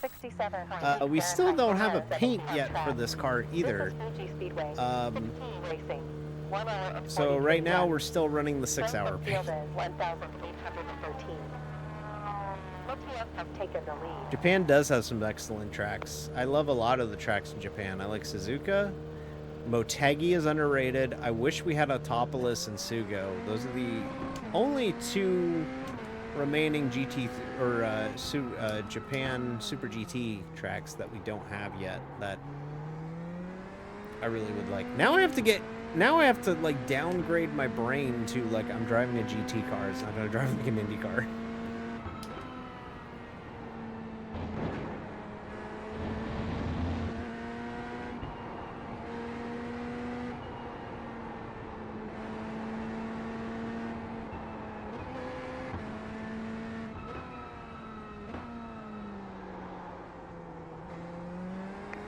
67. We still don't have a paint yet for this car either. This is Fuji Speedway. Um, 16 racing. 1 hour of So 43 right now laps. we're still running the 6-hour Length of paint. field is 1,813. Lothians have taken the lead. Japan does have some excellent tracks. I love a lot of the tracks in Japan. I like Suzuka. Motegi is underrated. I wish we had Autopolis and Sugo. Those are the only two remaining GT Japan Super GT tracks that we don't have yet that I really would like. Now I have to like downgrade my brain to like I'm driving a GT car. It's not gonna drive like an Indy car.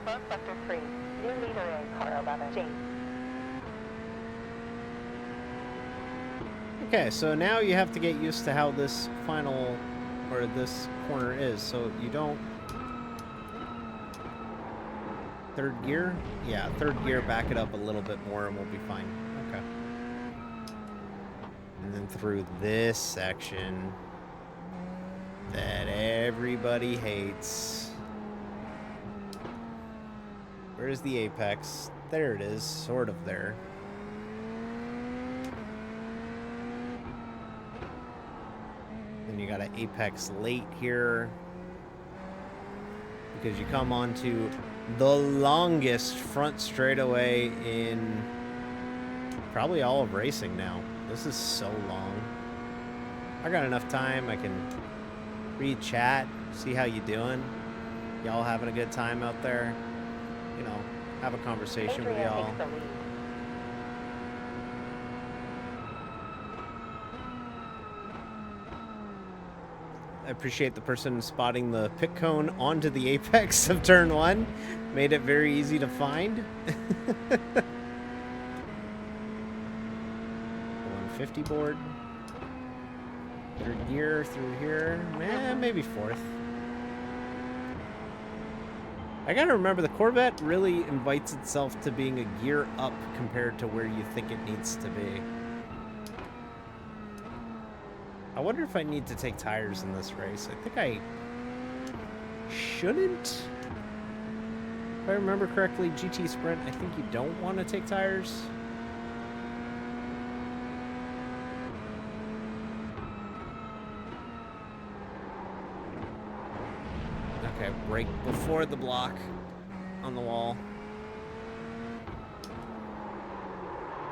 Front sector 3. New leader is car 11. James. Okay, so now you have to get used to how this final or this corner is. So you don't third gear? Yeah, third gear, back it up a little bit more and we'll be fine. Okay. And then through this section that everybody hates. Where's the apex? There it is, sort of there. Then you got an apex late here. Because you come onto the longest front straightaway in probably all of racing now. This is so long. I got enough time. I can read chat, see how you doing. Y'all having a good time out there? You know, have a conversation with Adrian y'all. takes the lead. I appreciate the person spotting the pit cone onto the apex of turn 1. Made it very easy to find. 150 board. Third gear through here. Maybe fourth. I gotta remember the Corvette really invites itself to being a gear up compared to where you think it needs to be. I wonder if I need to take tires in this race. I think I shouldn't. If I remember correctly, GT Sprint, I think you don't want to take tires. Okay, brake before the block on the wall.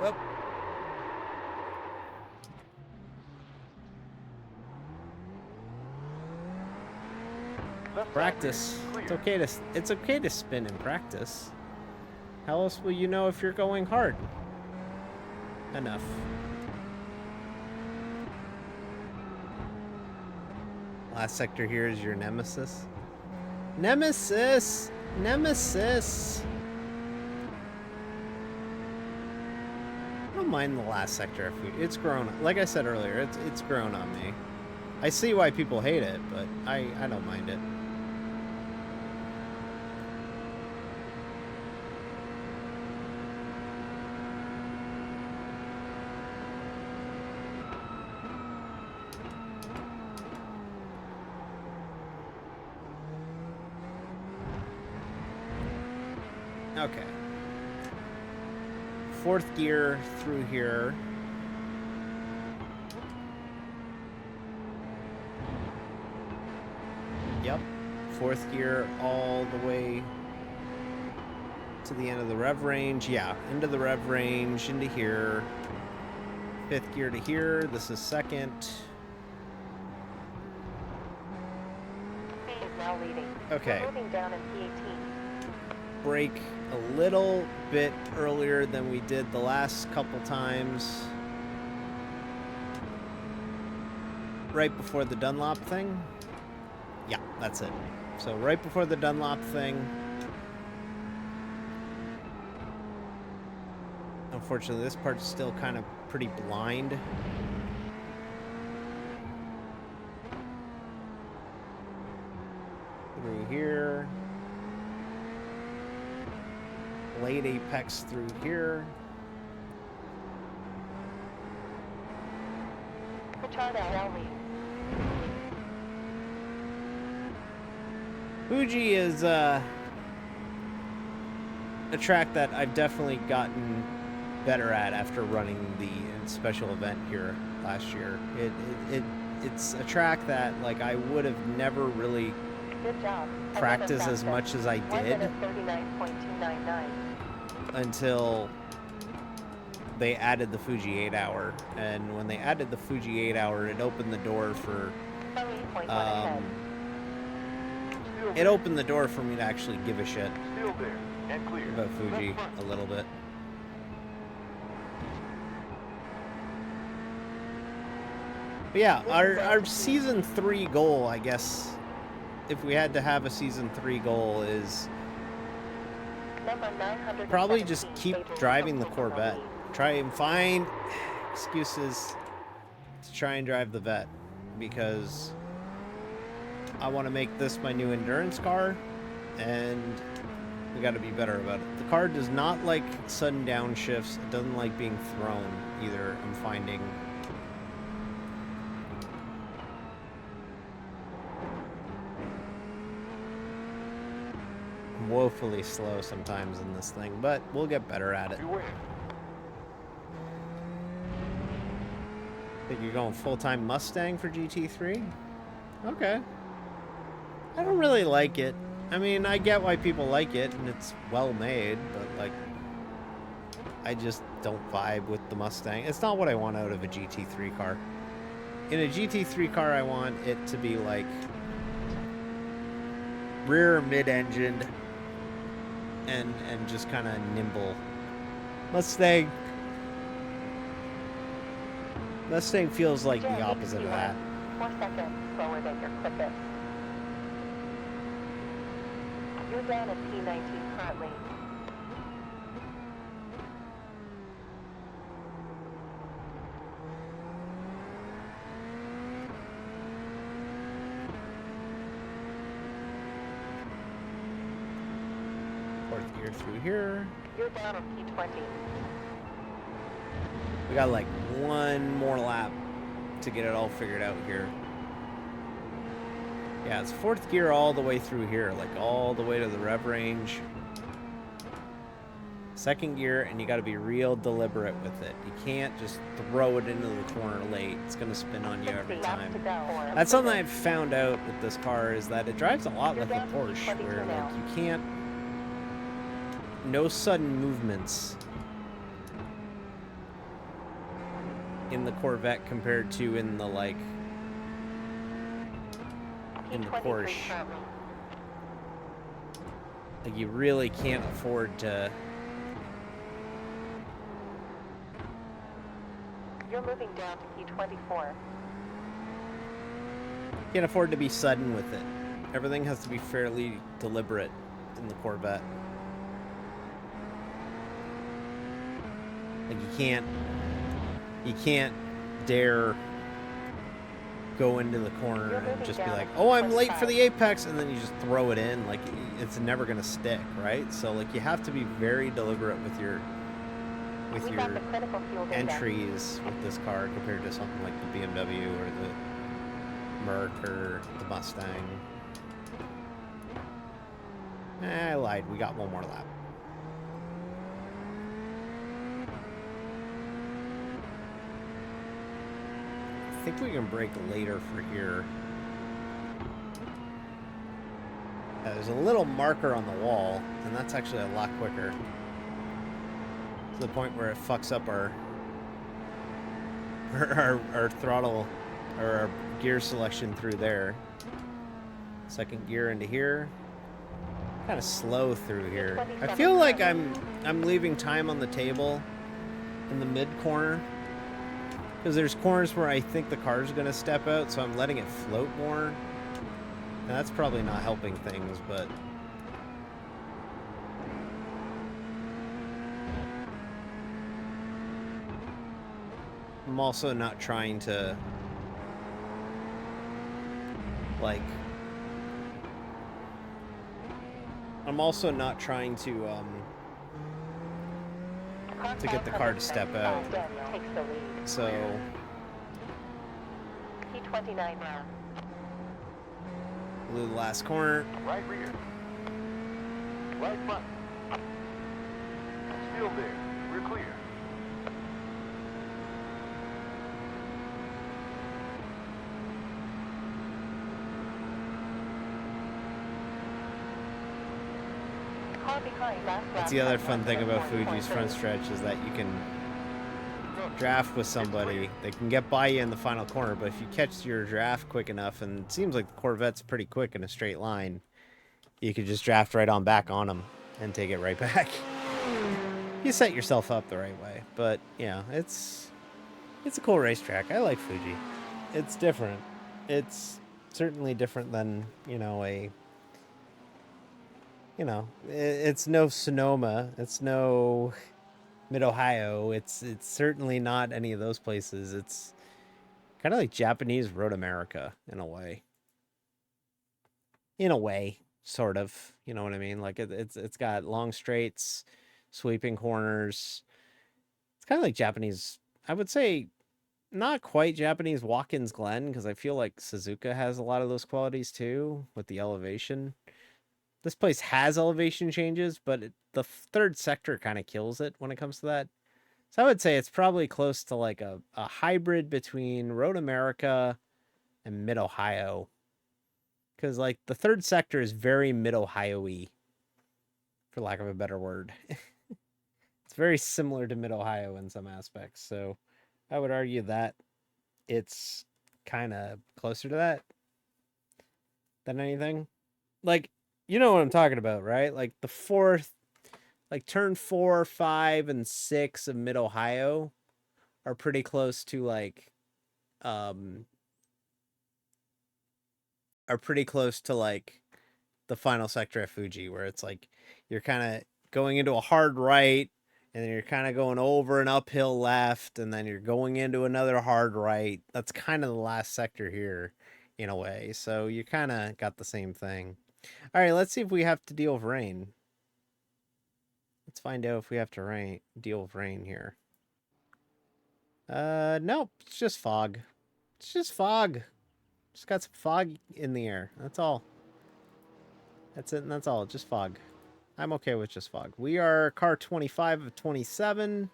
Whoop. Practice. It's okay to spin in practice. How else will you know if you're going hard? Enough. Last sector here is your nemesis. Nemesis! Nemesis! I don't mind the last sector. It's grown. Like I said earlier, it's grown on me. I see why people hate it, but I don't mind it. Okay. Fourth gear through here. Yep. Fourth gear all the way to the end of the rev range. Yeah, into the rev range, into here. Fifth gear to here. This is second. He is now leading. Okay. We're moving down in P18. Brake a little bit earlier than we did the last couple times. Right before the Dunlop thing. Yeah, that's it. So right before the Dunlop thing. Unfortunately, this part's still kind of pretty blind. Through here. Late apex through here. Richard L. lead. Fuji is a track that I've definitely gotten better at after running the special event here last year. It's a track that like I would have never really Good job. practiced as much as I 1 did minute 39.299. until they added the Fuji 8 hour. And when they added the Fuji 8 hour, it opened the door for 38.1 ahead. Still it there. opened the door for me to actually give a shit Still there. And clear. about Fuji Left front. a little bit. But yeah, our season 3 goal, I guess, if we had to have a season 3 goal, is Number 917, probably just keep Adrian driving the Thompson in Corvette. lead. Try and find excuses to try and drive the Vet, because I want to make this my new endurance car, and we got to be better about it. The car does not like sudden downshifts. It doesn't like being thrown either, I'm finding. I'm woefully slow sometimes in this thing, but we'll get better at it. Beware. Think you're going full-time Mustang for GT3? Okay. I don't really like it. I mean, I get why people like it, and it's well made, but like, I just don't vibe with the Mustang. It's not what I want out of a GT3 car. In a GT3 car, I want it to be like rear mid-engined and just kind of nimble. Mustang feels like the opposite of that. 4 seconds slower than your quickest. You're down at P19 currently. Fourth gear through here. You're down at P20. We got like one more lap to get it all figured out here. Yeah, it's fourth gear all the way through here, like all the way to the rev range. Second gear, and you got to be real deliberate with it. You can't just throw it into the corner late. It's going to spin on you 60 every laps time. to go. That's something I've found out with this car, is that it drives a lot You're like a down to Porsche, 22 where now. like you can't, no sudden movements in the Corvette compared to in the like in the P23 Porsche. currently. Like you really can't afford to. You're moving down to P24. Can't afford to be sudden with it. Everything has to be fairly deliberate in the Corvette. Like you can't dare go into the corner and just be like, oh, I'm late for the apex, and then you just throw it in. Like it's never gonna stick, right? So like you have to be very deliberate with your We got the critical fuel data. entries with this car compared to something like the BMW or the Merc or the Mustang. I lied. We got one more lap. I think we can brake later for here. There's a little marker on the wall, and that's actually a lot quicker. To the point where it fucks up our throttle or our gear selection through there. Second gear into here. Kind of slow through here. I feel like I'm leaving time on the table in the mid corner, because there's corners where I think the car's gonna step out, so I'm letting it float more. And that's probably not helping things, but I'm also not trying to, like, I'm also not trying to get the car to step out. Takes the lead. So, P29 now. blew the last corner. Right rear. Right front. Still there. We're clear. Car behind last That's lap the other at fun thing about 1.3. Fuji's front stretch is that you can draft with somebody. They can get by you in the final corner, but if you catch your draft quick enough, and it seems like the Corvette's pretty quick in a straight line, you could just draft right on back on them and take it right back. You set yourself up the right way. But yeah, it's a cool racetrack. I like Fuji. It's different. It's certainly different than, it's no Sonoma. It's no Mid-Ohio. It's certainly not any of those places. It's kind of like Japanese Road America in a way. In a way, sort of. You know what I mean? Like it's got long straights, sweeping corners. It's kind of like Japanese, I would say, not quite Japanese Watkins Glen, because I feel like Suzuka has a lot of those qualities too with the elevation. This place has elevation changes, but the third sector kind of kills it when it comes to that. So I would say it's probably close to like a hybrid between Road America and Mid-Ohio. Because like the third sector is very Mid-Ohio-y, for lack of a better word. It's very similar to Mid-Ohio in some aspects. So I would argue that it's kind of closer to that than anything. Like, you know what I'm talking about, right? Like the fourth, like turn 4, 5, and 6 of Mid-Ohio are pretty close to like, are pretty close to like the final sector at Fuji, where it's like you're kind of going into a hard right, and then you're kind of going over an uphill left, and then you're going into another hard right. That's kind of the last sector here, in a way. So you kind of got the same thing. All right, let's see if we have to deal with rain. Let's find out if we have to deal with rain here. Nope, it's just fog. It's just fog. Just got some fog in the air. That's all. That's it, and that's all. Just fog. I'm okay with just fog. We are car 25 of 27.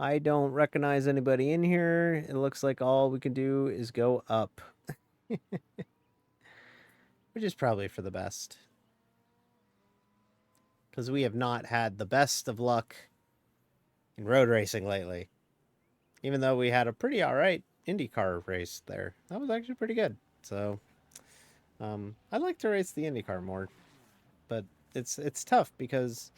I don't recognize anybody in here. It looks like all we can do is go up. Which is probably for the best. Because we have not had the best of luck in road racing lately. Even though we had a pretty alright IndyCar race there. That was actually pretty good. So, I'd like to race the IndyCar more. But it's tough because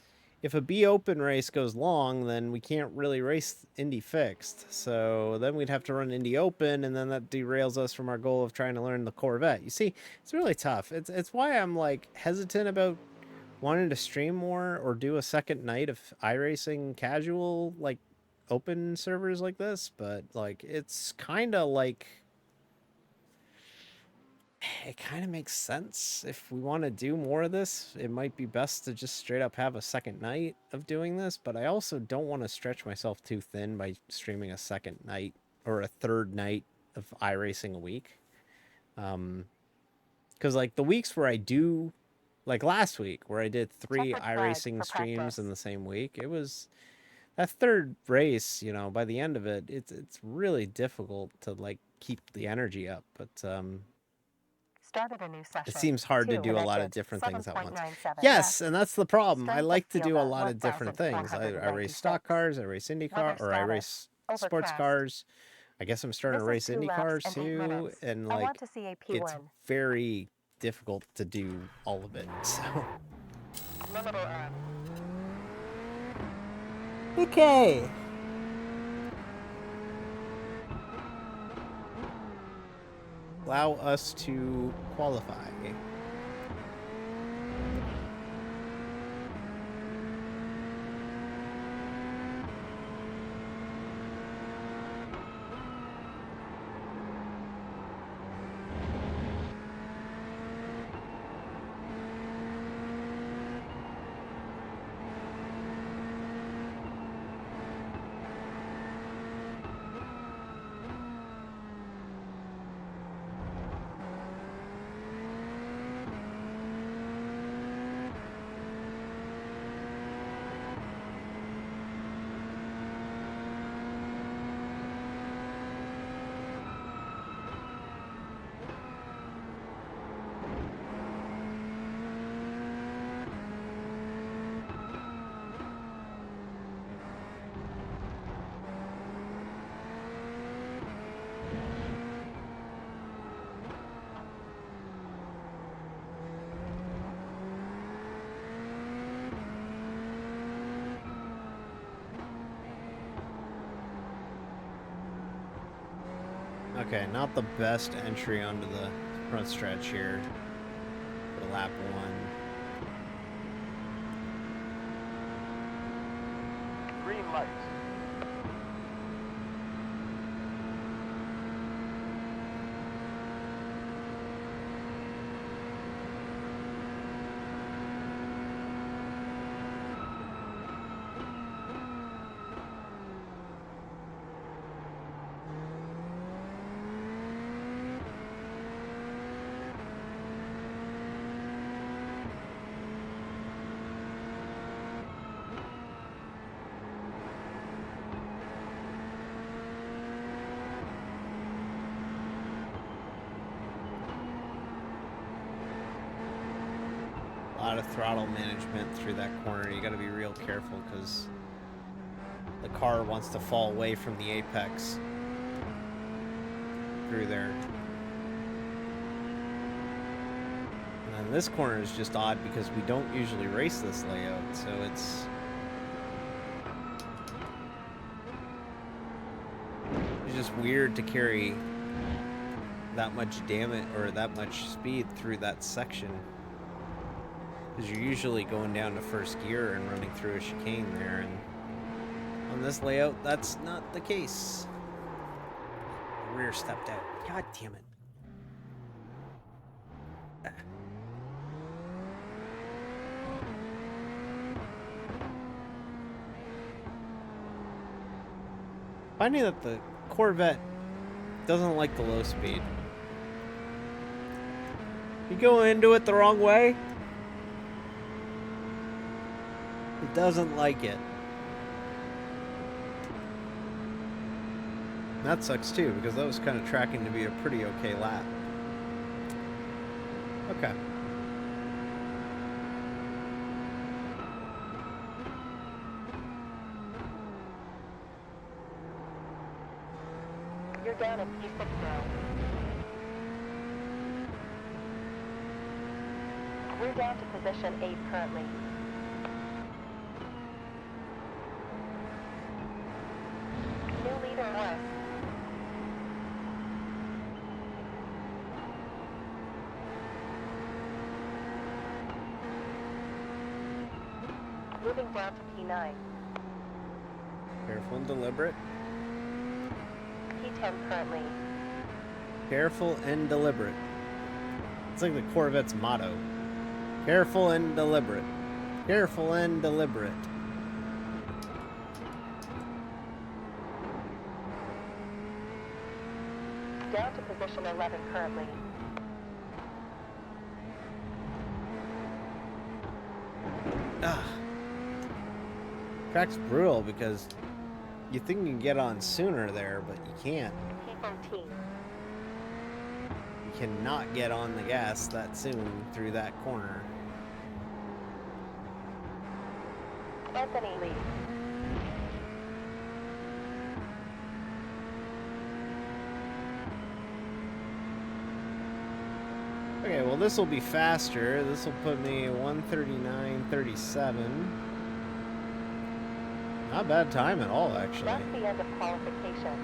if a B Open race goes long, then we can't really race Indy Fixed. So then we'd have to run Indy Open, and then that derails us from our goal of trying to learn the Corvette. You see, it's really tough. It's why I'm like hesitant about wanting to stream more or do a second night of iRacing casual, like open servers like this. But like it's kind of like, it kind of makes sense. If we want to do more of this, it might be best to just straight up have a second night of doing this. But I also don't want to stretch myself too thin by streaming a second night or a third night of iRacing a week. Because like the weeks where I do, like last week where I did 3 Checkered flag iRacing for streams practice. in the same week, it was that third race, by the end of it, it's really difficult to like keep the energy up. But Started a new session. it seems hard to 2 do a lot of connected. different things at once. 7.97 Yes, left. and that's the problem. I Strength like of to do field a at lot of different things. I race stock 1,496. cars, I race IndyCar, or I Weather race status, sports overcast. cars. I guess I'm starting to This race is 2 Indy laps cars and 8 too, minutes. and I like want to see a it's P1. very difficult to do all of it. So Limiter on. okay. Allow us to qualify. Okay, not the best entry onto the front stretch here for lap 1. Green lights. A lot of throttle management through that corner. You got to be real careful because the car wants to fall away from the apex through there. And then this corner is just odd because we don't usually race this layout, so it's just weird to carry that much damage or that much speed through that section. Because you're usually going down to first gear and running through a chicane there, and on this layout, that's not the case. The rear stepped out. God damn it. Finding that the Corvette doesn't like the low speed. You go into it the wrong way, it doesn't like it. That sucks too, because that was kind of tracking to be a pretty okay lap. Okay. You're down at P6 now. We're down to position 8 currently. New leader west. Moving down to P9. Careful and deliberate. P10 currently. Careful and deliberate. It's like the Corvette's motto. Careful and deliberate. Careful and deliberate. Down to position 11 currently. Ah. Track's brutal because you think you can get on sooner there, but you can't. P13. You cannot get on the gas that soon through that corner. Anthony leads. Okay, well this will be faster. This will put me 1:39.37. Not bad time at all, actually. That's the end of qualification.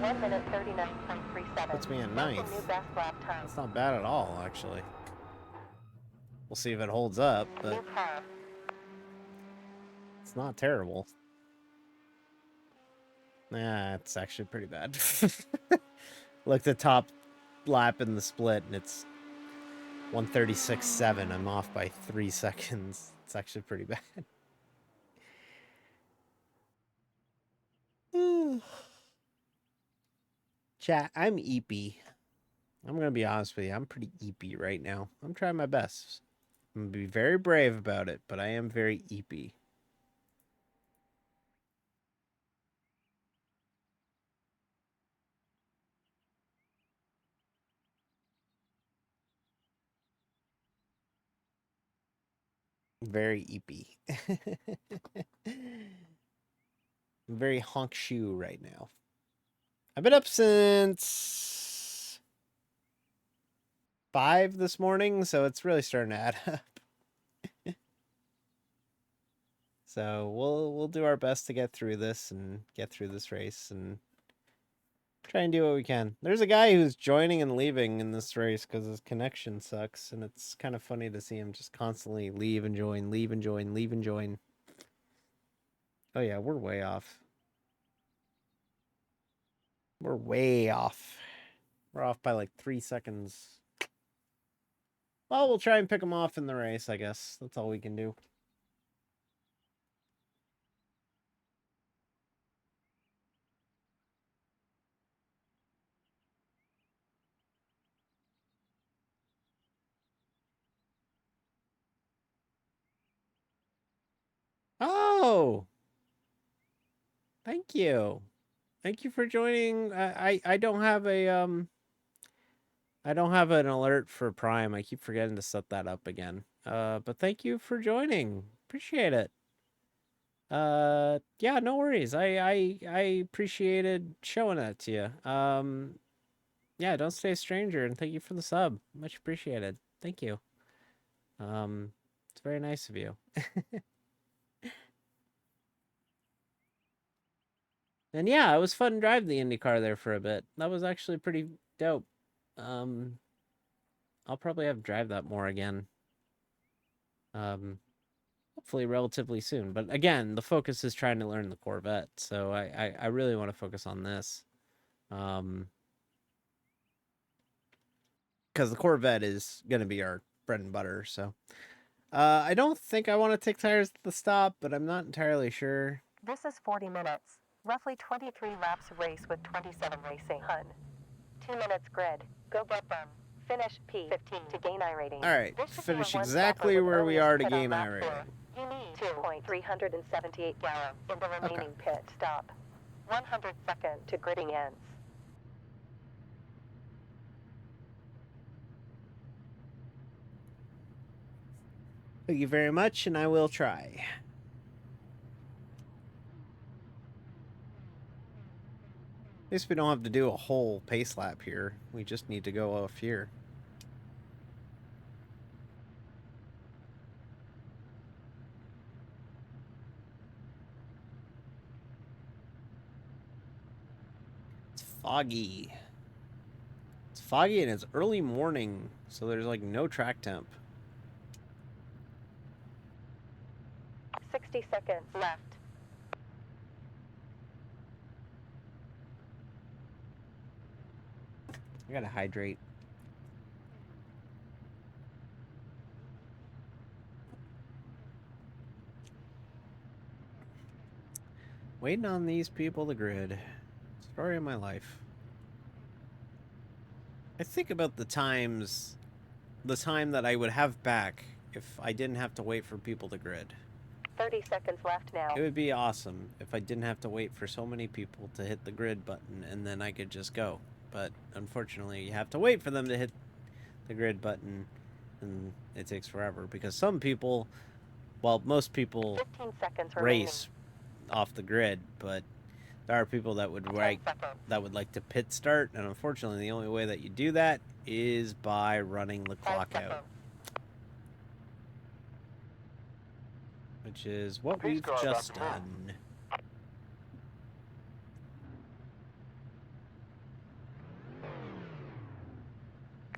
1 minute 39.37. Puts me in That's a ninth. new best lap time. That's not bad at all, actually. We'll see if it holds up, but New car. it's not terrible. Nah, it's actually pretty bad. Look, the top lap in the split, and it's 1:36.7. I'm off by 3 seconds. It's actually pretty bad. Chat, I'm eepy. I'm gonna be honest with you. I'm pretty eepy right now. I'm trying my best. I'm gonna be very brave about it, but I am very eepy. Very eepy. I'm very honk shoe right now. I've been up since 5 this morning, so it's really starting to add up. So we'll do our best to get through this and get through this race and Try and do what we can. There's a guy who's joining and leaving in this race because his connection sucks, and it's kind of funny to see him just constantly leave and join, leave and join, leave and join. Oh yeah, we're way off. We're way off. We're off by like 3 seconds. Well, we'll try and pick him off in the race, I guess. That's all we can do. Oh! Thank you. Thank you for joining. I don't have a I don't have an alert for Prime. I keep forgetting to set that up again. But thank you for joining. Appreciate it. Yeah, no worries. I appreciated showing that to you. Yeah, don't stay a stranger, and thank you for the sub. Much appreciated. Thank you. It's very nice of you. And yeah, it was fun to drive the Indy car there for a bit. That was actually pretty dope. I'll probably have to drive that more again. Hopefully relatively soon. But again, the focus is trying to learn the Corvette, so I really want to focus on this. Because the Corvette is going to be our bread and butter, so. I don't think I want to take tires at the stop, but I'm not entirely sure. This is 40 minutes. Roughly 23 laps race with 27 racing. Hun. 2 minutes grid. Go bum. Finish P15 to gain iRating. Alright, This should be finish a one-stopper exactly with where we earliest are to pit on gain lap iRating. 4. You need 2.378 gallons in the remaining pit stop. 102nd to gridding ends. Thank you very much, and I will try. At least we don't have to do a whole pace lap here. We just need to go off here. It's foggy. It's foggy and it's early morning, so there's like no track temp. 60 seconds left. I gotta hydrate. Waiting on these people to grid. Story of my life. I think about the time that I would have back if I didn't have to wait for people to grid. 30 seconds left now. It would be awesome if I didn't have to wait for so many people to hit the grid button and then I could just go. But unfortunately, you have to wait for them to hit the grid button, and it takes forever because some people, well, most people 15 seconds race off the grid, but there are people that would like to pit start, and unfortunately, the only way that you do that is by running the clock out, which is what we've just done.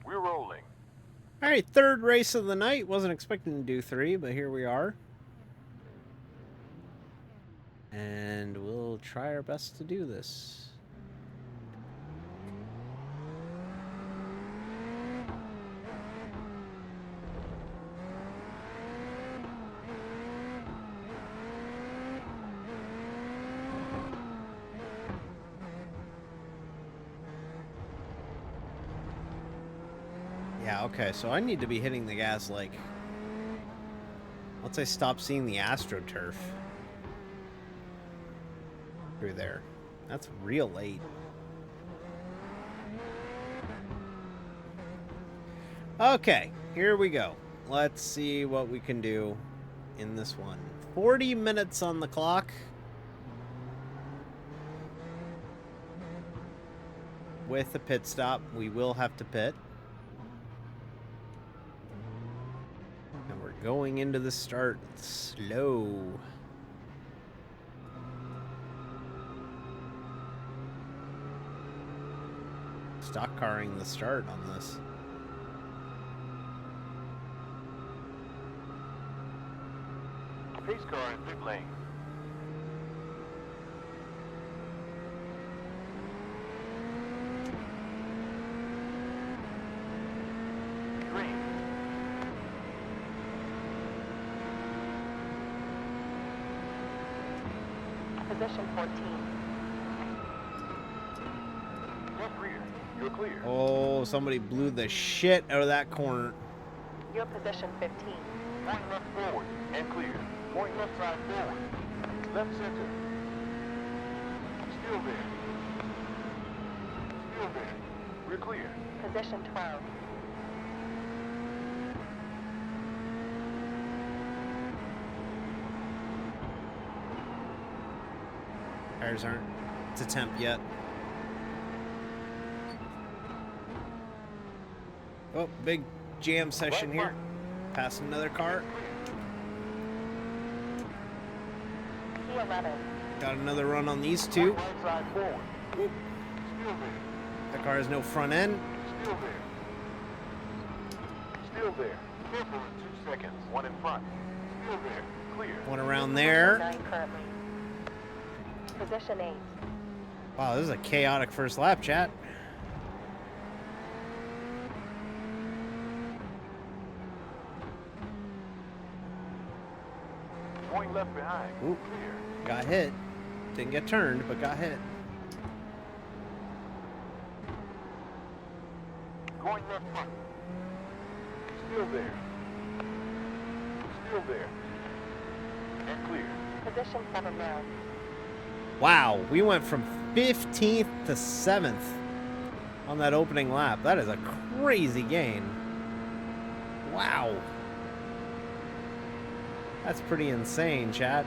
We're rolling. All right, third race of the night. Wasn't expecting to do 3, but here we are. And we'll try our best to do this. Yeah, okay, so I need to be hitting the gas like once I stop seeing the AstroTurf through there. That's real late. Okay, here we go. Let's see what we can do in this one. 40 minutes on the clock. With a pit stop, we will have to pit. And we're going into the start slow. stock carring the start on this. Pace car in pit lane. Green. Position 14. Left rear. You're clear. Oh, somebody blew the shit out of that corner. Your position 15. Point left forward and clear. Point left side forward. Left center. Still there. Still there. We're clear. Position 12. Tires aren't to temp yet. Oh, big jam session here. Passing another car. P11. Got another run on these two. Point right side forward. Oop. Still there. That car has no front end. Still there. Still there. Careful in 2 seconds. One in front. Still there. Clear. One around there. 9 currently. Position 8. Wow, this is a chaotic first lap, chat. Point left behind. Ooh. Clear. Got hit. Didn't get turned, but got hit. Going left front. Still there. Still there. And clear. Position 7 now. Wow, we went from 15th to 7th on that opening lap. That is a crazy gain. Wow. That's pretty insane, chat.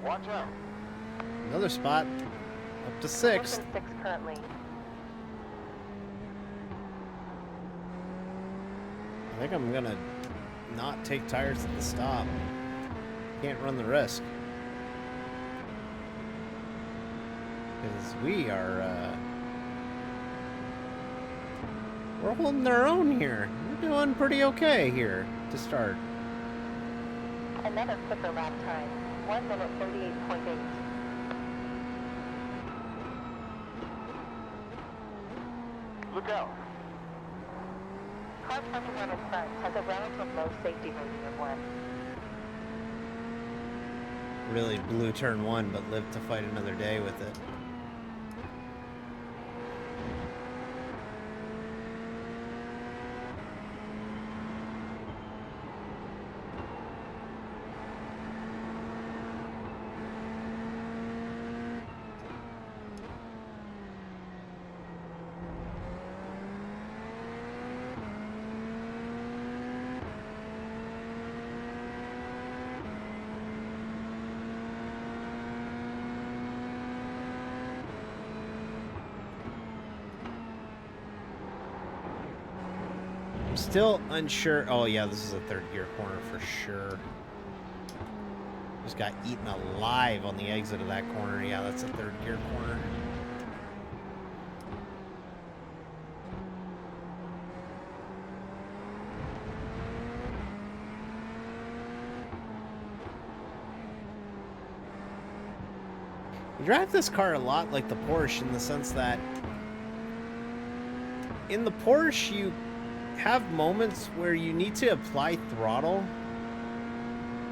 Watch out. Another spot. Up to 6th. Position 6 currently. I think I'm gonna not take tires at the stop. Can't run the risk. Because we are, we're holding our own here. We're doing pretty okay here to start. Another quicker lap time. 1 minute 38.8. Look out. Car 21 in front has a relative low safety rating of 1. Really blew turn 1, but lived to fight another day with it. Still unsure. Oh yeah, this is a third gear corner for sure. Just got eaten alive on the exit of that corner. Yeah, that's a third gear corner. drive this car a lot like the Porsche in the sense that in the Porsche you have moments where you need to apply throttle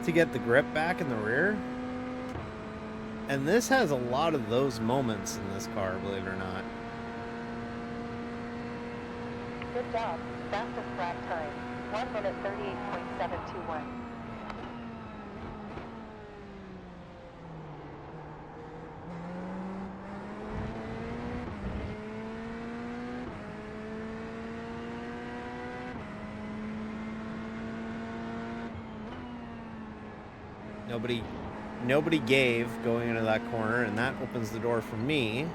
to get the grip back in the rear. And this has a lot of those moments in this car, believe it or not. Good job. Fastest lap time. 1 minute 38.721. Nobody gave going into that corner, and that opens the door for me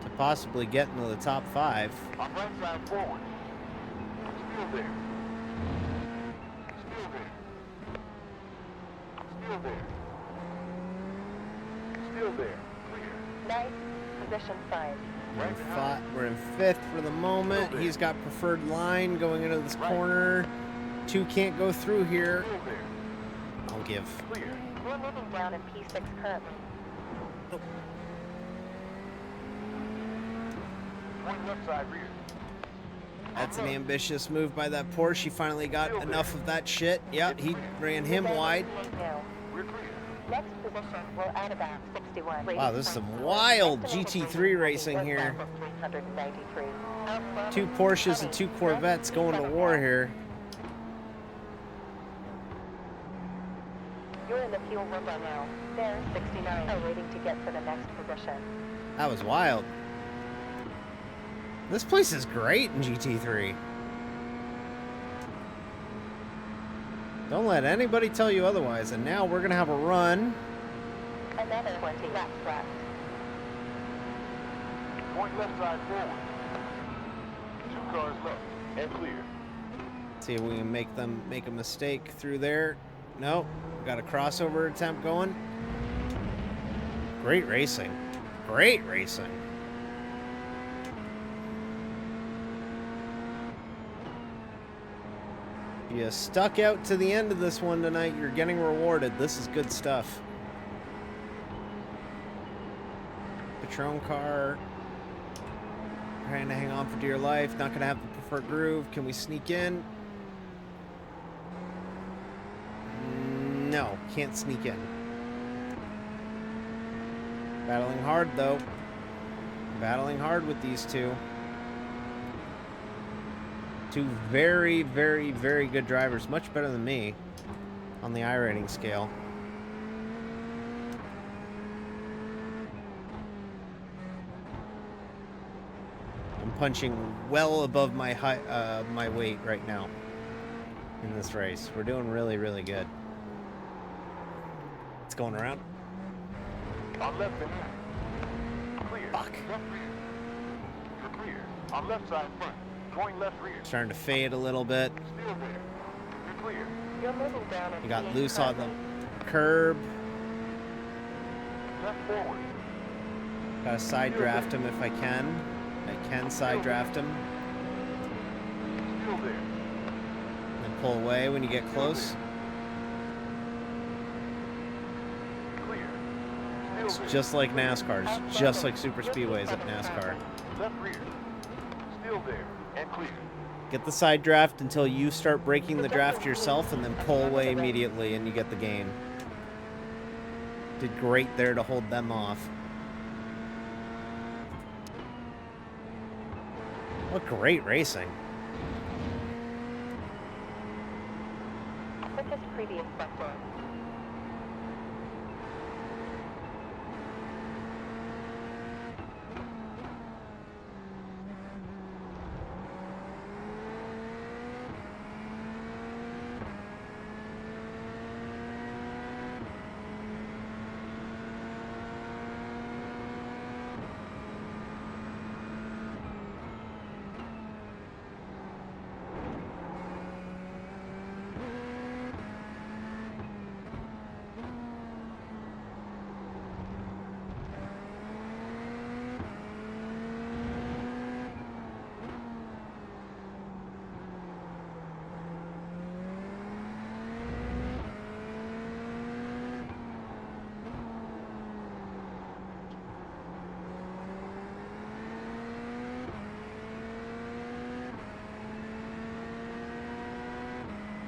to possibly get into the top 5. On right side forward. Still there. Still there. Still there. Still there. Clear. Nice. Position 5. We're in 5th for the moment. He's got preferred line going into this corner. 2 can't go through here. Still there. I'll give. Clear. We're moving down in P6 currently. Point left side rear. That's an ambitious move by that Porsche. He finally got enough of that shit. Yep, he ran him wide. Now. We're clear. Next position, we're out of bounds 61. Wow, this is some wild GT3 racing here. 393. 2 Porsches and 2 Corvettes going to war here. You're in the fuel window now. There's 69. Waiting to get to the next position. That was wild. This place is great in GT3. Don't let anybody tell you otherwise. And now we're going to have a run. Another 20 laps left. Point left side forward. 2 cars left and clear. See if we can make a mistake through there. Nope. Got a crossover attempt going. Great racing. Great racing. If you stuck out to the end of this one tonight, you're getting rewarded. This is good stuff. Patron car. Trying to hang on for dear life. Not going to have the preferred groove. Can we sneak in? No, can't sneak in. Battling hard, though. Battling hard with these two. 2 very, very, very good drivers. Much better than me on the iRating scale. I'm punching well above my my weight right now in this race. We're doing really, really good. It's going around. On left and right. Clear. Fuck. Left rear. You're clear. On left side front. Going left rear. Starting to fade a little bit. Still there. You're clear. You're moving down in He got P8 loose on currently. the curb. Left forward. Gotta side draft him if I can. I can side draft him. Still there. And pull away when you get close. Clear. It's Still there. just like NASCAR. It's just like super speedways at NASCAR. Left rear. Still there. And clear. Get the side draft until you start breaking the draft yourself, and then pull away immediately and you get the gain. Did great there to hold them off. What great racing. Quickest previous sector.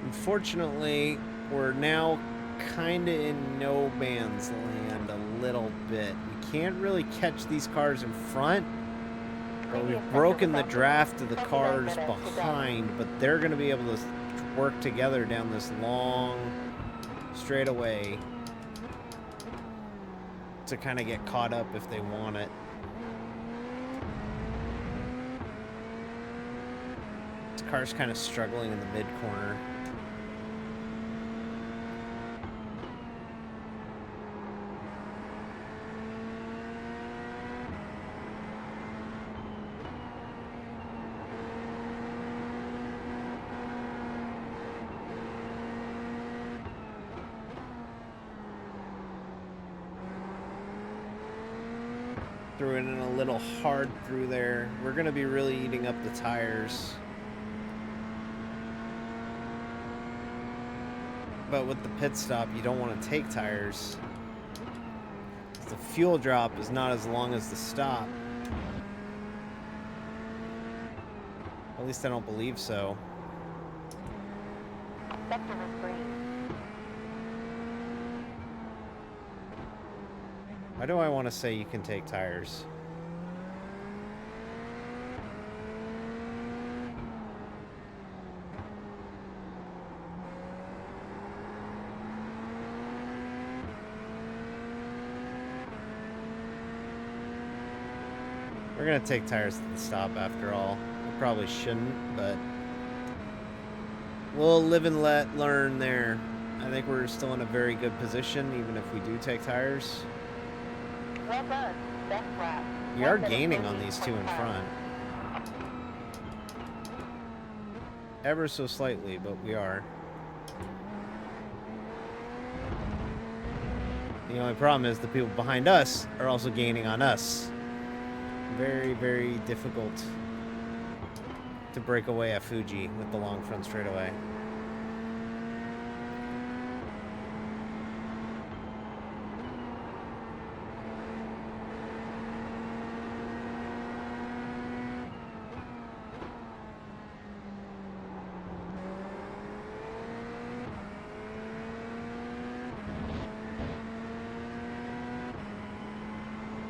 Unfortunately, we're now kind of in no man's land a little bit. We can't really catch these cars in front, but we've broken the draft of the cars behind, but they're going to be able to work together down this long straightaway to kind of get caught up if they want it. This car's kind of struggling in the mid corner. Threw it in a little hard through there. We're going to be really eating up the tires. But with the pit stop, you don't want to take tires. The fuel drop is not as long as the stop. At least I don't believe so. Sector is green. Why do I want to say you can take tires? We're going to take tires at the stop after all. We probably shouldn't, but we'll live and let learn there. I think we're still in a very good position, even if we do take tires. Well done. Best lap. We are gaining on these two in front. Ever so slightly, but we are. The only problem is the people behind us are also gaining on us. Very, very difficult to break away at Fuji with the long front straightaway.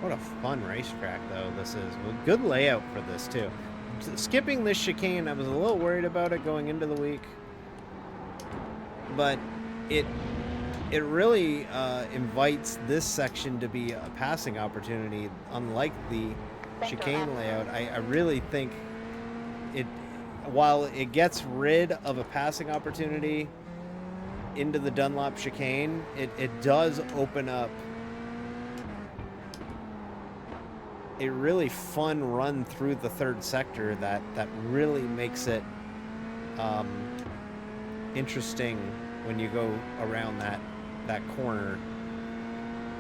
What a fun racetrack, though, this is. Well, good layout for this, too. Skipping this chicane, I was a little worried about it going into the week. But it really invites this section to be a passing opportunity, unlike the chicane layout. I really think it, while it gets rid of a passing opportunity into the Dunlop chicane, it does open up a really fun run through the third sector that really makes it interesting when you go around that corner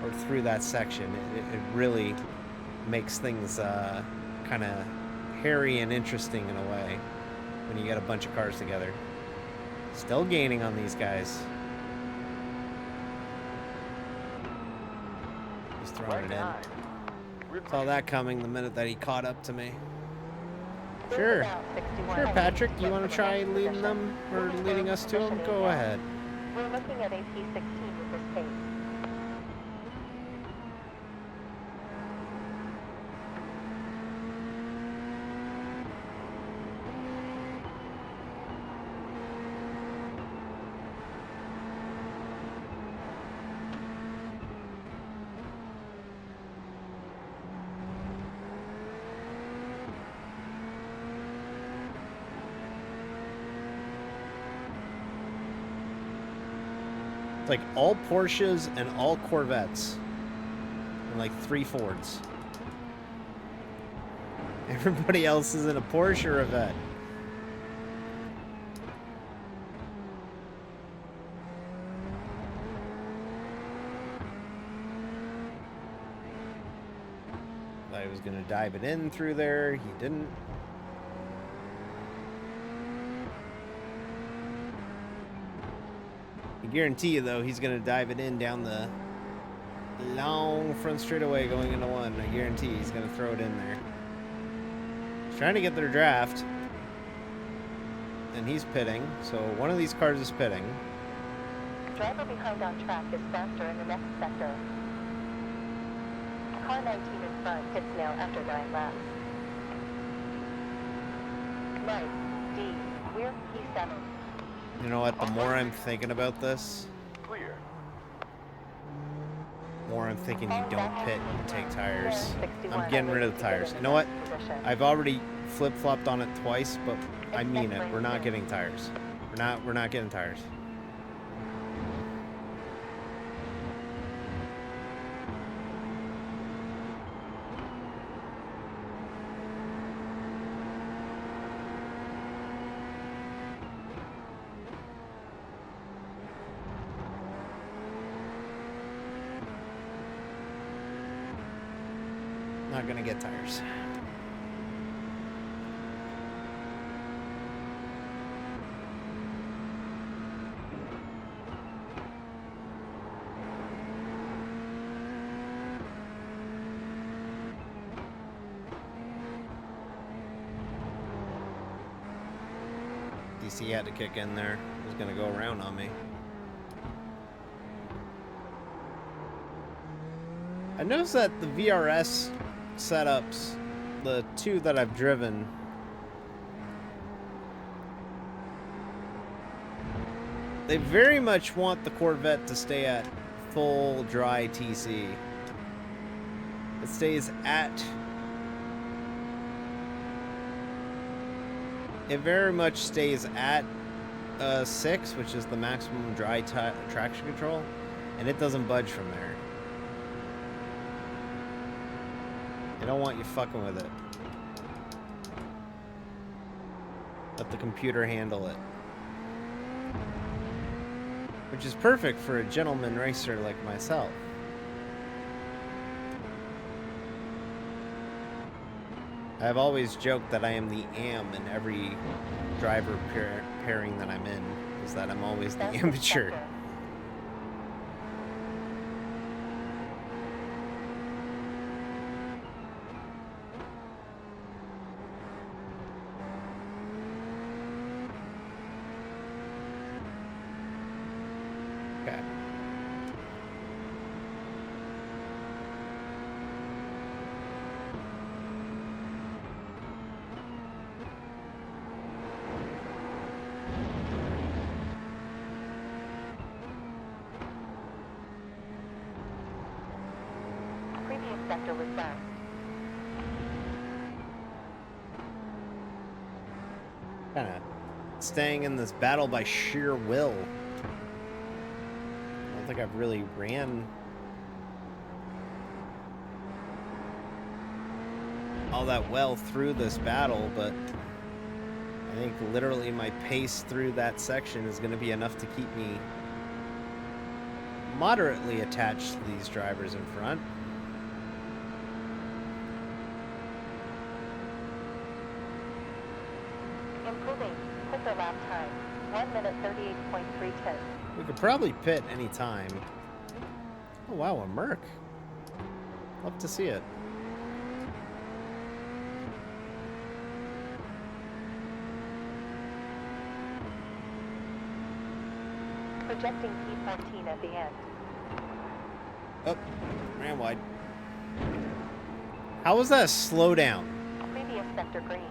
or through that section. It really makes things kind of hairy and interesting in a way when you get a bunch of cars together. Still gaining on these guys. Just throwing it in. Saw that coming the minute that he caught up to me. Sure. Sure, Patrick, you want to try leading them or leading us to them? Go ahead. We're looking at a P16 with this pace. Like all Porsches and all Corvettes and like 3 Fords. Everybody else is in a Porsche or a Vet. Thought he was gonna dive it in through there. He didn't. I guarantee you, though, he's going to dive it in down the long front straightaway going into one. I guarantee he's going to throw it in there. He's trying to get their draft. and he's pitting. So one of these cars is pitting. Driver behind on track is faster in the next sector. Car 19 in front hits now after 9 laps. Right, D, we're P7. You know what? The more I'm thinking about this, Clear. the more I'm thinking you don't pit and take tires. I'm getting rid of the tires. You know what? I've already flip-flopped on it twice, but I mean it. We're not getting tires. We're not getting tires. Not gonna get tires. DC had to kick in there. He was gonna go around on me. I noticed that the VRS setups, the two that I've driven, they very much want the Corvette to stay at full dry TC. It stays at... It very much stays at 6, which is the maximum dry traction control, and it doesn't budge from there. They don't want you fucking with it. Let the computer handle it. Which is perfect for a gentleman racer like myself. I've always joked that I am the AM in every driver pairing that I'm in, is that I'm always the amateur. Okay. Previous sector was fast. Kind of staying in this battle by sheer will. I don't think I've really ran all that well through this battle, but I think literally my pace through that section is going to be enough to keep me moderately attached to these drivers in front. Improving. Quicker lap time. 1 minute 38.310. We could probably pit any time. Oh wow, a Merc. Love to see it. Projecting P14 at the end. Oh, ran wide. How was that a slowdown? Previous sector green.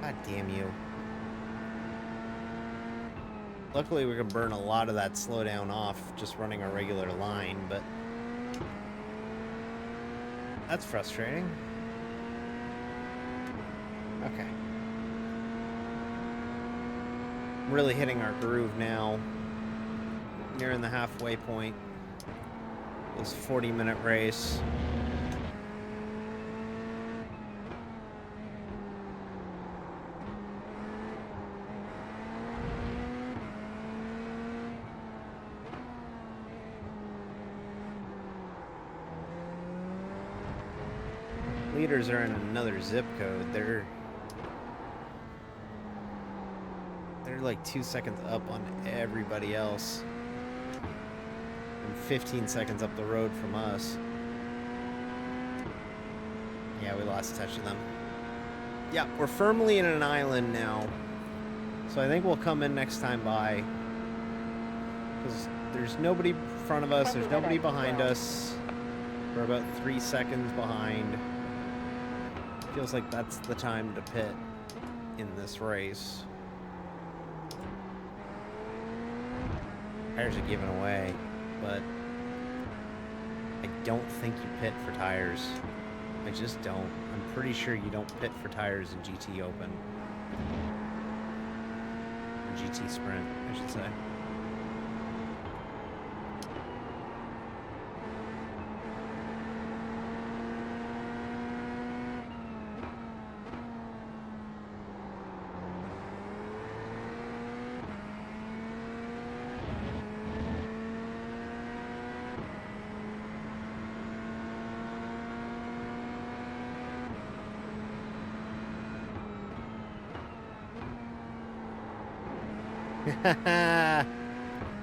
God damn you. Luckily we can burn a lot of that slowdown off just running a regular line, but that's frustrating. Okay. Really hitting our groove now. Nearing the halfway point. This 40-minute race. Leaders are in another zip code. They're like 2 seconds up on everybody else. And 15 seconds up the road from us. Yeah, we lost touch of them. Yeah, we're firmly in an island now. So I think we'll come in next time by. Because there's nobody in front of us, there's nobody behind us. We're about 3 seconds behind. Feels like that's the time to pit in this race. Tires are giving away, but I don't think you pit for tires. I just don't. I'm pretty sure you don't pit for tires in GT Open. Or GT Sprint, I should say.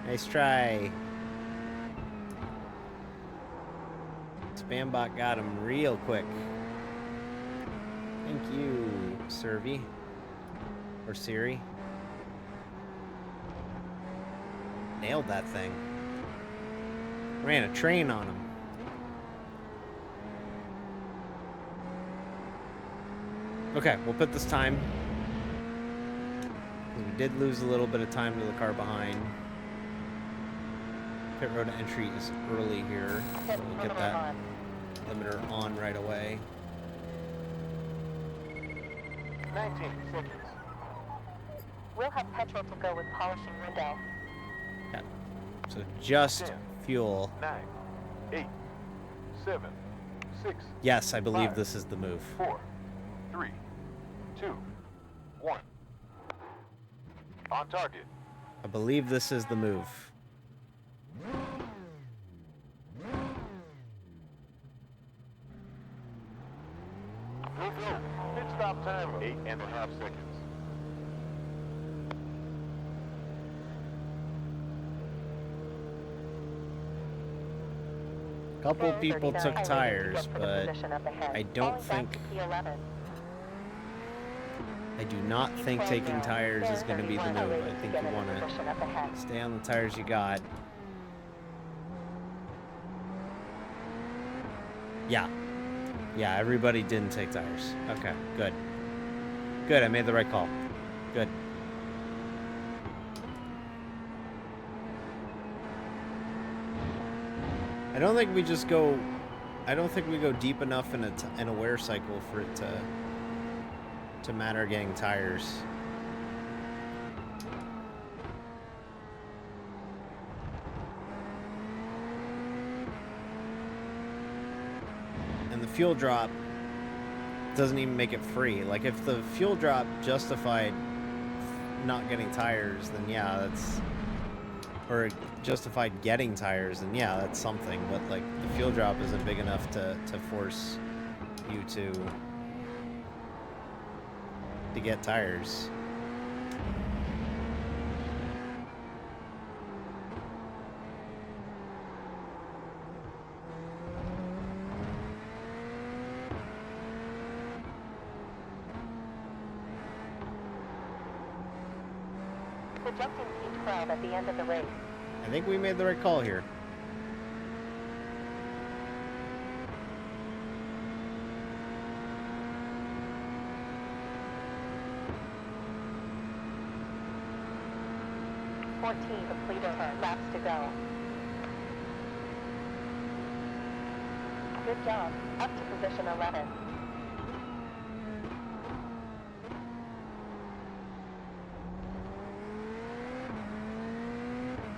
Nice try. Spambot got him real quick. Thank you, Servy. Or Siri. Nailed that thing. Ran a train on him. Okay, we'll put this time. We did lose a little bit of time to the car behind. Pit road entry is early here, so we'll get that limiter on right away. 19 seconds. We'll have petrol to go with polishing window. Yeah. So just 10, fuel. 9, 8, 7, 6. Yes, I believe 5, this is the move. 4, 3, 2, 1. On target. I believe this is the move. Go, go. Pit stop time 8.5 seconds. Couple Then people 39 took highway tires, to get to the but position up ahead. I don't Falling back think- to P11. I do not think Keep taking going tires now. is going to be the 31 move. highway I think get you in the want to position up ahead. stay on the tires you got. Yeah. Yeah, everybody didn't take tires. Okay, good. Good, I made the right call. Good. I don't think we just go... I don't think we go deep enough in a wear cycle for it to matter getting tires. And the fuel drop doesn't even make it free. Like, if the fuel drop justified not getting tires, then yeah, that's... Or justified getting tires, then yeah, that's something. But, like, the fuel drop isn't big enough to force you to get tires. Projecting P12 at the end of the race. I think we made the right call here. Completed 10 laps to go. Good job. Up to position 11.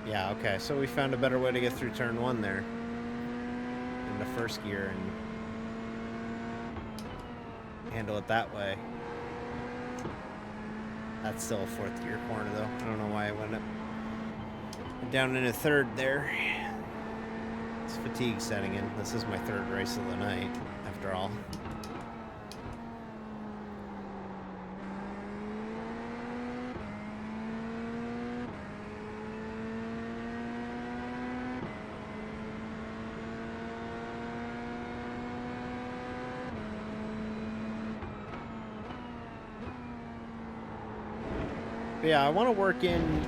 Yeah, okay, so we found a better way to get through turn 1 there. In the first gear and handle it that way. That's still a 4th gear corner though. I don't know why I went up down into 3rd there. It's fatigue setting in. This is my 3rd race of the night, after all. Yeah, I want to work in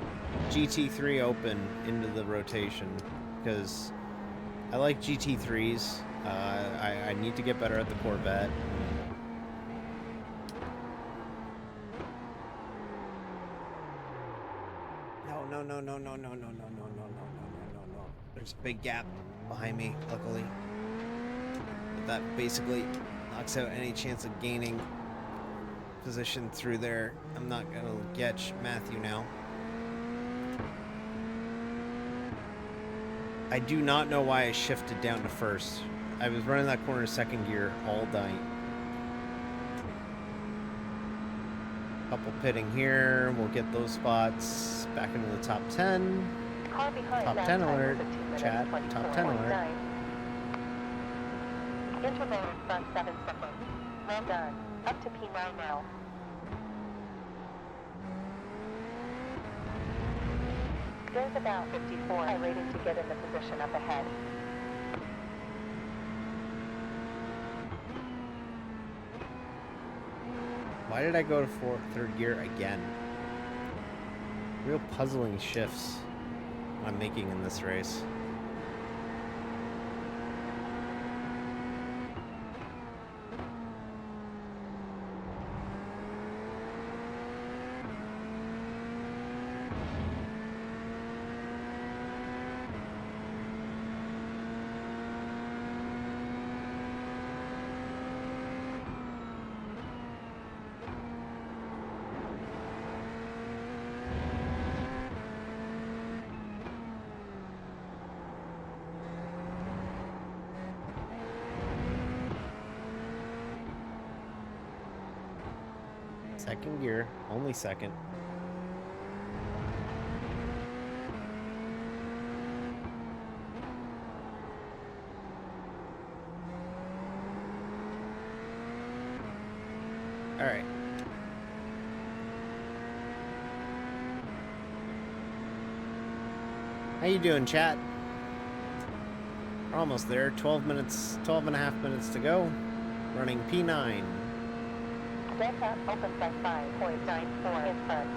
GT3 Open into the rotation because I like GT3s. I need to get better at the Corvette. No. There's a big gap behind me, luckily. But that basically knocks out any chance of gaining position through there. I'm not gonna catch Matthew now. I do not know why I shifted down to first. I was running that corner second gear all night. Couple pitting here. We'll get those spots back into the top 10. Car behind Top lap 10 time alert, was at 2 minutes, chat. Top 10 alert. 24.9. Interval in front 7 seconds. Well done. Up to P9 now. There's about 54 iRacing to get in the position up ahead. Why did I go to third gear again? Real puzzling shifts I'm making in this race. Second gear, only second. All right. How you doing, chat? We're almost there. 12 minutes, 12 and a half minutes to go. Running P9. Delta opens by 5.94 in front.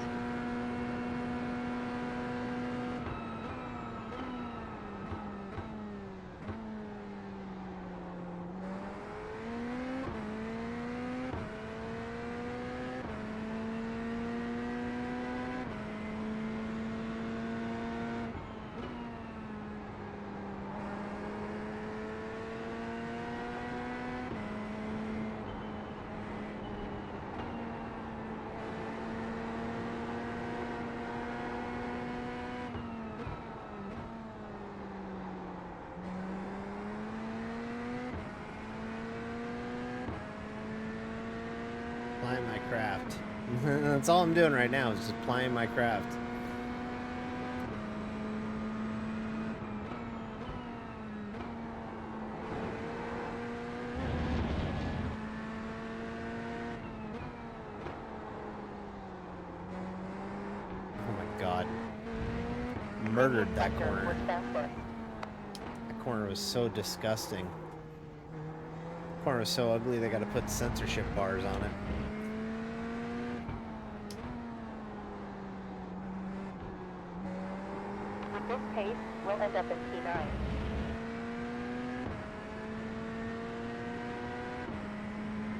Plying my craft. That's all I'm doing right now is just plying my craft. Oh my god. Murdered that corner. That corner was so disgusting. The corner was so ugly they gotta put censorship bars on it. With this pace, we'll end up in P9.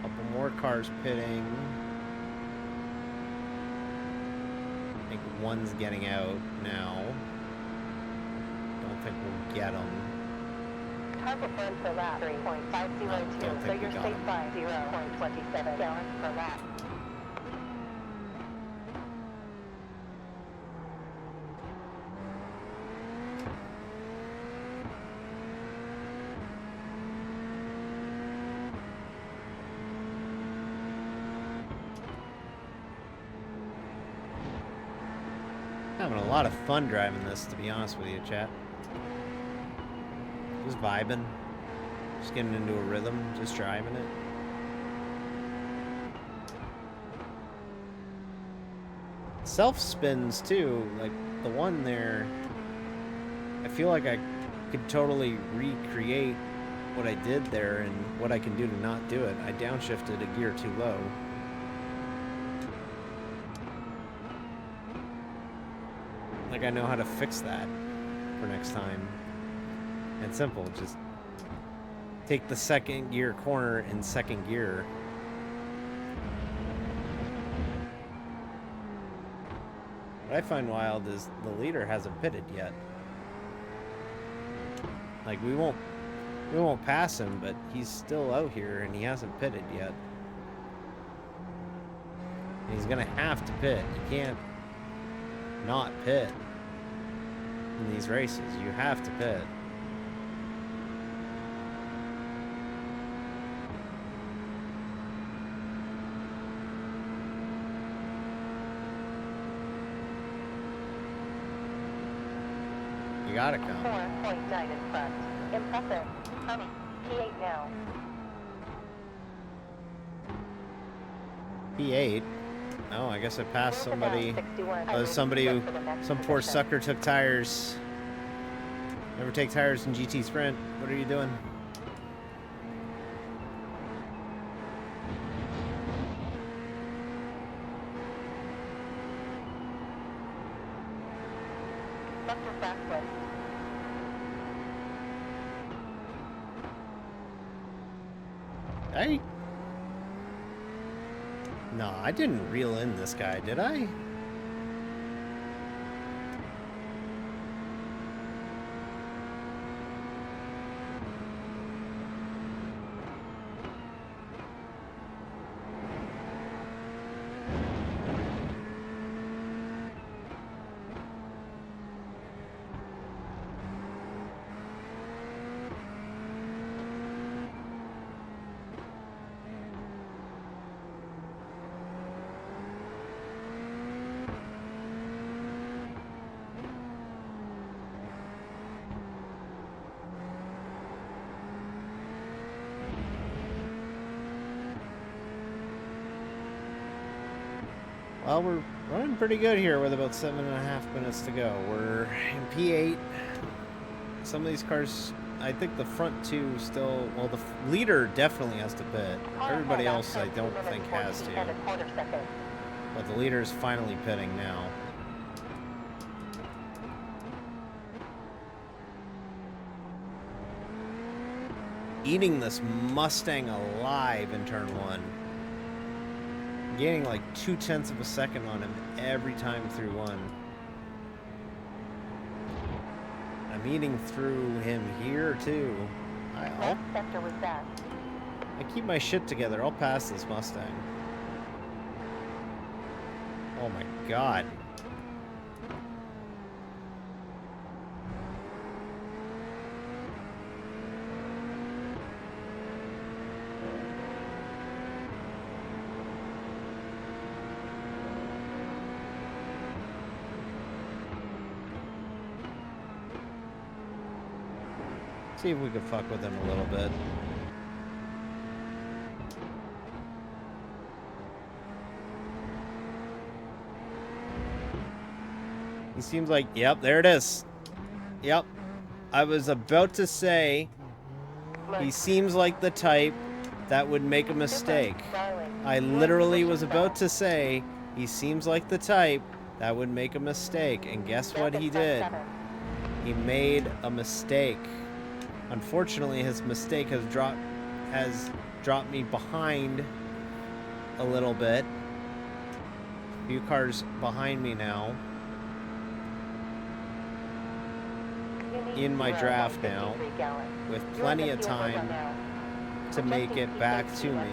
Couple more cars pitting. I think one's getting out now. Don't think we'll get them. Target burn per lap 3.502, so you're safe by 0.27 gallons per lap. Having a lot of fun driving this, to be honest with you, chat. Just vibing. Just getting into a rhythm, just driving it. Self spins too, like the one there. I feel like I could totally recreate what I did there and what I can do to not do it. I downshifted a gear too low. like I know how to fix that for next time. It's simple, just take the second gear corner in second gear. What I find wild is the leader hasn't pitted yet. Like we won't pass him, but he's still out here and he hasn't pitted yet. And he's gonna have to pit. He can't not pit in these races. You have to pit. You gotta come. 4.9 in front. Impressive. Honey, P8 now. P8. Oh, I guess I passed somebody. 61. Oh, somebody who, some poor sucker took tires. Never take tires in GT Sprint. What are you doing? Left or fastest. Hey. No, I didn't reel in this guy, did I? Well, we're running pretty good here with about 7.5 minutes to go. We're in P8. Some of these cars, I think the front two still, well, the leader definitely has to pit. Everybody else I don't think has to. But the leader is finally pitting now. Eating this Mustang alive in turn one. Gaining like 0.2 of a second on him every time through one. I'm eating through him here too. I keep my shit together. I'll pass this Mustang. Oh my god. See if we can fuck with him a little bit. He seems like, yep, there it is. Yep. I was about to say, he seems like the type that would make a mistake. I literally was about to say, he seems like the type that would make a mistake. And guess what he did? He made a mistake. Unfortunately, his mistake has dropped me behind a little bit. A few cars behind me now. In my draft now, with plenty of time to make it back to me.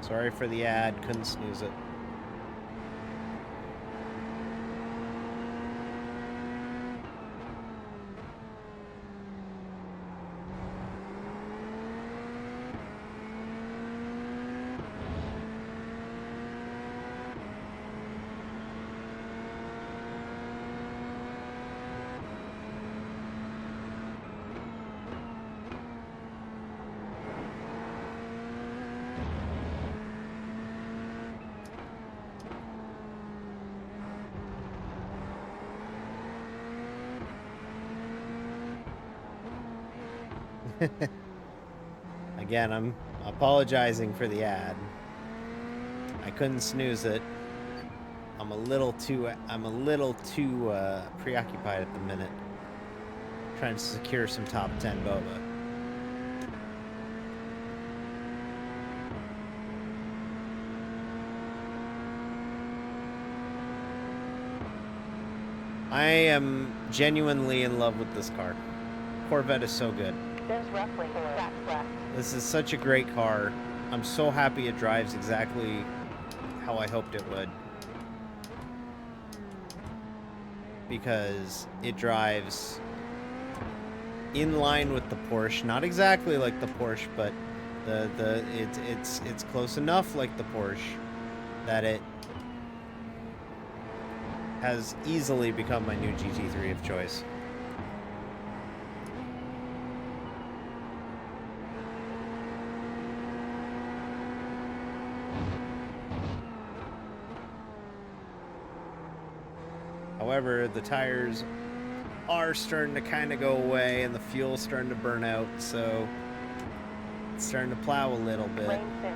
Sorry for the ad, couldn't snooze it. Again, I'm apologizing for the ad. I couldn't snooze it. I'm a little too preoccupied at the minute, trying to secure some top 10 boba. I am genuinely in love with this car. Corvette is so good. There's roughly 4 laps left. This is such a great car. I'm so happy it drives exactly how I hoped it would. Because it drives in line with the Porsche, not exactly like the Porsche, but it's close enough like the Porsche that it has easily become my new GT3 of choice. However, the tires are starting to kind of go away and the fuel's starting to burn out, so it's starting to plow a little bit. Rain soon.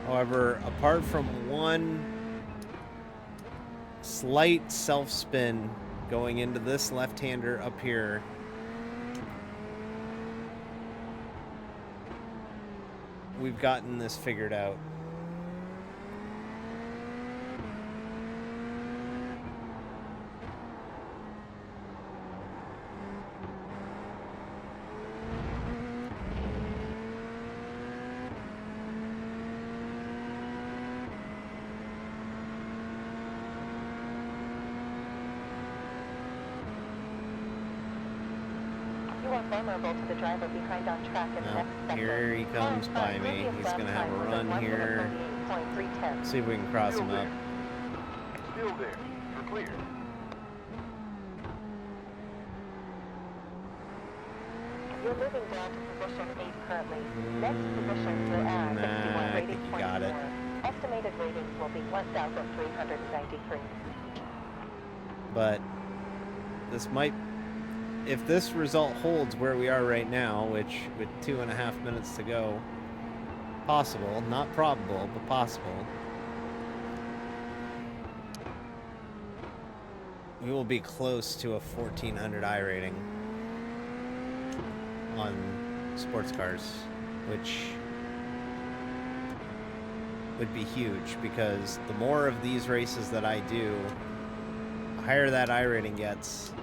However, apart from one slight self-spin going into this left-hander up here, we've gotten this figured out. You are vulnerable to the driver behind on track in the Now, next sector. here he comes by me. He's gonna have a run here. See if we can cross him up. Still there. You're clear. You're moving down to position 8 currently. Next position will add Nah, 61 I rating think you points got it. more. Estimated ratings will be 1,393. But this might, if this result holds where we are right now, which with 2.5 minutes to go, possible, not probable, but possible, we will be close to a 1400 I rating on sports cars, which would be huge, because the more of these races that I do, the higher that I rating gets,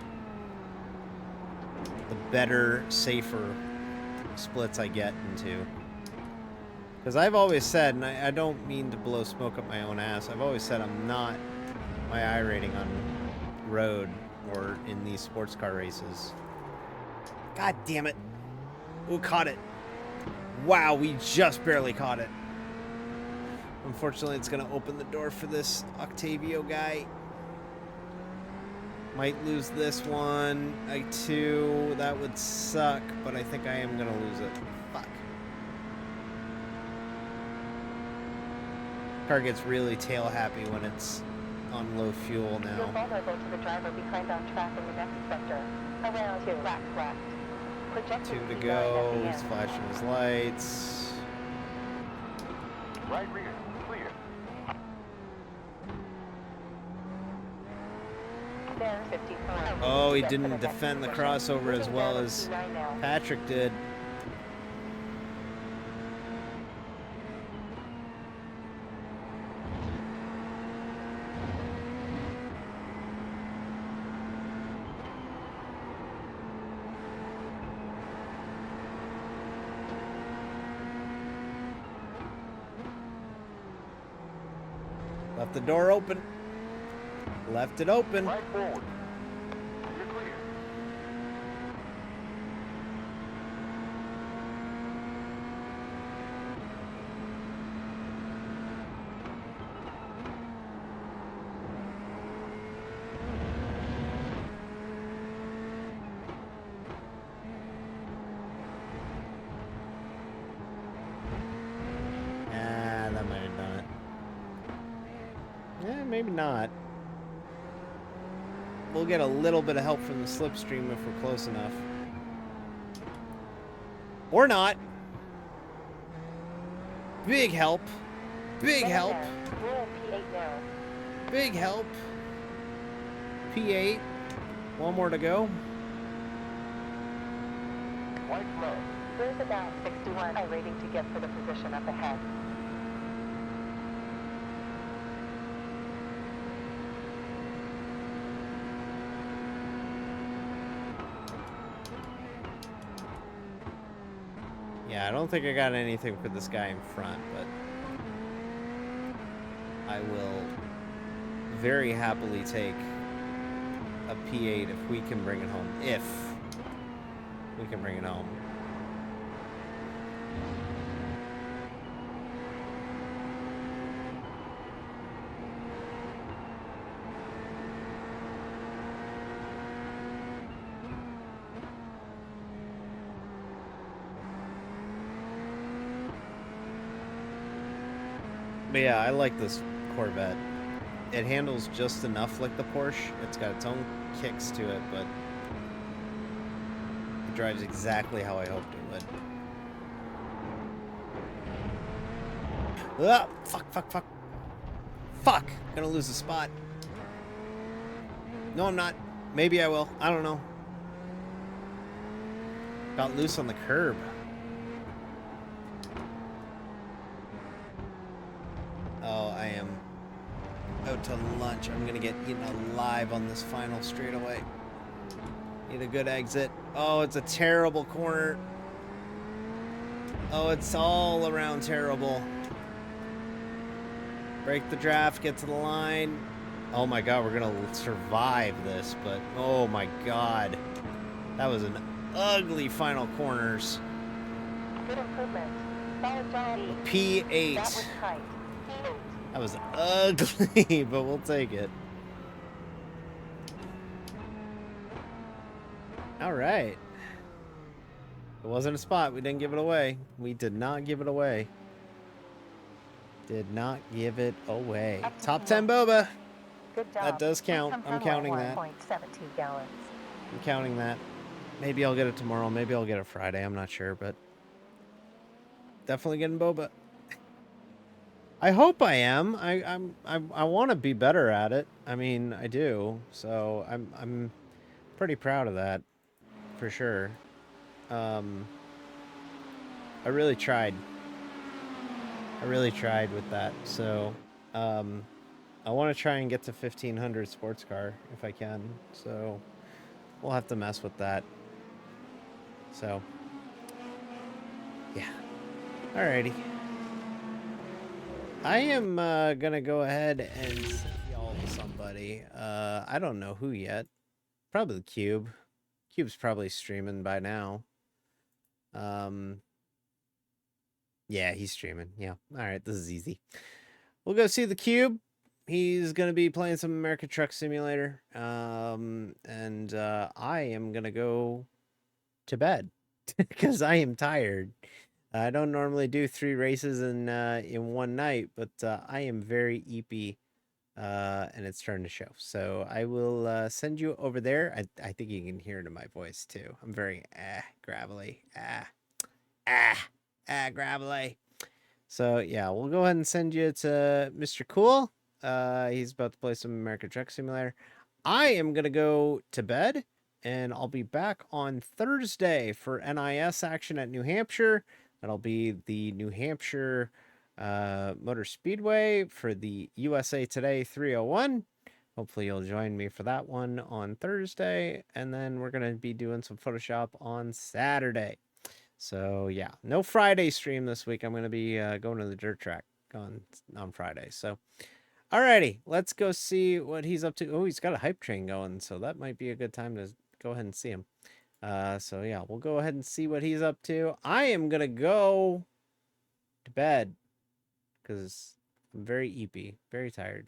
the better, safer splits I get into. Because I've always said, and I don't mean to blow smoke up my own ass, I've always said I'm not my I rating on road or in these sports car races. God damn it. Ooh, caught it. Wow, we just barely caught it. Unfortunately, it's going to open the door for this Octavio guy. Might lose this one. I2. That would suck, but I think I am going to lose it. Fuck. Car gets really tail happy when it's on low fuel You're now. vulnerable to the driver behind on track in the next sector. Around 2 laps left. Projected 2 to speed go. line at the He's end. flashing his lights. Right rear. Clear. There's 54. Oh, he Set for didn't next defend the position. crossover as Moving well down as P9 now. Patrick did. Left the door open. Left it open. Right forward. You're clear. Ah, that might have done it. Yeah, maybe not. We'll get a little bit of help from the slipstream if we're close enough. Or not. Big help. Big Minute help. down. You're in P8 now. Big help. P8. One more to go. White flag. There's about 61 iRating to get for the position up ahead. Yeah, I don't think I got anything for this guy in front, but I will very happily take a P8 if we can bring it home. If we can bring it home. But yeah, I like this Corvette. It handles just enough like the Porsche. It's got its own kicks to it, but it drives exactly how I hoped it would. Ah, fuck, fuck, fuck. Fuck! Gonna lose a spot. No, I'm not. Maybe I will. I don't know. Got loose on the curb. Oh, I am out to lunch. I'm gonna get eaten alive on this final straightaway. Need a good exit. Oh, it's a terrible corner. Oh, it's all around terrible. Break the draft, get to the line. Oh my god, we're gonna survive this, but oh my god. That was an ugly final corners. Good improvement. Solid job. P8. That was tight. P8. That was ugly, but we'll take it. All right. It wasn't a spot. We didn't give it away. We did not give it away. Did not give it away. Top 10 boba. Good job. That does count. Come I'm from counting that. 1.17 gallons. I'm counting that. Maybe I'll get it tomorrow. Maybe I'll get it Friday. I'm not sure, but definitely getting boba. I hope I am. I want to be better at it. I mean, I do. So I'm pretty proud of that, for sure. I really tried. I really tried with that. So, I want to try and get to 1500 sports car if I can. So, we'll have to mess with that. So, yeah. Alrighty. I am gonna go ahead and send y'all to somebody. I don't know who yet. Probably the Cube. Cube's probably streaming by now. Yeah, he's streaming. Yeah. All right, this is easy. We'll go see the Cube. He's gonna be playing some American Truck Simulator. And I am gonna go to bed because I am tired. I don't normally do 3 races in one night, but I am very eepy, and it's starting to show. So I will send you over there. I think you can hear it in my voice too. I'm very gravelly. Gravelly. So yeah, we'll go ahead and send you to Mr. Cool. He's about to play some American Truck Simulator. I am gonna go to bed, and I'll be back on Thursday for NIS action at New Hampshire. That'll be the New Hampshire Motor Speedway for the USA Today 301. Hopefully you'll join me for that one on Thursday. And then we're going to be doing some Photoshop on Saturday. So yeah, no Friday stream this week. I'm going to be going to the dirt track on Friday. So alrighty, let's go see what he's up to. Oh, he's got a hype train going. So that might be a good time to go ahead and see him. So yeah, we'll go ahead and see what he's up to. I am gonna go to bed because I'm very eepy, very tired.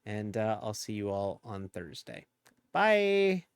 And I'll see you all on Thursday. Bye.